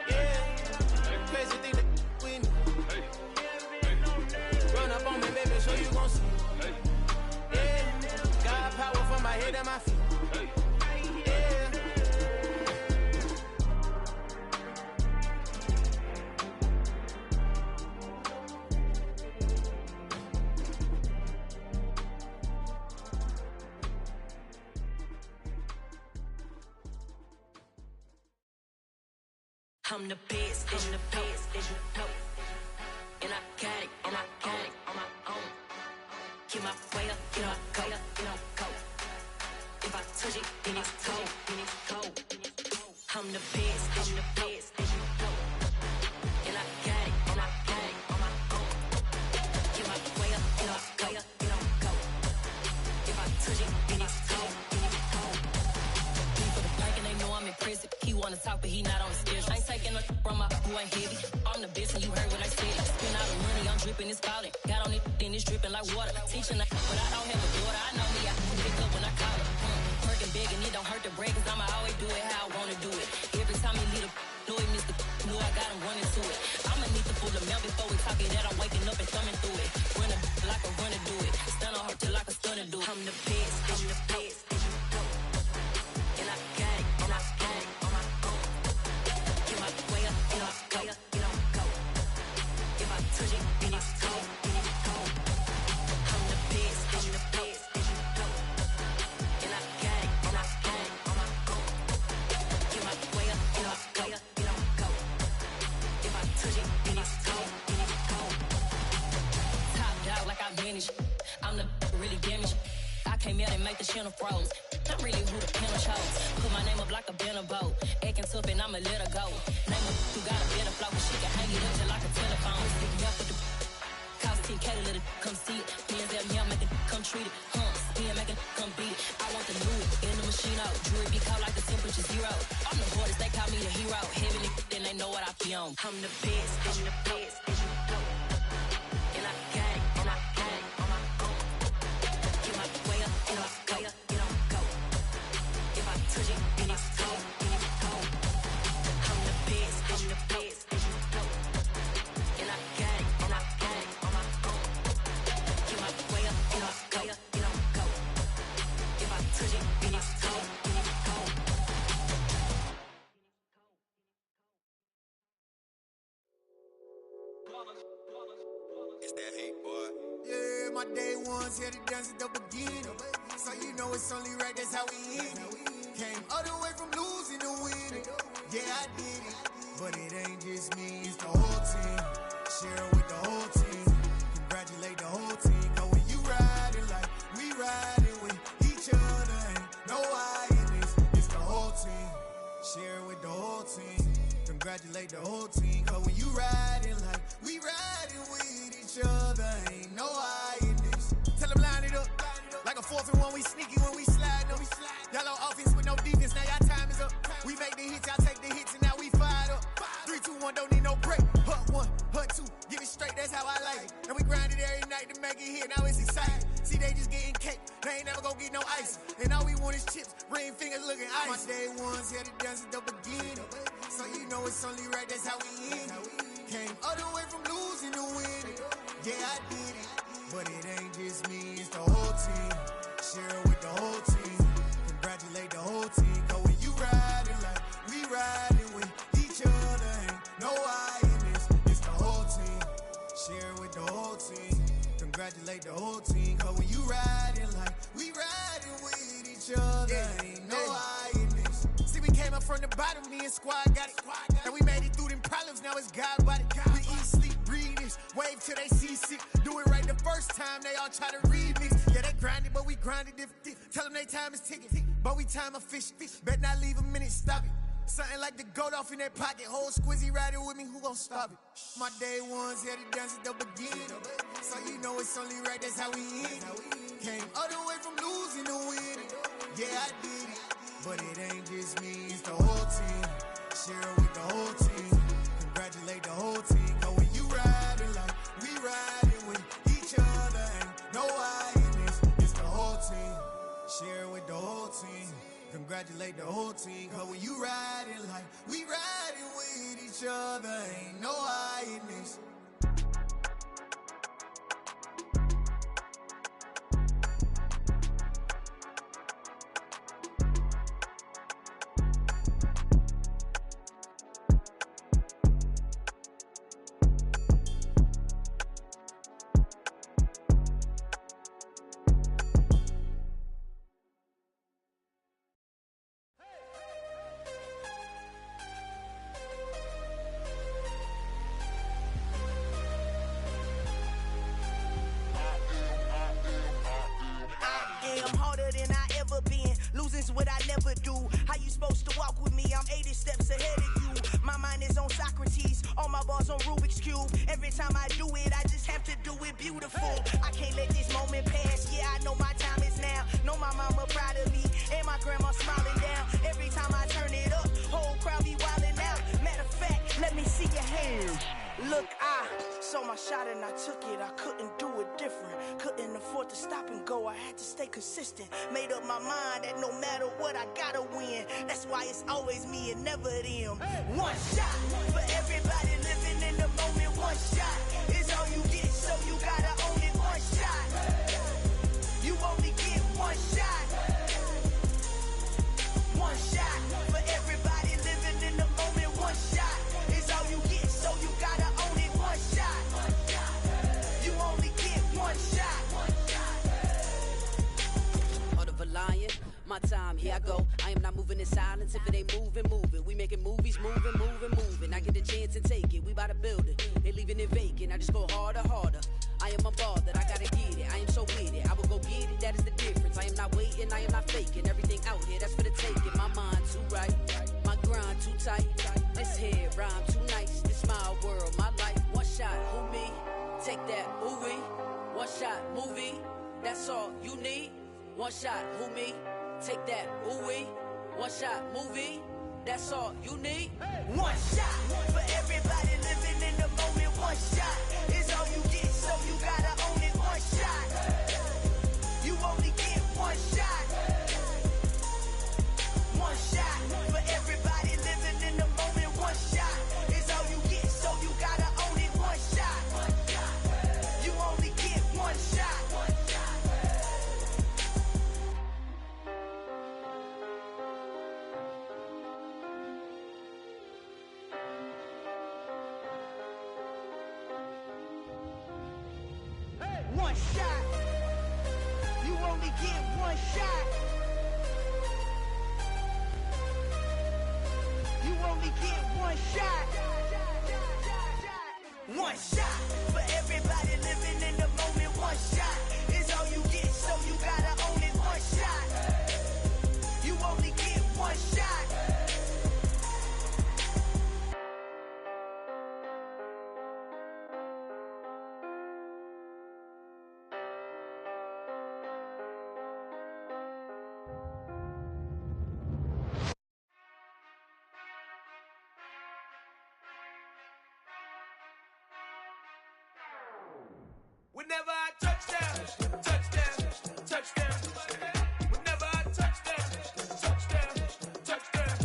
Yeah, crazy thing they with me. Run up on me, baby, so you gon' see. Yeah, got power from my head and my feet. I'm the best, and I got it, and I own it, on my own. Keep my way up, get on go. If I touch it, then it's cold. I'm the best, and I got it, on my own. Keep my way up, get on go. If I touch it, then it's cold. He for the blank and they know I'm impressive. He wanna talk, but he not on the schedule. I ain't taking a from my boo, and it's dripping like water. Teaching but I don't have a daughter. I know me, I can pick up when I call her. Working big and it don't hurt to break, cause I'ma always do it how I wanna do it. Every time he lead a know he missed the knew I got him running to it. I'ma need to pull the mail before we talk it that I'm waking up and thumbing through it. Run a like a runner do it. Stun on her till like a stunner do it. I'm the best, I'm the best. And I got it, and I got it on my own. Get my way up, and I go, and I go. If I touch it, then it's cold, then it's cold. I'm the best, I'm the best. And I got it, and I got it on my own. Get my way up, and I go, and I go. If I touch it, then it's cold, then it's cold. Top dog like I vanished. I'm the really damaged. I came out and make the channel froze. I'm really who the panel chose. Put my name up like a banner boat. Acting tough and I'ma let her go. Name her who got a better flow, but she can hang it up just like a telephone. Stick me up with the cost 10K to let it come see it. Hands up, yeah, make it come treat it. Spin, make it come beat it. I want the new in the machine out. Jewelry be caught like the temperature 0. I'm the hardest, they call me the hero. Heavenly, then they know what I be on. I'm the best, I'm the best. And I got it, and I got it on my own. Get my way up, and I go, and I go. If I touch it, then it's cold, then it's cold. I'm the best, I'm the best. And I got it, and I got it on my own. Get my way up, and I go, and I go. If I touch it, then it's cold, then it's cold. It's that hate, boy. Yeah, my day ones here to dance at the beginning. So you know it's only right, that's how we end it. Came all the way from losing to winning. Yeah, I did it. But it ain't just me, it's the whole team. Share it with the whole team. Congratulate the whole team. Cause when you riding like we riding with each other, ain't no I in this. It's the whole team. Share it with the whole team. Congratulate the whole team. Cause when you riding like we riding with each other, ain't no I in this. Tell them line it up. Like a 4th and 1, we sneaky when we slide them. Yellow offense with no defense, now y'all time is up. We make the hits, y'all take the hits, and now we fired up. 3, 2, 1, don't need no break. Hut 1, hut 2, give it straight, that's how I like it. And we grind it every night to make it hit, now it's exciting. See, they just getting cake, they ain't never gonna get no ice. And all we want is chips, ring fingers looking ice. My day ones here to dance at the beginning. So you know it's only right, that's how we end it. Came all the way from losing to winning. Yeah, I did it. But it ain't just me, it's the whole team. Share it with the whole team. Congratulate the whole team. Cause when you riding like we riding with each other, ain't no I in this. It's the whole team. Share it with the whole team. Congratulate the whole team. Cause when you riding like we riding with each other, ain't no I in this. See, we came up from the bottom, me and squad got it. And we made it through them problems, now it's God body. We eat, sleep, breathe this. Wave till they see sick. Do it right the first time, they all try to remix. Yeah, they grinded, but we grinded different. Tell them they time is ticking, but we time a fish. Bet not leave a minute, stop it. Something like the goat off in their pocket. Whole squizzy riding with me, who gon' stop it? My day ones here to dance at the beginning. So you know it's only right, that's how we end it. Came all the way from losing to winning. Yeah, I did it. But it ain't just me, it's the whole team. Share it with the whole team. Congratulate the whole team. Cause when you riding like we riding with each other, ain't no I in this. It's the whole team. Share it with the whole team. Congratulate the whole team. Cause when you riding like we riding with each other, ain't no I in this. What I never do. How you supposed to walk with me? I'm 80 steps ahead of you. My mind is on Socrates, all my bars on Rubik's Cube. Every time I do it, I just have to do it beautiful. I can't let this moment pass. Yeah, I know my time is now. Know my mama proud of me, and my grandma smiling down. Every time I turn it up, whole crowd be wildin' out. Matter of fact, let me see your hands. Look, I saw my shot and I took it, I couldn't do it different. Couldn't afford to stop and go, I had to stay consistent. Made up my mind that no matter what, I gotta win. That's why it's always me and never them. One shot for everybody living in the moment. One shot is all you get, so you gotta own it. One shot, you only get one shot. One shot for everybody living in the moment. One shot is all you get, so you gotta own it. One shot, you only get one shot. Heart of a lion, my time, here I go. I am not moving in silence. If it ain't moving, moving. We making movies, moving, moving, moving. I get a chance to take it. We bout to build it. They leaving it vacant. I just go harder, harder. I am unbothered, I gotta get it. I am so with it. I will go get it, that is the difference. I am not waiting, I am not faking. Everything out here, that's for the taking. My mind too right, my grind too tight. This head rhyme too nice. This my world, my life. One shot, who me? Take that, ooh wee. One shot, movie. That's all you need. One shot, who me? Take that, ooh wee. One shot, movie. That's all you need. One shot for everybody living in the moment. One shot is all you get, so you gotta own it. One shot, you only get one shot. One shot for everybody living in the moment. One shot is all you get, so you gotta own it. One shot, you only get one shot. One shot, you only get one shot. You only get one shot. One shot for everybody living in the moment. One shot is all you get, so you gotta own it. One shot, you only get one shot. Whenever I touchdown, touchdown, touchdown. Whenever I touchdown, touchdown, touchdown.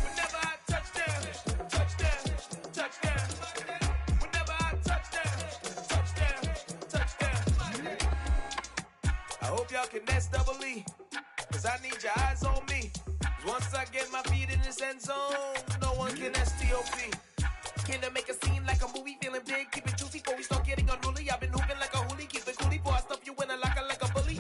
Whenever I touchdown, touchdown, touchdown. Whenever I touchdown, touchdown, touchdown. I hope y'all can nest double E, cause I need your eyes on me. Cause once I get my feet in this end zone, no one can STOP. Can I make a scene like a movie, feeling big, keep it juicy before we start getting unruly. I've been hooping like a hoolie, keep it coolie before I stuff you in a locker like a bully.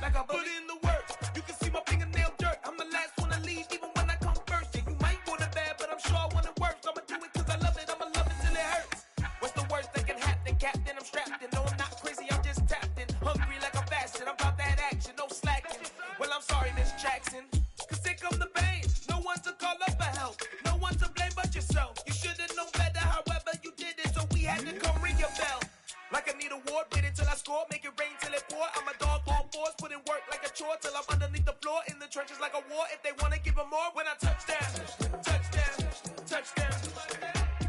Like a bully in the work, you can see my fingernail dirt. I'm the last one to leave, even when I come first. Yeah, you might want it bad, but I'm sure I want it worse. I'ma do it cause I love it, I'ma love it till it hurts. What's the worst that can happen, Captain? I'm strapped in, no I'm not crazy, I'm just tapped in. Hungry like I'm fasting, I'm about that action, no slacking. Well, I'm sorry, Miss Jackson, cause here come the pain. No one to call up for help, no one to blame but yourself. You should've known better, however you did it, so we had to come ring your bell. Like I need a ward, wait until I score, make it rain till it pour. I'm a dog on force, put in work like a chore till I'm underneath the floor, in the trenches like a war. If they wanna give them more, when I touchdown, touchdown, touchdown.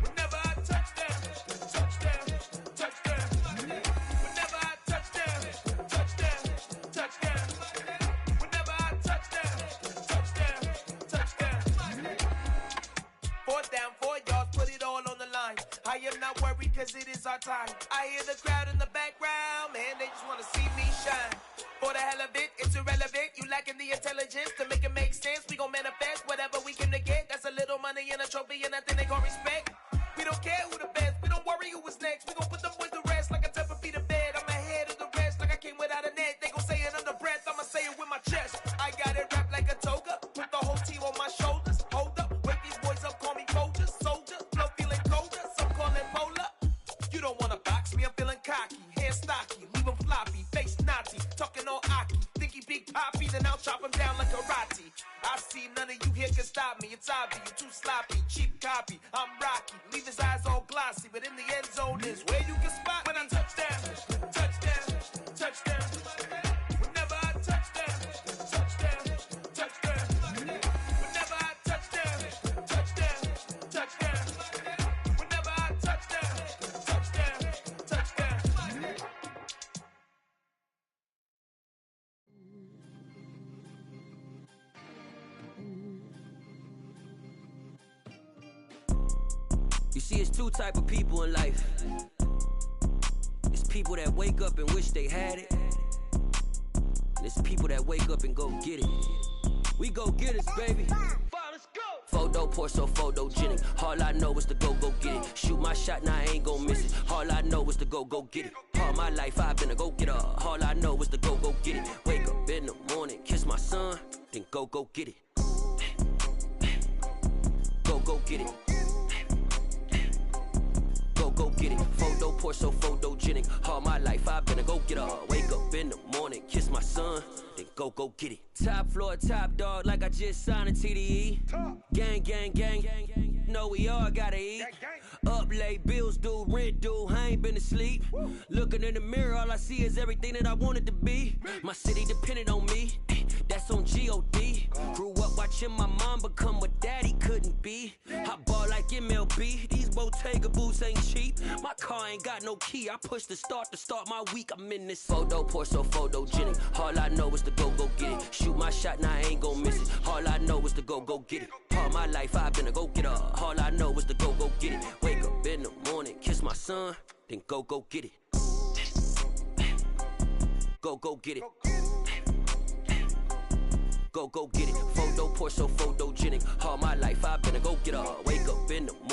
Whenever I touchdown, touchdown, touchdown. Whenever I touchdown, touchdown, touchdown. Whenever I touchdown, touchdown, touchdown. Fourth down, 4 yards, put it all on the line. I am not worried cause it is our time. I hear the crowd in the background, man, they just wanna see me shine. For the hell of it, it's irrelevant. You lacking the intelligence to make it make sense. We gon' manifest whatever we came to get. That's a little money and a trophy and nothing they gon' respect. We don't care who the best, we don't worry who is next. We gon' put them boys to rest like a temper feet of bed. I'm ahead of the rest like I came without a net. They gon' say it under breath, I'ma say it with my chest. I got it wrapped like a toga, put the whole team on my shoulders. Hold up, wake these boys up, call me soldier, soldier. Flow feeling colder, some call it polar. You don't wanna box me, I'm feeling cocky. Hair stocky, leave him floppy, face naughty. Talking all aki, think he big poppy, then I'll chop him down like karate. I see none of you here can stop me. It's obvious, you too sloppy, cheap copy. I'm Rocky, leave his eyes all glossy, but in the end zone is where you can spot when I touchdown, touchdown, touchdown. Whenever I touchdown, touchdown, touchdown. Whenever I touchdown, touchdown, touchdown. Whenever I touchdown, touchdown, You see, it's two type of people in life. It's people that wake up and wish they had it. And it's people that wake up and go get it. We go get it, baby. Photo pour so photogenic. All I know is to go get it. Shoot my shot, now I ain't gon' miss it. All I know is to go get it. All my life I've been a go-getter. All I know is to go get it. Wake up in the morning, kiss my son, then go get it. Go get it. Go get it. Photo pour so photogenic. All my life I've been a go-getter. Wake up in the morning, kiss my son, then go get it. Top floor, top dog, like I just signed a TDE. Gang. Know we all gotta eat. Up late, bills due, rent due, I ain't been asleep. Looking in the mirror, all I see is everything that I wanted to be. My city depended on me, that's on G.O.D. Grew up watching my mom become what daddy couldn't be. I ball like MLB, these Bottega boots ain't cheap. My car ain't got no key, I push the start to start my week. I'm in this photo pour so photogenic. All I know is to go get it. Shoot my shot, now I ain't gon' miss it. All I know is to go get it. All my life I've been a go-getter. All I know is to go get it. Wake up in the morning, kiss my son, then go get it. Go get it. Go get it. Photo pour so photogenic. All my life I've been a go-getter. Wake up in the morning.